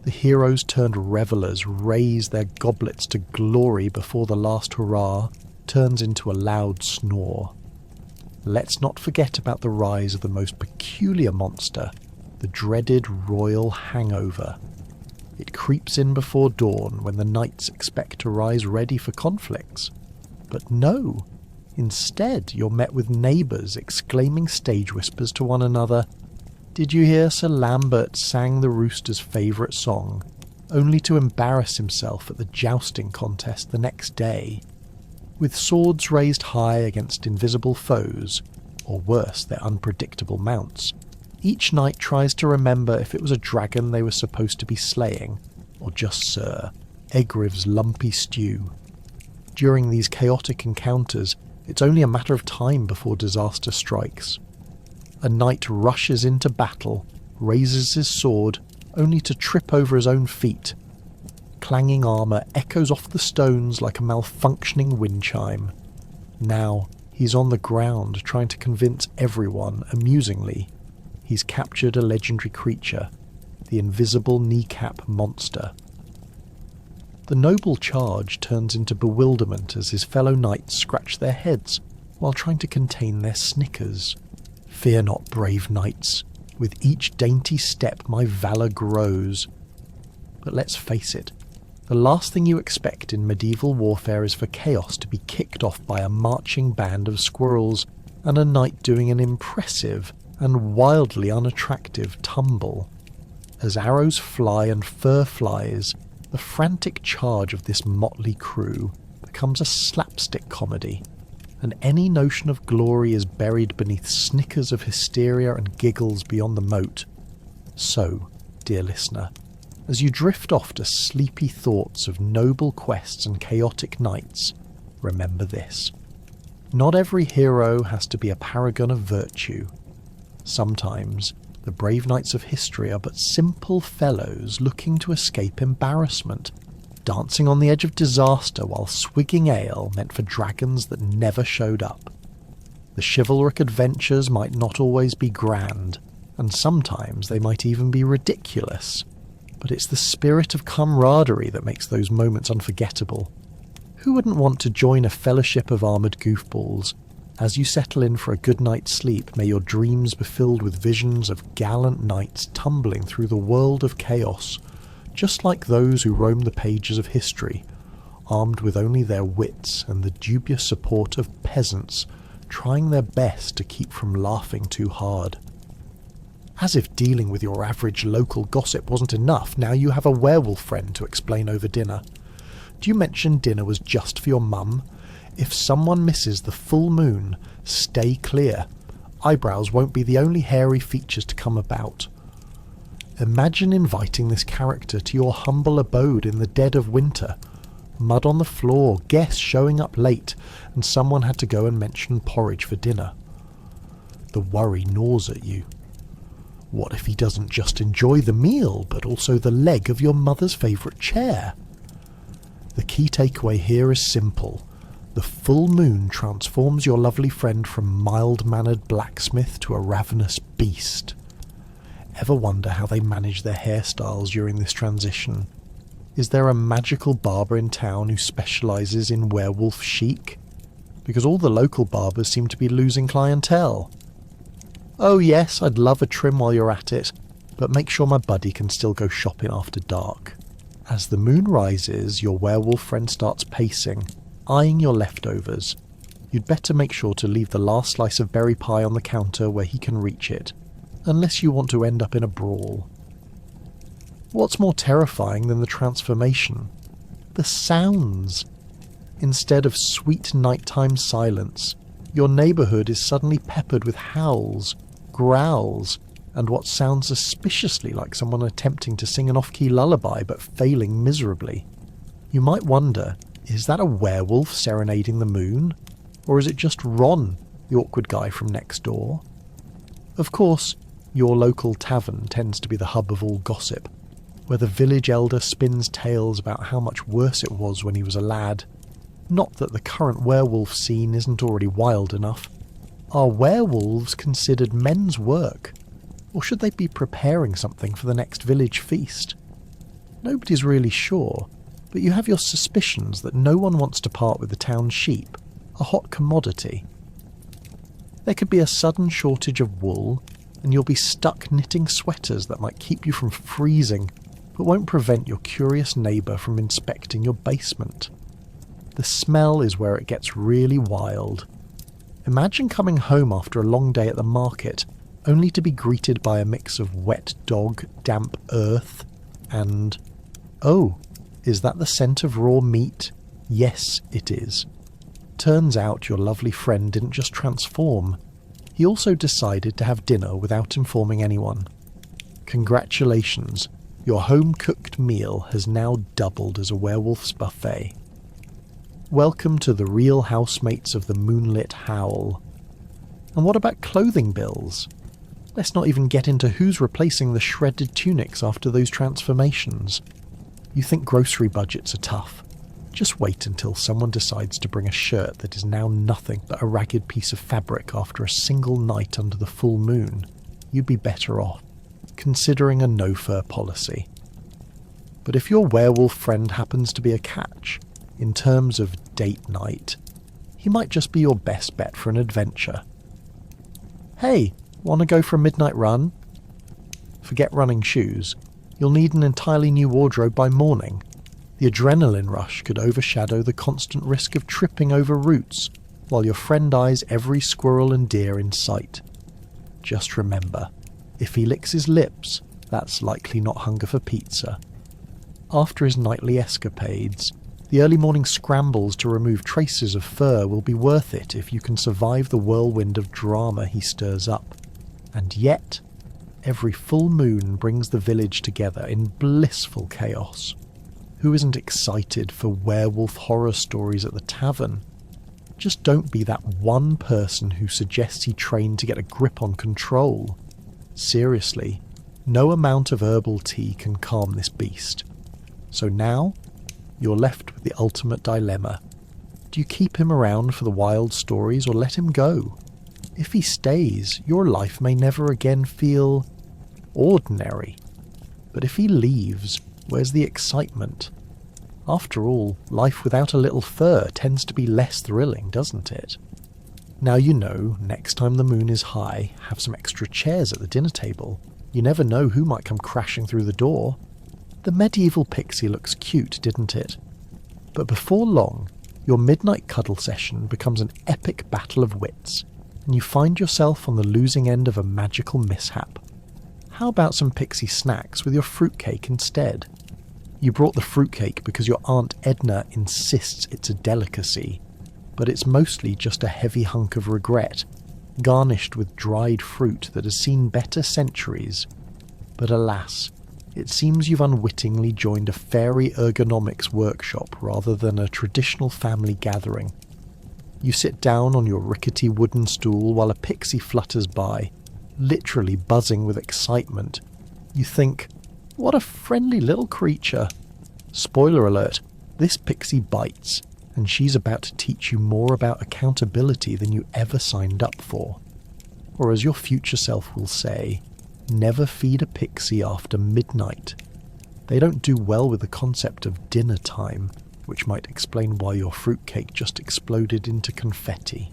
The heroes-turned revellers raise their goblets to glory before the last hurrah turns into a loud snore. Let's not forget about the rise of the most peculiar monster, the dreaded royal hangover. It creeps in before dawn when the knights expect to rise ready for conflicts. But no, instead you're met with neighbours exclaiming stage whispers to one another, "Did you hear Sir Lambert sang the rooster's favourite song, only to embarrass himself at the jousting contest the next day?" With swords raised high against invisible foes, or worse, their unpredictable mounts, each knight tries to remember if it was a dragon they were supposed to be slaying, or just Sir Egriv's lumpy stew. During these chaotic encounters, It's only a matter of time before disaster strikes. A knight rushes into battle, raises his sword, only to trip over his own feet. Clanging armour echoes off the stones like a malfunctioning wind chime. Now, he's on the ground trying to convince everyone, amusingly, he's captured a legendary creature, the invisible kneecap monster. The noble charge turns into bewilderment as his fellow knights scratch their heads while trying to contain their snickers. Fear not, brave knights. With each dainty step my valour grows. But let's face it, the last thing you expect in medieval warfare is for chaos to be kicked off by a marching band of squirrels and a knight doing an impressive and wildly unattractive tumble. As arrows fly and fur flies, the frantic charge of this motley crew becomes a slapstick comedy, and any notion of glory is buried beneath snickers of hysteria and giggles beyond the moat. So, dear listener, as you drift off to sleepy thoughts of noble quests and chaotic knights, remember this. Not every hero has to be a paragon of virtue. Sometimes, the brave knights of history are but simple fellows looking to escape embarrassment, dancing on the edge of disaster while swigging ale meant for dragons that never showed up. The chivalric adventures might not always be grand, and sometimes they might even be ridiculous, but it's the spirit of camaraderie that makes those moments unforgettable. Who wouldn't want to join a fellowship of armoured goofballs? As you settle in for a good night's sleep, may your dreams be filled with visions of gallant knights tumbling through the world of chaos, just like those who roam the pages of history, armed with only their wits and the dubious support of peasants, trying their best to keep from laughing too hard. As if dealing with your average local gossip wasn't enough, now you have a werewolf friend to explain over dinner. Do you mention dinner was just for your mum? If someone misses the full moon, stay clear. Eyebrows won't be the only hairy features to come about. Imagine inviting this character to your humble abode in the dead of winter. Mud on the floor, guests showing up late, and someone had to go and mention porridge for dinner. The worry gnaws at you. What if he doesn't just enjoy the meal, but also the leg of your mother's favourite chair? The key takeaway here is simple. The full moon transforms your lovely friend from mild-mannered blacksmith to a ravenous beast. Ever wonder how they manage their hairstyles during this transition? Is there a magical barber in town who specialises in werewolf chic? Because all the local barbers seem to be losing clientele. Oh yes, I'd love a trim while you're at it, but make sure my buddy can still go shopping after dark. As the moon rises, your werewolf friend starts pacing, eyeing your leftovers. You'd better make sure to leave the last slice of berry pie on the counter where he can reach it, unless you want to end up in a brawl. What's more terrifying than the transformation? The sounds. Instead of sweet nighttime silence, your neighbourhood is suddenly peppered with howls, growls, and what sounds suspiciously like someone attempting to sing an off-key lullaby but failing miserably. You might wonder, is that a werewolf serenading the moon? Or is it just Ron, the awkward guy from next door? Of course, your local tavern tends to be the hub of all gossip, where the village elder spins tales about how much worse it was when he was a lad. Not that the current werewolf scene isn't already wild enough. Are werewolves considered men's work? Or should they be preparing something for the next village feast? Nobody's really sure, but you have your suspicions that no one wants to part with the town's sheep, a hot commodity. There could be a sudden shortage of wool, and you'll be stuck knitting sweaters that might keep you from freezing, but won't prevent your curious neighbour from inspecting your basement. The smell is where it gets really wild. Imagine coming home after a long day at the market, only to be greeted by a mix of wet dog, damp earth, and... oh, is that the scent of raw meat? Yes, it is. Turns out your lovely friend didn't just transform. He also decided to have dinner without informing anyone. Congratulations, your home-cooked meal has now doubled as a werewolf's buffet. Welcome to the real housemates of the moonlit howl. And what about clothing bills? Let's not even get into who's replacing the shredded tunics after those transformations. You think grocery budgets are tough? Just wait until someone decides to bring a shirt that is now nothing but a ragged piece of fabric after a single night under the full moon. You'd be better off considering a no-fur policy. But if your werewolf friend happens to be a catch, in terms of date night, he might just be your best bet for an adventure. Hey, want to go for a midnight run? Forget running shoes. You'll need an entirely new wardrobe by morning. The adrenaline rush could overshadow the constant risk of tripping over roots while your friend eyes every squirrel and deer in sight. Just remember, if he licks his lips, that's likely not hunger for pizza. After his nightly escapades, the early morning scrambles to remove traces of fur will be worth it if you can survive the whirlwind of drama he stirs up. And yet, every full moon brings the village together in blissful chaos. Who isn't excited for werewolf horror stories at the tavern? Just don't be that one person who suggests he trained to get a grip on control. Seriously, no amount of herbal tea can calm this beast. So now, you're left with the ultimate dilemma. Do you keep him around for the wild stories or let him go? If he stays, your life may never again feel ordinary. But if he leaves, where's the excitement? After all, life without a little fur tends to be less thrilling, doesn't it? Now you know, next time the moon is high, have some extra chairs at the dinner table. You never know who might come crashing through the door. The medieval pixie looks cute, didn't it? But before long, your midnight cuddle session becomes an epic battle of wits, and you find yourself on the losing end of a magical mishap. How about some pixie snacks with your fruitcake instead? You brought the fruitcake because your Aunt Edna insists it's a delicacy, but it's mostly just a heavy hunk of regret, garnished with dried fruit that has seen better centuries. But alas, it seems you've unwittingly joined a fairy ergonomics workshop rather than a traditional family gathering. You sit down on your rickety wooden stool while a pixie flutters by, literally buzzing with excitement. You think, what a friendly little creature. Spoiler alert, this pixie bites, and she's about to teach you more about accountability than you ever signed up for. Or as your future self will say, never feed a pixie after midnight. They don't do well with the concept of dinner time, which might explain why your fruitcake just exploded into confetti.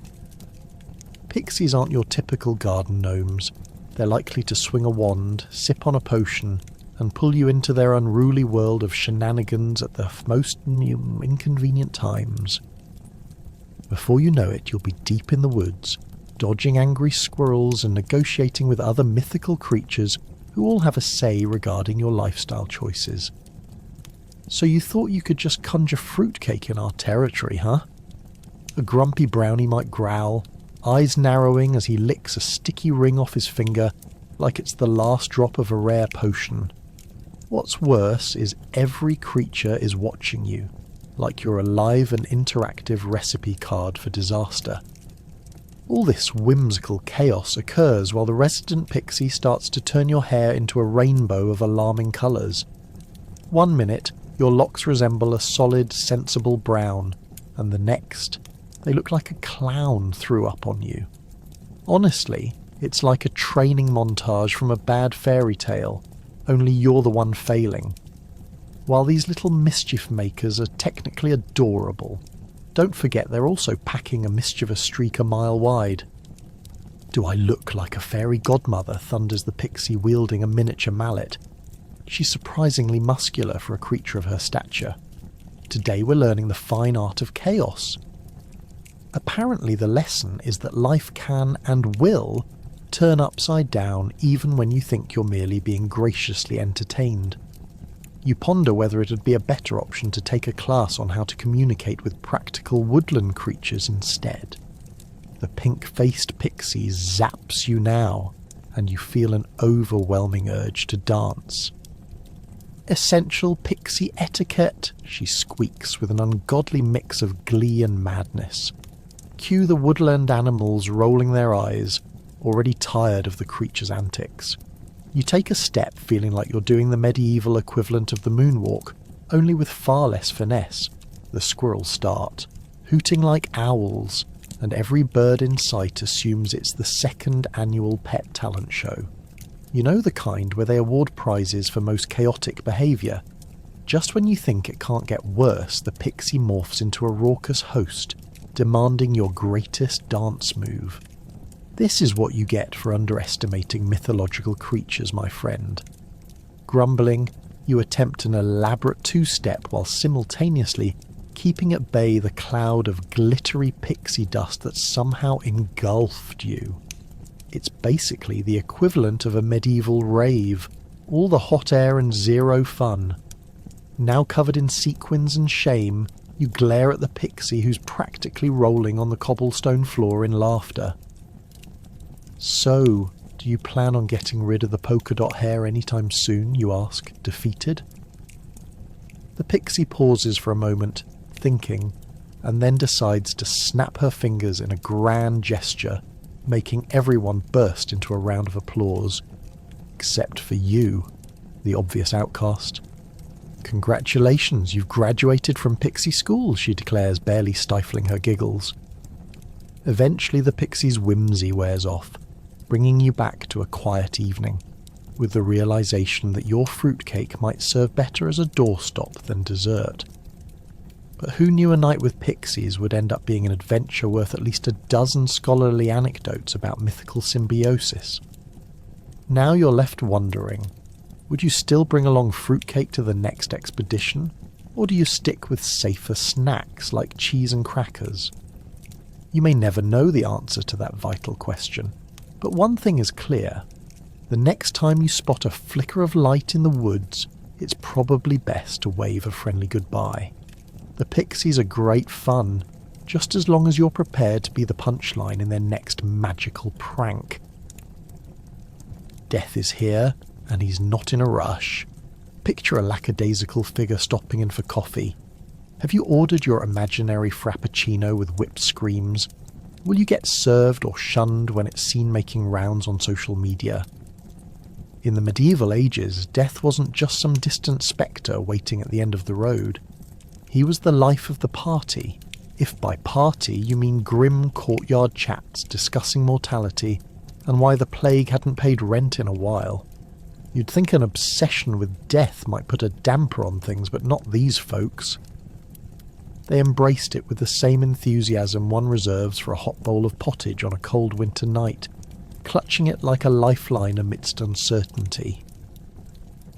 Pixies aren't your typical garden gnomes. They're likely to swing a wand, sip on a potion, and pull you into their unruly world of shenanigans at the most inconvenient times. Before you know it, you'll be deep in the woods, dodging angry squirrels and negotiating with other mythical creatures who all have a say regarding your lifestyle choices. So you thought you could just conjure fruitcake in our territory, huh? A grumpy brownie might growl, eyes narrowing as he licks a sticky ring off his finger like it's the last drop of a rare potion. What's worse is every creature is watching you, like you're a live and interactive recipe card for disaster. All this whimsical chaos occurs while the resident pixie starts to turn your hair into a rainbow of alarming colours. 1 minute, your locks resemble a solid, sensible brown, and the next, they look like a clown threw up on you. Honestly, it's like a training montage from a bad fairy tale, only you're the one failing. While these little mischief makers are technically adorable, don't forget they're also packing a mischievous streak a mile wide. Do I look like a fairy godmother? Thunders the pixie wielding a miniature mallet. She's surprisingly muscular for a creature of her stature. Today we're learning the fine art of chaos. Apparently the lesson is that life can and will turn upside down even when you think you're merely being graciously entertained. You ponder whether it'd be a better option to take a class on how to communicate with practical woodland creatures instead. The pink-faced pixie zaps you now, and you feel an overwhelming urge to dance. Essential pixie etiquette, she squeaks with an ungodly mix of glee and madness. Cue the woodland animals rolling their eyes, already tired of the creature's antics. You take a step feeling like you're doing the medieval equivalent of the moonwalk, only with far less finesse. The squirrels start, hooting like owls, and every bird in sight assumes it's the second annual pet talent show. You know, the kind where they award prizes for most chaotic behaviour. Just when you think it can't get worse, the pixie morphs into a raucous host, demanding your greatest dance move. This is what you get for underestimating mythological creatures, my friend. Grumbling, you attempt an elaborate two-step while simultaneously keeping at bay the cloud of glittery pixie dust that somehow engulfed you. It's basically the equivalent of a medieval rave, all the hot air and zero fun. Now covered in sequins and shame, you glare at the pixie who's practically rolling on the cobblestone floor in laughter. So, do you plan on getting rid of the polka dot hair anytime soon, you ask, defeated? The pixie pauses for a moment, thinking, and then decides to snap her fingers in a grand gesture, making everyone burst into a round of applause. Except for you, the obvious outcast. Congratulations, you've graduated from pixie school, she declares, barely stifling her giggles. Eventually the pixie's whimsy wears off, bringing you back to a quiet evening, with the realization that your fruitcake might serve better as a doorstop than dessert. But who knew a night with pixies would end up being an adventure worth at least a dozen scholarly anecdotes about mythical symbiosis? Now you're left wondering, would you still bring along fruitcake to the next expedition, or do you stick with safer snacks like cheese and crackers? You may never know the answer to that vital question, but one thing is clear. The next time you spot a flicker of light in the woods, it's probably best to wave a friendly goodbye. The pixies are great fun, just as long as you're prepared to be the punchline in their next magical prank. Death is here, and he's not in a rush. Picture a lackadaisical figure stopping in for coffee. Have you ordered your imaginary frappuccino with whipped screams? Will you get served or shunned when it's seen making rounds on social media? In the medieval ages, death wasn't just some distant spectre waiting at the end of the road. He was the life of the party, if by party you mean grim courtyard chats discussing mortality and why the plague hadn't paid rent in a while. You'd think an obsession with death might put a damper on things, but not these folks. They embraced it with the same enthusiasm one reserves for a hot bowl of pottage on a cold winter night, clutching it like a lifeline amidst uncertainty.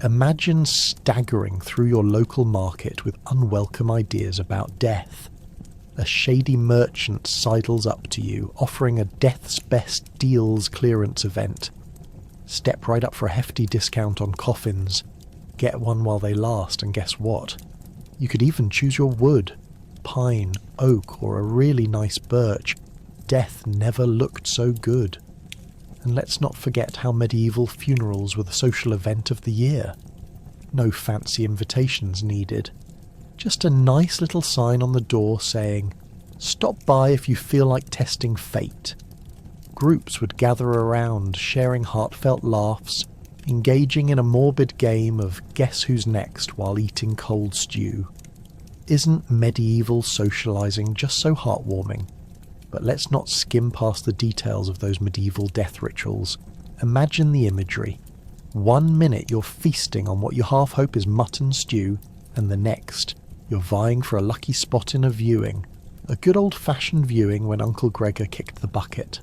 Imagine staggering through your local market with unwelcome ideas about death. A shady merchant sidles up to you, offering a Death's Best Deals clearance event. Step right up for a hefty discount on coffins. Get one while they last, and guess what? You could even choose your wood. Pine, oak, or a really nice birch. Death never looked so good. And let's not forget how medieval funerals were the social event of the year. No fancy invitations needed. Just a nice little sign on the door saying, "Stop by if you feel like testing fate." Groups would gather around, sharing heartfelt laughs, engaging in a morbid game of guess who's next while eating cold stew. Isn't medieval socialising just so heartwarming? But let's not skim past the details of those medieval death rituals. Imagine the imagery. 1 minute you're feasting on what you half hope is mutton stew, and the next you're vying for a lucky spot in a viewing. A good old-fashioned viewing when Uncle Gregor kicked the bucket.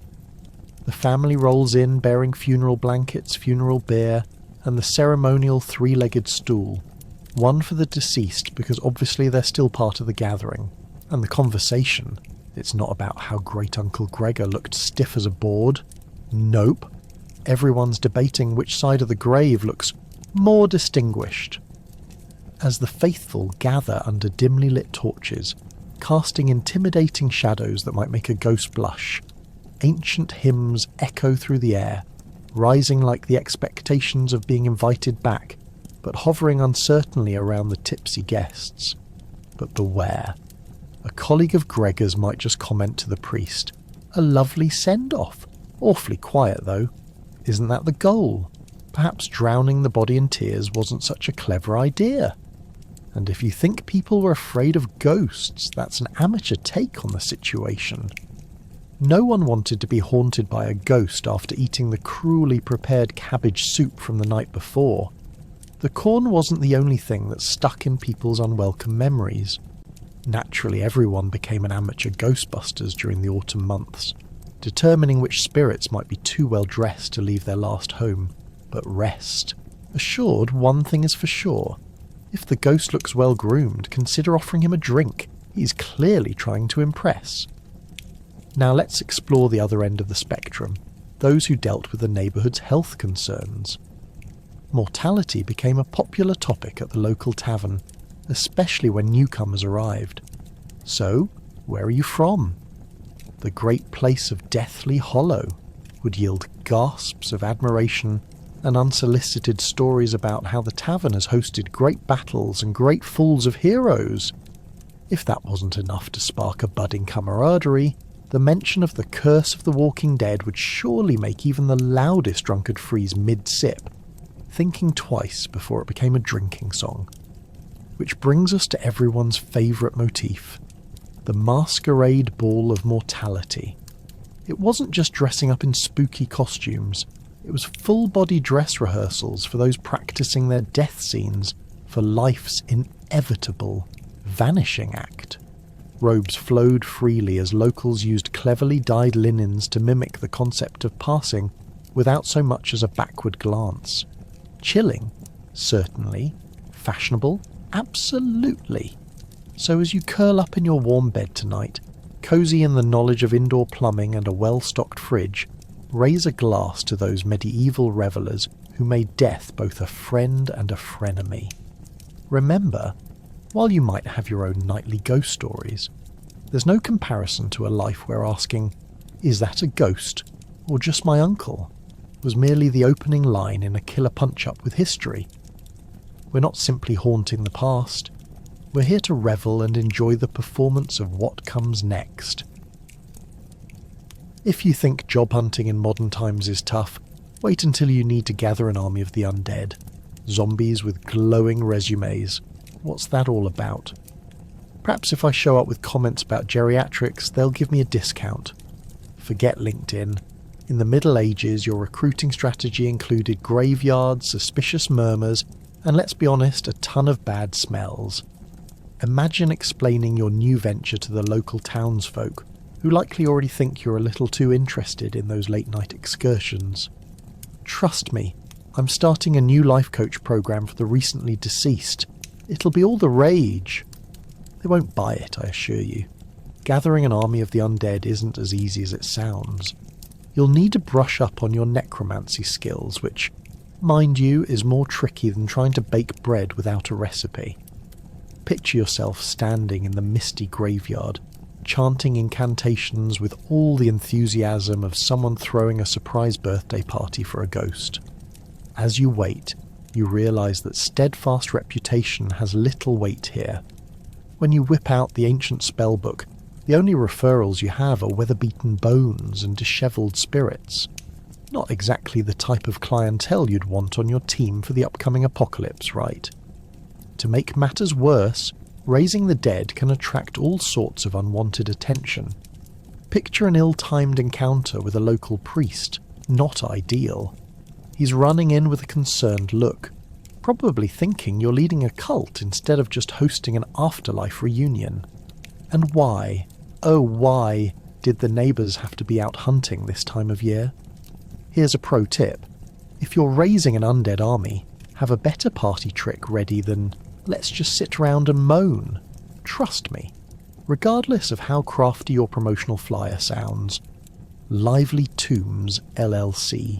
The family rolls in bearing funeral blankets, funeral beer, and the ceremonial three-legged stool. One for the deceased because obviously they're still part of the gathering. And the conversation, it's not about how great Uncle Gregor looked stiff as a board. Nope. Everyone's debating which side of the grave looks more distinguished. As the faithful gather under dimly lit torches, casting intimidating shadows that might make a ghost blush, ancient hymns echo through the air, rising like the expectations of being invited back, but hovering uncertainly around the tipsy guests. But beware. A colleague of Gregor's might just comment to the priest, "A lovely send-off. Awfully quiet, though. Isn't that the goal? Perhaps drowning the body in tears wasn't such a clever idea." And if you think people were afraid of ghosts, that's an amateur take on the situation. No one wanted to be haunted by a ghost after eating the cruelly prepared cabbage soup from the night before. The corn wasn't the only thing that stuck in people's unwelcome memories. Naturally, everyone became an amateur Ghostbusters during the autumn months, determining which spirits might be too well dressed to leave their last home. But rest. Assured, one thing is for sure. If the ghost looks well groomed, consider offering him a drink. He's clearly trying to impress. Now let's explore the other end of the spectrum, those who dealt with the neighbourhood's health concerns. Mortality became a popular topic at the local tavern, especially when newcomers arrived. So, where are you from? The great place of Deathly Hollow would yield gasps of admiration and unsolicited stories about how the tavern has hosted great battles and great falls of heroes. If that wasn't enough to spark a budding camaraderie, the mention of the curse of the Walking Dead would surely make even the loudest drunkard freeze mid-sip, thinking twice before it became a drinking song. Which brings us to everyone's favourite motif, the masquerade ball of mortality. It wasn't just dressing up in spooky costumes, it was full-body dress rehearsals for those practising their death scenes for life's inevitable vanishing act. Robes flowed freely as locals used cleverly dyed linens to mimic the concept of passing without so much as a backward glance. Chilling? Certainly. Fashionable? Absolutely. So as you curl up in your warm bed tonight, cosy in the knowledge of indoor plumbing and a well-stocked fridge, raise a glass to those medieval revellers who made death both a friend and a frenemy. Remember, while you might have your own nightly ghost stories, there's no comparison to a life where asking, "Is that a ghost, or just my uncle?" was merely the opening line in a killer punch-up with history. We're not simply haunting the past, we're here to revel and enjoy the performance of what comes next. If you think job hunting in modern times is tough, wait until you need to gather an army of the undead. Zombies with glowing resumes. What's that all about? Perhaps if I show up with comments about geriatrics, they'll give me a discount. Forget LinkedIn. In the Middle Ages, your recruiting strategy included graveyards, suspicious murmurs, and let's be honest, a ton of bad smells. Imagine explaining your new venture to the local townsfolk, who likely already think you're a little too interested in those late-night excursions. Trust me, I'm starting a new life coach program for the recently deceased. It'll be all the rage. They won't buy it, I assure you. Gathering an army of the undead isn't as easy as it sounds. You'll need to brush up on your necromancy skills, which, mind you, is more tricky than trying to bake bread without a recipe. Picture yourself standing in the misty graveyard, chanting incantations with all the enthusiasm of someone throwing a surprise birthday party for a ghost. As you wait, you realise that steadfast reputation has little weight here. When you whip out the ancient spellbook, the only referrals you have are weather-beaten bones and dishevelled spirits. Not exactly the type of clientele you'd want on your team for the upcoming apocalypse, right? To make matters worse, raising the dead can attract all sorts of unwanted attention. Picture an ill-timed encounter with a local priest. Not ideal. He's running in with a concerned look, probably thinking you're leading a cult instead of just hosting an afterlife reunion. And why, oh why, did the neighbours have to be out hunting this time of year? Here's a pro tip. If you're raising an undead army, have a better party trick ready than, "Let's just sit around and moan." Trust me. Regardless of how crafty your promotional flyer sounds, Lively Tombs LLC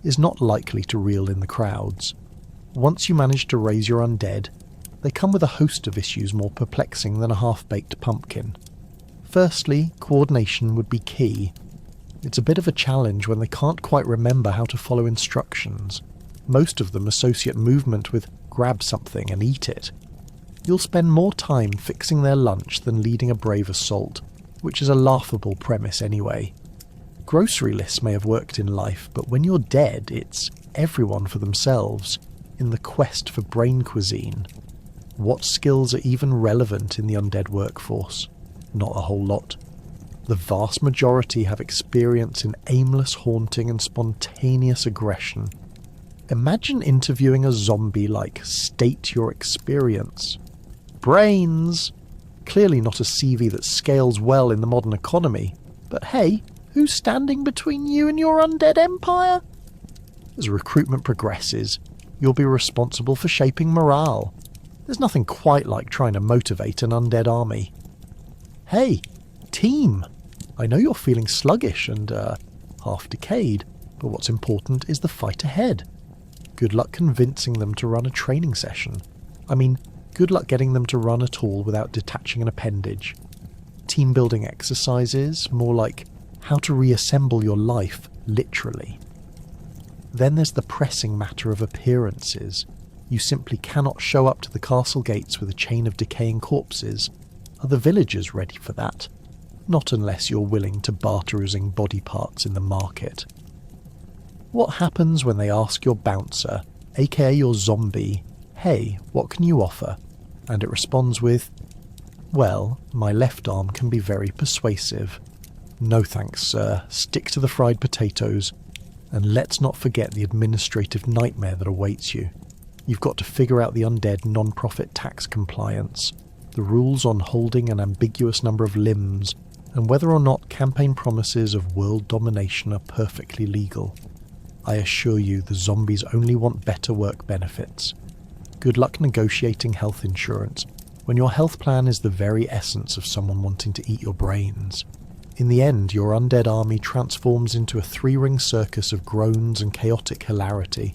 is not likely to reel in the crowds. Once you manage to raise your undead, they come with a host of issues more perplexing than a half-baked pumpkin. Firstly, coordination would be key. It's a bit of a challenge when they can't quite remember how to follow instructions. Most of them associate movement with grab something and eat it. You'll spend more time fixing their lunch than leading a brave assault, which is a laughable premise anyway. Grocery lists may have worked in life, but when you're dead, it's everyone for themselves, in the quest for brain cuisine. What skills are even relevant in the undead workforce? Not a whole lot. The vast majority have experience in aimless haunting and spontaneous aggression. Imagine interviewing a zombie like, "State your experience." Brains! Clearly not a CV that scales well in the modern economy, but hey, who's standing between you and your undead empire? As recruitment progresses, you'll be responsible for shaping morale. There's nothing quite like trying to motivate an undead army. Hey, team! I know you're feeling sluggish and, half decayed, but what's important is the fight ahead. Good luck convincing them to run a training session. I mean, good luck getting them to run at all without detaching an appendage. Team building exercises, more like how to reassemble your life, literally. Then there's the pressing matter of appearances. You simply cannot show up to the castle gates with a chain of decaying corpses. Are the villagers ready for that? Not unless you're willing to barter oozing body parts in the market. What happens when they ask your bouncer, aka your zombie, "Hey, what can you offer?" And it responds with, "Well, my left arm can be very persuasive." No thanks, sir. Stick to the fried potatoes. And let's not forget the administrative nightmare that awaits you. You've got to figure out the undead non-profit tax compliance, the rules on holding an ambiguous number of limbs, and whether or not campaign promises of world domination are perfectly legal. I assure you the zombies only want better work benefits. Good luck negotiating health insurance when your health plan is the very essence of someone wanting to eat your brains. In the end, your undead army transforms into a three-ring circus of groans and chaotic hilarity.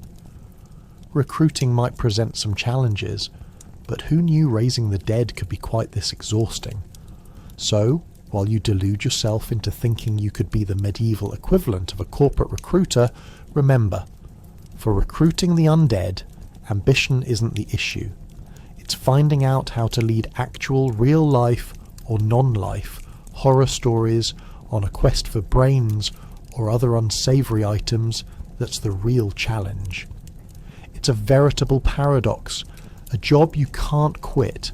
Recruiting might present some challenges, but who knew raising the dead could be quite this exhausting? So, while you delude yourself into thinking you could be the medieval equivalent of a corporate recruiter, remember, for recruiting the undead, ambition isn't the issue. It's finding out how to lead actual real-life or non-life horror stories on a quest for brains or other unsavoury items that's the real challenge. It's a veritable paradox, a job you can't quit,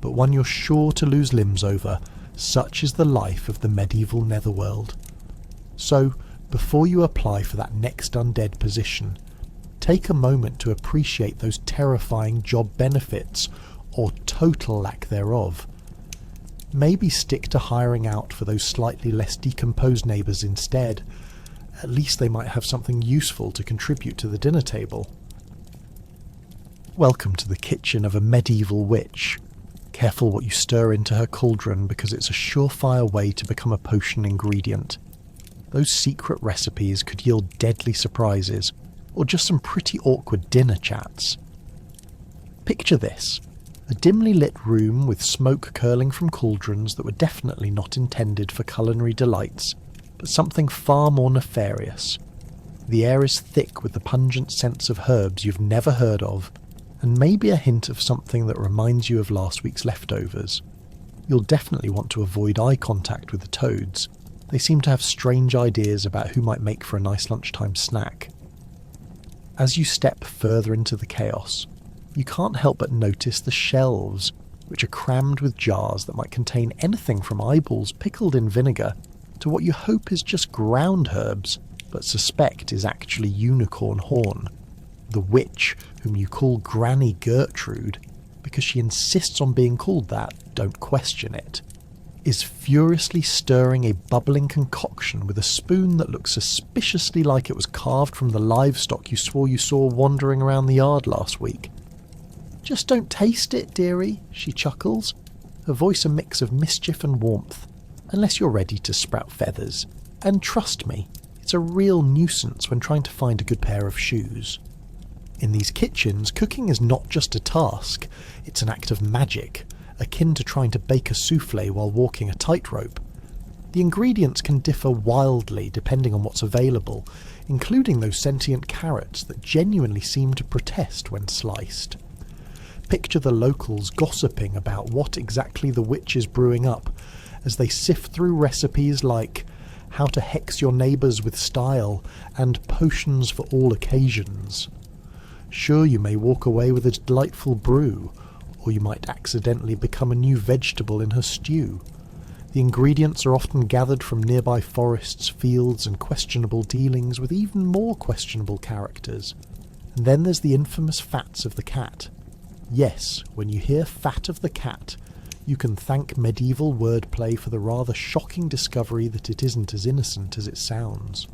but one you're sure to lose limbs over. Such is the life of the medieval netherworld. So, before you apply for that next undead position, take a moment to appreciate those terrifying job benefits, or total lack thereof. Maybe stick to hiring out for those slightly less decomposed neighbours instead. At least they might have something useful to contribute to the dinner table. Welcome to the kitchen of a medieval witch. Careful what you stir into her cauldron, because it's a surefire way to become a potion ingredient. Those secret recipes could yield deadly surprises, or just some pretty awkward dinner chats. Picture this. A dimly lit room with smoke curling from cauldrons that were definitely not intended for culinary delights, but something far more nefarious. The air is thick with the pungent scents of herbs you've never heard of, and maybe a hint of something that reminds you of last week's leftovers. You'll definitely want to avoid eye contact with the toads. They seem to have strange ideas about who might make for a nice lunchtime snack. As you step further into the chaos, you can't help but notice the shelves, which are crammed with jars that might contain anything from eyeballs pickled in vinegar to what you hope is just ground herbs, but suspect is actually unicorn horn. The witch, whom you call Granny Gertrude, because she insists on being called that, don't question it, is furiously stirring a bubbling concoction with a spoon that looks suspiciously like it was carved from the livestock you swore you saw wandering around the yard last week. "Just don't taste it, dearie," she chuckles, her voice a mix of mischief and warmth, unless you're ready to sprout feathers. And trust me, it's a real nuisance when trying to find a good pair of shoes. In these kitchens, cooking is not just a task, it's an act of magic, akin to trying to bake a souffle while walking a tightrope. The ingredients can differ wildly depending on what's available, including those sentient carrots that genuinely seem to protest when sliced. Picture the locals gossiping about what exactly the witch is brewing up as they sift through recipes like how to hex your neighbours with style and potions for all occasions. Sure, you may walk away with a delightful brew, or you might accidentally become a new vegetable in her stew. The ingredients are often gathered from nearby forests, fields, and questionable dealings with even more questionable characters. And then there's the infamous fats of the cat. Yes, when you hear fat of the cat, you can thank medieval wordplay for the rather shocking discovery that it isn't as innocent as it sounds.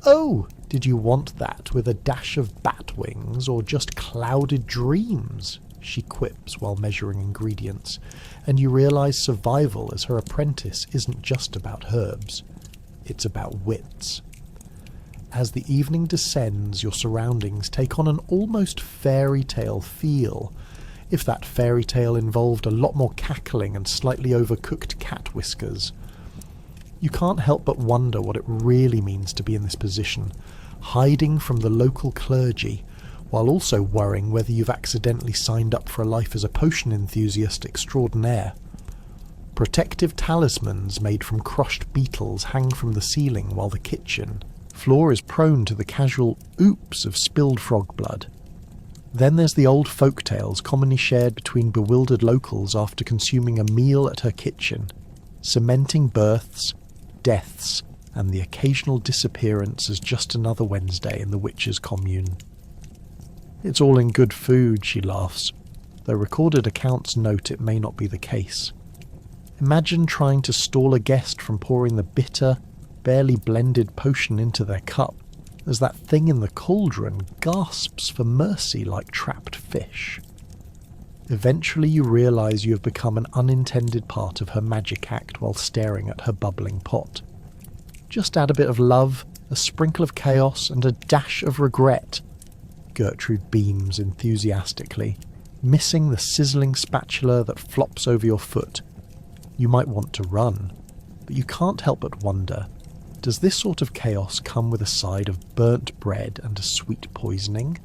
Oh, did you want that with a dash of bat wings or just clouded dreams? She quips while measuring ingredients, and you realise survival as her apprentice isn't just about herbs, it's about wits. As the evening descends, your surroundings take on an almost fairy tale feel, if that fairy tale involved a lot more cackling and slightly overcooked cat whiskers. You can't help but wonder what it really means to be in this position, hiding from the local clergy, while also worrying whether you've accidentally signed up for a life as a potion enthusiast extraordinaire. Protective talismans made from crushed beetles hang from the ceiling, while the kitchen floor is prone to the casual oops of spilled frog blood. Then there's the old folk tales commonly shared between bewildered locals after consuming a meal at her kitchen, cementing births, deaths, and the occasional disappearance as just another Wednesday in the witches' commune. It's all in good food, she laughs, though recorded accounts note it may not be the case. Imagine trying to stall a guest from pouring the bitter, barely blended potion into their cup, as that thing in the cauldron gasps for mercy like trapped fish. Eventually you realise you have become an unintended part of her magic act while staring at her bubbling pot. Just add a bit of love, a sprinkle of chaos, and a dash of regret. Gertrude beams enthusiastically, missing the sizzling spatula that flops over your foot. You might want to run, but you can't help but wonder, does this sort of chaos come with a side of burnt bread and a sweet poisoning?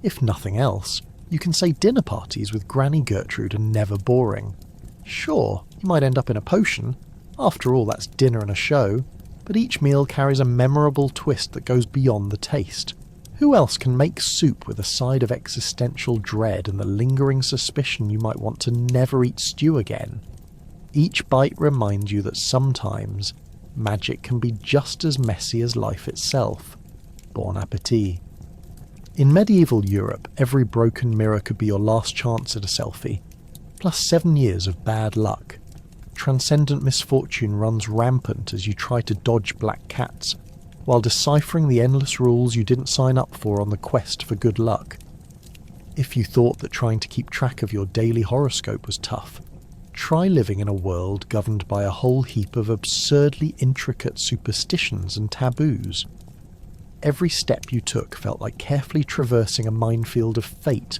If nothing else, you can say dinner parties with Granny Gertrude are never boring. Sure, you might end up in a potion, after all that's dinner and a show, but each meal carries a memorable twist that goes beyond the taste. Who else can make soup with a side of existential dread and the lingering suspicion you might want to never eat stew again? Each bite reminds you that sometimes magic can be just as messy as life itself. Bon appétit. In medieval Europe, every broken mirror could be your last chance at a selfie, plus 7 years of bad luck. Transcendent misfortune runs rampant as you try to dodge black cats, while deciphering the endless rules you didn't sign up for on the quest for good luck. If you thought that trying to keep track of your daily horoscope was tough, try living in a world governed by a whole heap of absurdly intricate superstitions and taboos. Every step you took felt like carefully traversing a minefield of fate,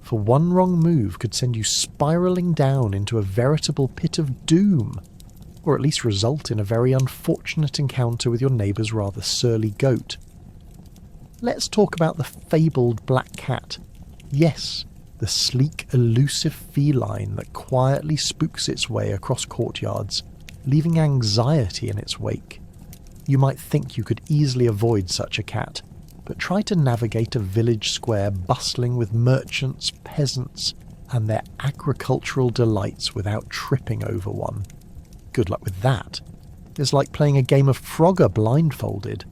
for one wrong move could send you spiralling down into a veritable pit of doom, or at least result in a very unfortunate encounter with your neighbour's rather surly goat. Let's talk about the fabled black cat. Yes, the sleek, elusive feline that quietly spooks its way across courtyards, leaving anxiety in its wake. You might think you could easily avoid such a cat, but try to navigate a village square bustling with merchants, peasants, and their agricultural delights without tripping over one. Good luck with that. It's like playing a game of Frogger blindfolded.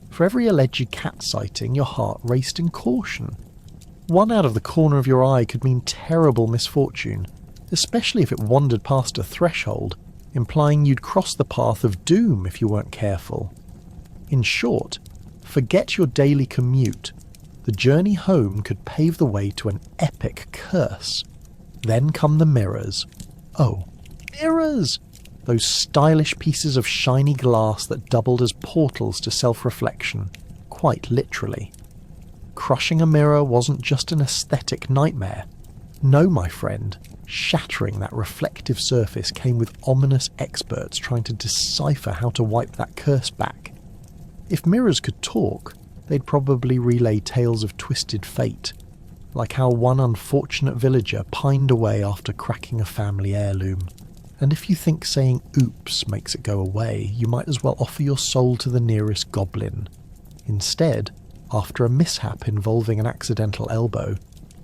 For every alleged cat sighting, your heart raced in caution. One out of the corner of your eye could mean terrible misfortune, especially if it wandered past a threshold, implying you'd cross the path of doom if you weren't careful. In short, forget your daily commute. The journey home could pave the way to an epic curse. Then come the mirrors. Oh, mirrors! Those stylish pieces of shiny glass that doubled as portals to self-reflection, quite literally. Crushing a mirror wasn't just an aesthetic nightmare. No, my friend, shattering that reflective surface came with ominous experts trying to decipher how to wipe that curse back. If mirrors could talk, they'd probably relay tales of twisted fate. like how one unfortunate villager pined away after cracking a family heirloom. And if you think saying oops makes it go away, you might as well offer your soul to the nearest goblin. Instead, after a mishap involving an accidental elbow,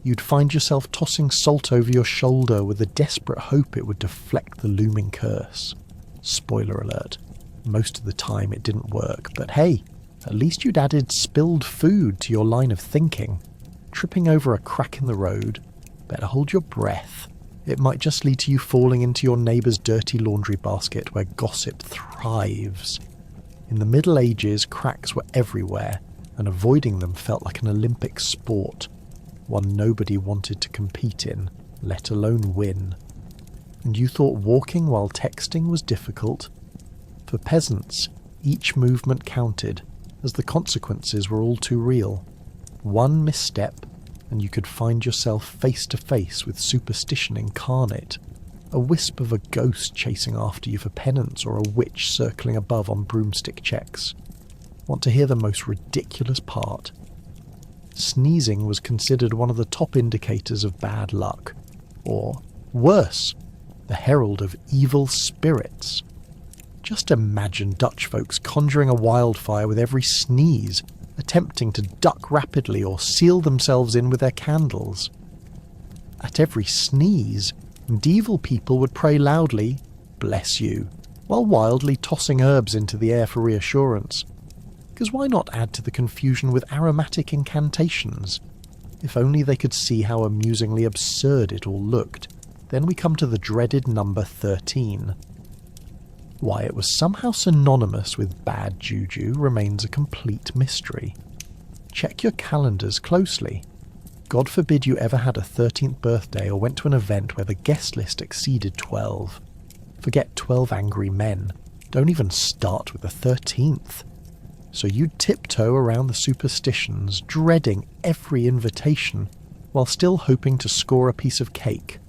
you'd find yourself tossing salt over your shoulder with the desperate hope it would deflect the looming curse. Spoiler alert, most of the time it didn't work, but hey, at least you'd added spilled food to your line of thinking. Tripping over a crack in the road, better hold your breath. It might just lead to you falling into your neighbour's dirty laundry basket where gossip thrives. In the Middle Ages, cracks were everywhere, and avoiding them felt like an Olympic sport, one nobody wanted to compete in, let alone win. And you thought walking while texting was difficult? For peasants, each movement counted, as the consequences were all too real. One misstep, and you could find yourself face to face with superstition incarnate, a wisp of a ghost chasing after you for penance or a witch circling above on broomstick checks. Want to hear the most ridiculous part? Sneezing was considered one of the top indicators of bad luck, or, worse, the herald of evil spirits. Just imagine Dutch folks conjuring a wildfire with every sneeze, attempting to duck rapidly or seal themselves in with their candles. At every sneeze, medieval people would pray loudly, "Bless you," while wildly tossing herbs into the air for reassurance. Because why not add to the confusion with aromatic incantations? If only they could see how amusingly absurd it all looked. Then we come to the dreaded number 13. Why it was somehow synonymous with bad juju remains a complete mystery. Check your calendars closely. God forbid you ever had a 13th birthday or went to an event where the guest list exceeded 12. Forget 12 angry men. Don't even start with the 13th. So you'd tiptoe around the superstitions, dreading every invitation, while still hoping to score a piece of cake.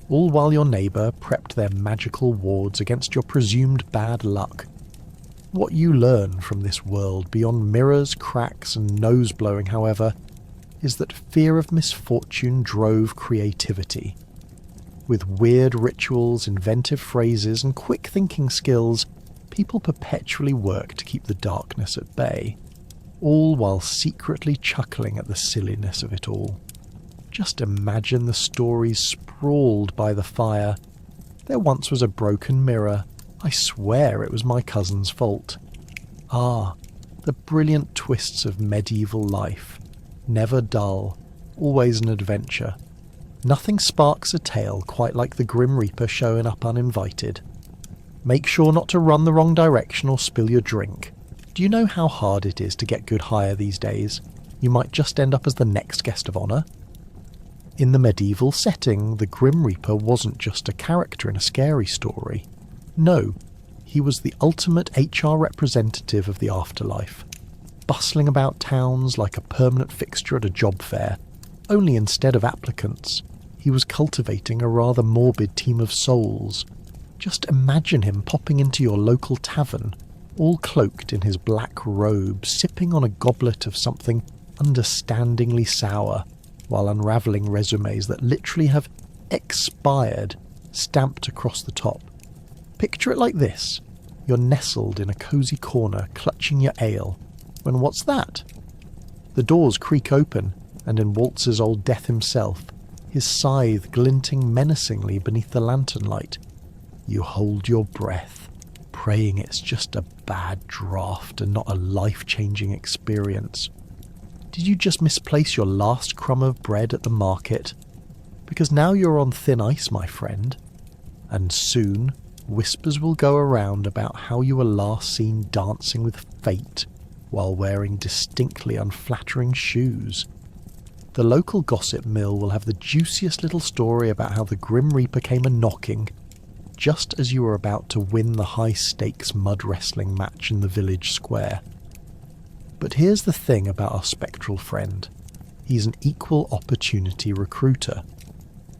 All while your neighbour prepped their magical wards against your presumed bad luck. What you learn from this world, beyond mirrors, cracks and nose-blowing, however, is that fear of misfortune drove creativity. With weird rituals, inventive phrases and quick thinking skills, people perpetually work to keep the darkness at bay, all while secretly chuckling at the silliness of it all. Just imagine the stories sprawled by the fire. There once was a broken mirror. I swear it was my cousin's fault. Ah, the brilliant twists of medieval life. Never dull, always an adventure. Nothing sparks a tale quite like the Grim Reaper showing up uninvited. Make sure not to run the wrong direction or spill your drink. Do you know how hard it is to get good hire these days? You might just end up as the next guest of honour. In the medieval setting, the Grim Reaper wasn't just a character in a scary story. No, he was the ultimate HR representative of the afterlife, bustling about towns like a permanent fixture at a job fair, only instead of applicants, he was cultivating a rather morbid team of souls. Just imagine him popping into your local tavern, all cloaked in his black robe, sipping on a goblet of something understandingly sour, while unravelling resumes that literally have expired stamped across the top. Picture it like this. You're nestled in a cosy corner, clutching your ale, when what's that? The doors creak open, and in waltzes old Death himself, his scythe glinting menacingly beneath the lantern light. You hold your breath, praying it's just a bad draft and not a life-changing experience. Did you just misplace your last crumb of bread at the market? Because now you're on thin ice, my friend. And soon, whispers will go around about how you were last seen dancing with fate while wearing distinctly unflattering shoes. The local gossip mill will have the juiciest little story about how the Grim Reaper came a-knocking just as you were about to win the high-stakes mud wrestling match in the village square. But here's the thing about our spectral friend. He's an equal opportunity recruiter.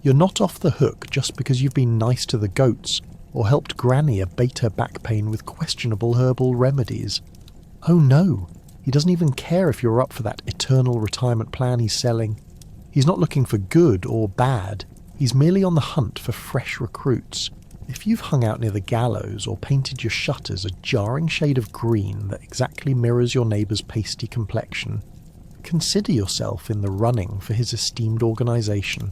You're not off the hook just because you've been nice to the goats or helped Granny abate her back pain with questionable herbal remedies. Oh no, he doesn't even care if you're up for that eternal retirement plan he's selling. He's not looking for good or bad, he's merely on the hunt for fresh recruits. If you've hung out near the gallows or painted your shutters a jarring shade of green that exactly mirrors your neighbour's pasty complexion, consider yourself in the running for his esteemed organisation.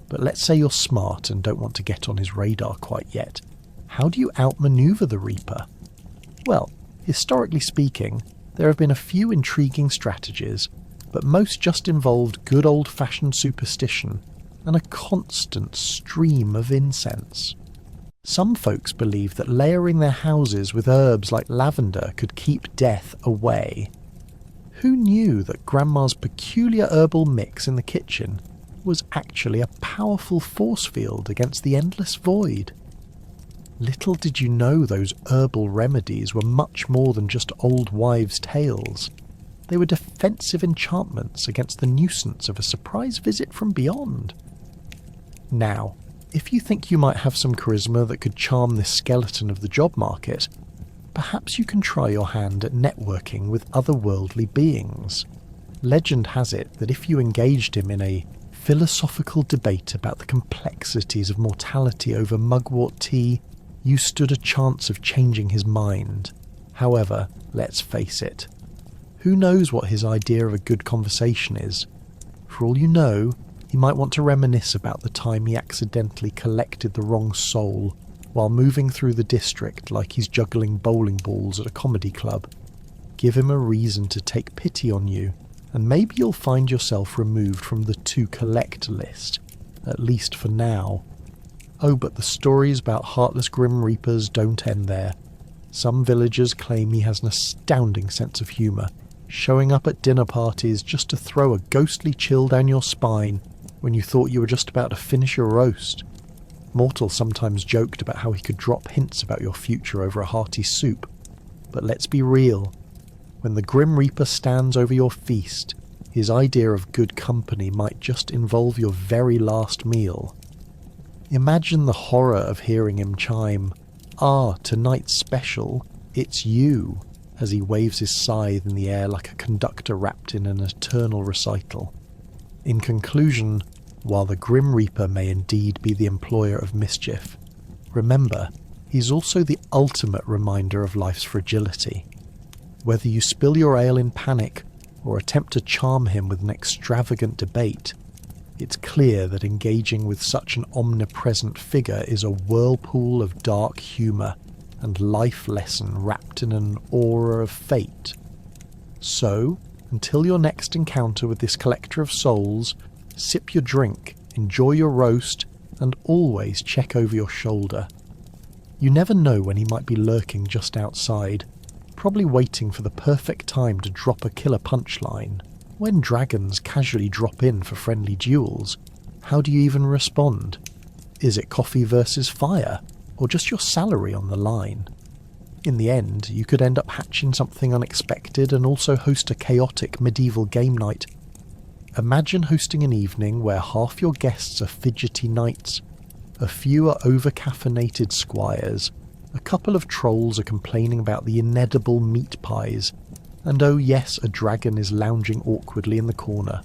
But let's say you're smart and don't want to get on his radar quite yet. How do you outmaneuver the Reaper? Well, historically speaking, there have been a few intriguing strategies, but most just involved good old-fashioned superstition and a constant stream of incense. Some folks believe that layering their houses with herbs like lavender could keep death away. Who knew that Grandma's peculiar herbal mix in the kitchen was actually a powerful force field against the endless void? Little did you know those herbal remedies were much more than just old wives' tales. They were defensive enchantments against the nuisance of a surprise visit from beyond. Now, if you think you might have some charisma that could charm this skeleton of the job market, perhaps you can try your hand at networking with otherworldly beings. Legend has it that if you engaged him in a philosophical debate about the complexities of mortality over mugwort tea, you stood a chance of changing his mind. However, let's face it, who knows what his idea of a good conversation is? For all you know, he might want to reminisce about the time he accidentally collected the wrong soul while moving through the district like he's juggling bowling balls at a comedy club. Give him a reason to take pity on you, and maybe you'll find yourself removed from the to collect list, at least for now. Oh, but the stories about heartless Grim Reapers don't end there. Some villagers claim he has an astounding sense of humour, showing up at dinner parties just to throw a ghostly chill down your spine when you thought you were just about to finish your roast. Mortal sometimes joked about how he could drop hints about your future over a hearty soup. But let's be real. When the Grim Reaper stands over your feast, his idea of good company might just involve your very last meal. Imagine the horror of hearing him chime, "Ah, tonight's special, it's you," as he waves his scythe in the air like a conductor wrapped in an eternal recital. In conclusion, while the Grim Reaper may indeed be the employer of mischief, remember, he's also the ultimate reminder of life's fragility. Whether you spill your ale in panic or attempt to charm him with an extravagant debate, it's clear that engaging with such an omnipresent figure is a whirlpool of dark humour and life lesson wrapped in an aura of fate. So, until your next encounter with this collector of souls, sip your drink, enjoy your roast, and always check over your shoulder. You never know when he might be lurking just outside, probably waiting for the perfect time to drop a killer punchline. When dragons casually drop in for friendly duels, how do you even respond? Is it coffee versus fire, or just your salary on the line? In the end, you could end up hatching something unexpected and also host a chaotic medieval game night. Imagine hosting an evening where half your guests are fidgety knights, a few are over-caffeinated squires, a couple of trolls are complaining about the inedible meat pies, and oh yes, a dragon is lounging awkwardly in the corner.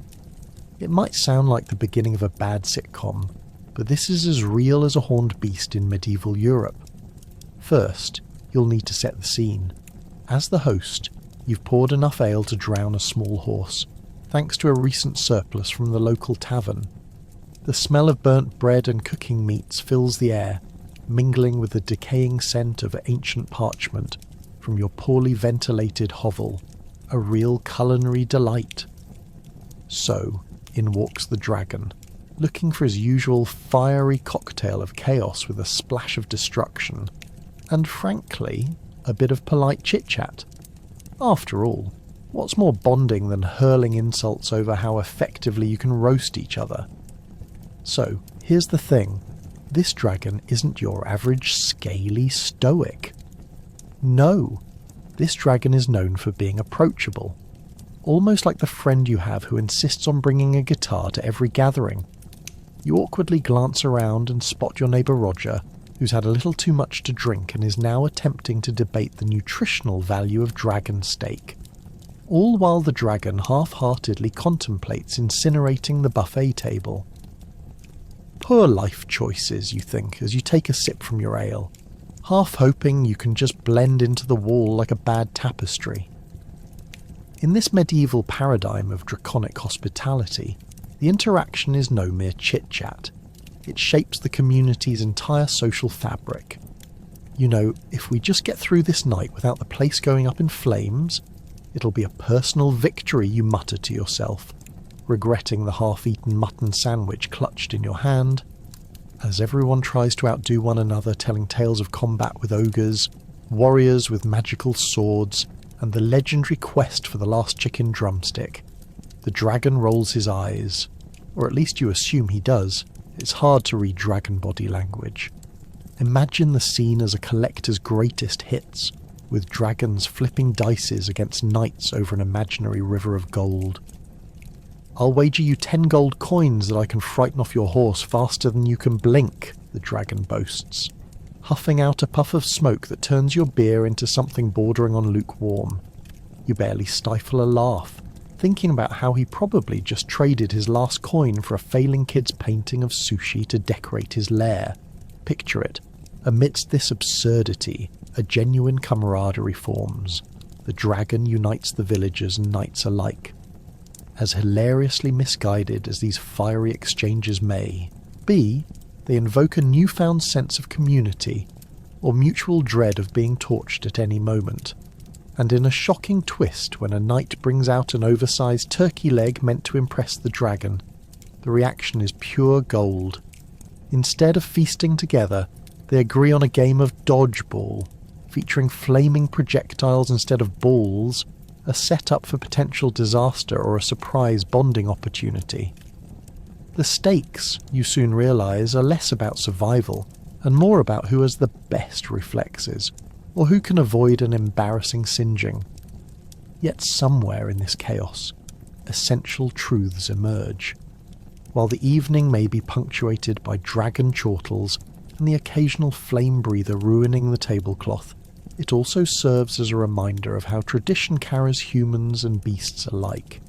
It might sound like the beginning of a bad sitcom, but this is as real as a horned beast in medieval Europe. First, you'll need to set the scene. As the host, you've poured enough ale to drown a small horse, thanks to a recent surplus from the local tavern. The smell of burnt bread and cooking meats fills the air, mingling with the decaying scent of ancient parchment from your poorly ventilated hovel, a real culinary delight. So, in walks the dragon, looking for his usual fiery cocktail of chaos with a splash of destruction, and frankly, a bit of polite chit-chat. After all, what's more bonding than hurling insults over how effectively you can roast each other? So, here's the thing. This dragon isn't your average scaly stoic. No, this dragon is known for being approachable, almost like the friend you have who insists on bringing a guitar to every gathering. You awkwardly glance around and spot your neighbour Roger, who's had a little too much to drink and is now attempting to debate the nutritional value of dragon steak. all while the dragon half-heartedly contemplates incinerating the buffet table. Poor life choices, you think, as you take a sip from your ale, half hoping you can just blend into the wall like a bad tapestry. In this medieval paradigm of draconic hospitality, the interaction is no mere chit-chat. It shapes the community's entire social fabric. You know, if we just get through this night without the place going up in flames, it'll be a personal victory, you mutter to yourself, regretting the half-eaten mutton sandwich clutched in your hand, as everyone tries to outdo one another, telling tales of combat with ogres, warriors with magical swords, and the legendary quest for the last chicken drumstick. The dragon rolls his eyes, or at least you assume he does. It's hard to read dragon body language. Imagine the scene as a collector's greatest hits, with dragons flipping dices against knights over an imaginary river of gold. I'll wager you 10 gold coins that I can frighten off your horse faster than you can blink, the dragon boasts, huffing out a puff of smoke that turns your beer into something bordering on lukewarm. You barely stifle a laugh, thinking about how he probably just traded his last coin for a failing kid's painting of sushi to decorate his lair. Picture it. Amidst this absurdity, a genuine camaraderie forms. The dragon unites the villagers and knights alike. As hilariously misguided as these fiery exchanges may be, they invoke a newfound sense of community, or mutual dread of being torched at any moment. And in a shocking twist, when a knight brings out an oversized turkey leg meant to impress the dragon, the reaction is pure gold. Instead of feasting together, they agree on a game of dodgeball, featuring flaming projectiles instead of balls, a setup for potential disaster or a surprise bonding opportunity. The stakes, you soon realise, are less about survival and more about who has the best reflexes, or who can avoid an embarrassing singeing. Yet somewhere in this chaos, essential truths emerge. While the evening may be punctuated by dragon chortles and the occasional flame breather ruining the tablecloth, it also serves as a reminder of how tradition carries humans and beasts alike.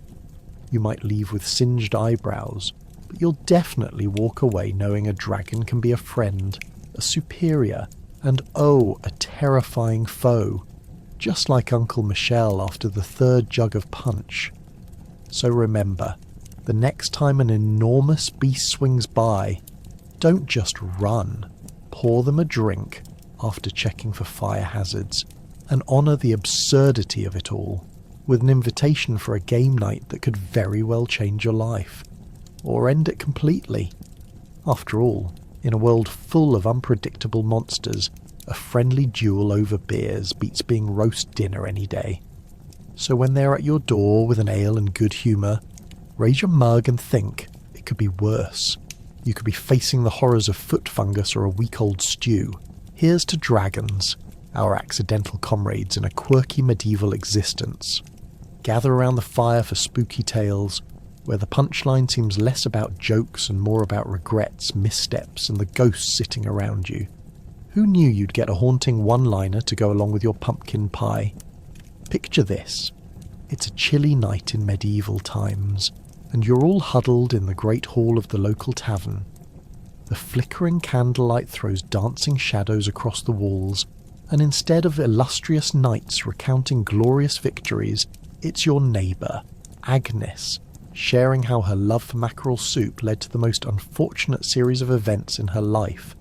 You might leave with singed eyebrows, but you'll definitely walk away knowing a dragon can be a friend, a superior, and oh, a terrifying foe, just like Uncle Michel after the 3rd jug of punch. So remember, the next time an enormous beast swings by, don't just run, pour them a drink after checking for fire hazards, and honour the absurdity of it all, with an invitation for a game night that could very well change your life, or end it completely. After all, in a world full of unpredictable monsters, a friendly duel over beers beats being roast dinner any day. So when they're at your door with an ale and good humour, raise your mug and think, it could be worse. You could be facing the horrors of foot fungus or a week-old stew. Here's to dragons, our accidental comrades in a quirky medieval existence. Gather around the fire for spooky tales, where the punchline seems less about jokes and more about regrets, missteps, and the ghosts sitting around you. Who knew you'd get a haunting one-liner to go along with your pumpkin pie? Picture this. It's a chilly night in medieval times, and you're all huddled in the great hall of the local tavern. The flickering candlelight throws dancing shadows across the walls, and instead of illustrious knights recounting glorious victories, it's your neighbour, Agnes, sharing how her love for mackerel soup led to the most unfortunate series of events in her life.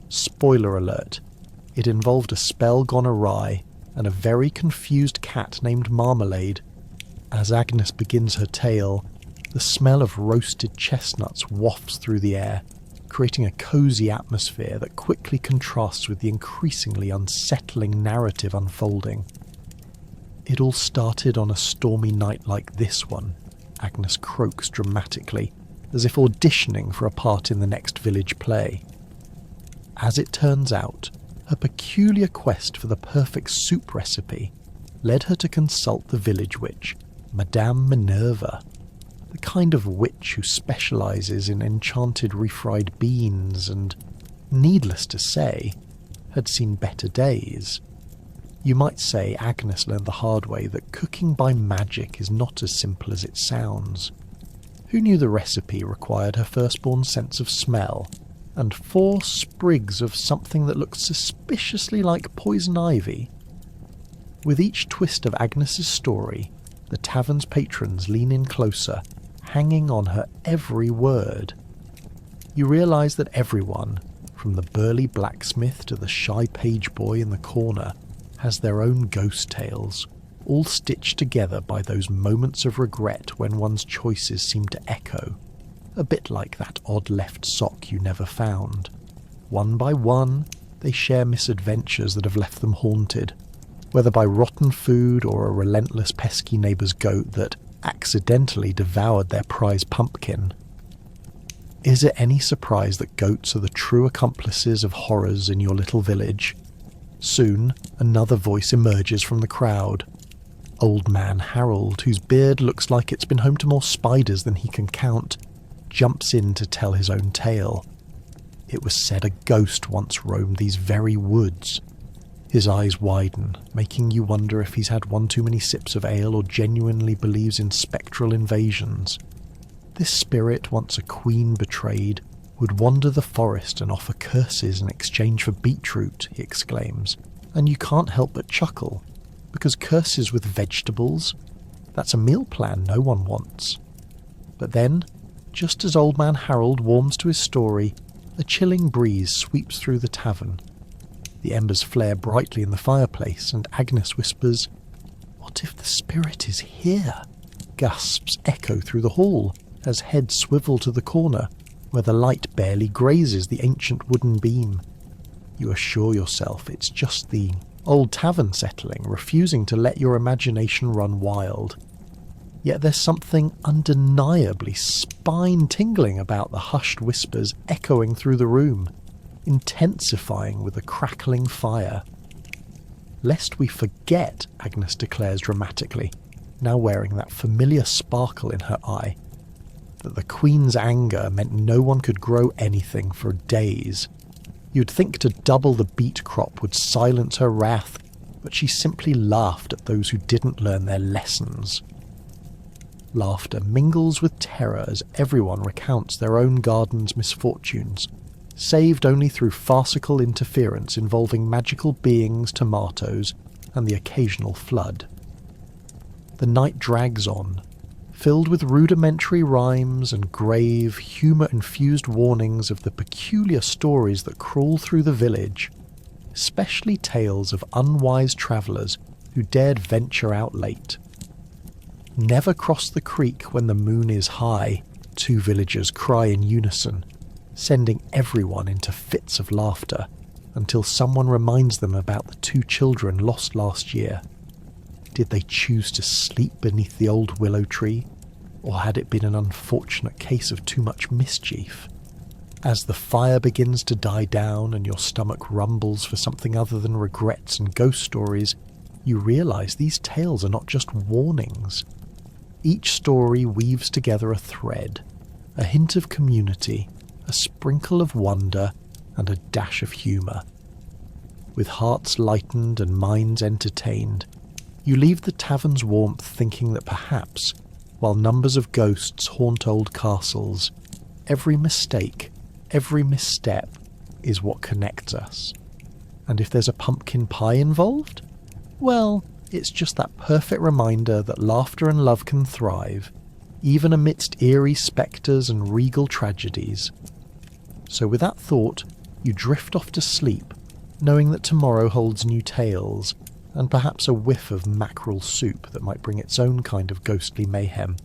Spoiler alert, it involved a spell gone awry and a very confused cat named Marmalade. As Agnes begins her tale, the smell of roasted chestnuts wafts through the air, creating a cosy atmosphere that quickly contrasts with the increasingly unsettling narrative unfolding. It all started on a stormy night like this one, Agnes croaks dramatically, as if auditioning for a part in the next village play. As it turns out, her peculiar quest for the perfect soup recipe led her to consult the village witch, Madame Minerva, the kind of witch who specialises in enchanted refried beans and, needless to say, had seen better days. You might say Agnes learned the hard way that cooking by magic is not as simple as it sounds. Who knew the recipe required her firstborn's sense of smell, and 4 sprigs of something that looked suspiciously like poison ivy? With each twist of Agnes's story, the tavern's patrons lean in closer, hanging on her every word. You realise that everyone, from the burly blacksmith to the shy page boy in the corner, has their own ghost tales, all stitched together by those moments of regret when one's choices seem to echo, a bit like that odd left sock you never found. One by one, they share misadventures that have left them haunted, whether by rotten food or a relentless pesky neighbour's goat that accidentally devoured their prize pumpkin. Is it any surprise that goats are the true accomplices of horrors in your little village? Soon, another voice emerges from the crowd. Old Man Harold, whose beard looks like it's been home to more spiders than he can count, jumps in to tell his own tale. It was said a ghost once roamed these very woods. His eyes widen, making you wonder if he's had one too many sips of ale or genuinely believes in spectral invasions. This spirit, once a queen betrayed, would wander the forest and offer curses in exchange for beetroot, he exclaims, and you can't help but chuckle, because curses with vegetables, that's a meal plan no one wants. But then, just as Old Man Harold warms to his story, a chilling breeze sweeps through the tavern. The embers flare brightly in the fireplace, and Agnes whispers, "What if the spirit is here?" Gasps echo through the hall as heads swivel to the corner, where the light barely grazes the ancient wooden beam. You assure yourself it's just the old tavern settling, refusing to let your imagination run wild. Yet there's something undeniably spine-tingling about the hushed whispers echoing through the room, intensifying with a crackling fire. "Lest we forget," Agnes declares dramatically, now wearing that familiar sparkle in her eye, that the Queen's anger meant no one could grow anything for days. You'd think to double the beet crop would silence her wrath, but she simply laughed at those who didn't learn their lessons. Laughter mingles with terror as everyone recounts their own garden's misfortunes, saved only through farcical interference involving magical beings, tomatoes, and the occasional flood. The night drags on, filled with rudimentary rhymes and grave, humour-infused warnings of the peculiar stories that crawl through the village, especially tales of unwise travellers who dared venture out late. "Never cross the creek when the moon is high," 2 villagers cry in unison, sending everyone into fits of laughter, until someone reminds them about the 2 children lost last year. Did they choose to sleep beneath the old willow tree, or had it been an unfortunate case of too much mischief? As the fire begins to die down and your stomach rumbles for something other than regrets and ghost stories, you realise these tales are not just warnings. Each story weaves together a thread, a hint of community, a sprinkle of wonder, and a dash of humour. With hearts lightened and minds entertained, you leave the tavern's warmth thinking that perhaps, while numbers of ghosts haunt old castles, every mistake, every misstep is what connects us. And if there's a pumpkin pie involved, well, it's just that perfect reminder that laughter and love can thrive, even amidst eerie spectres and regal tragedies. So with that thought, you drift off to sleep, knowing that tomorrow holds new tales, and perhaps a whiff of mackerel soup that might bring its own kind of ghostly mayhem.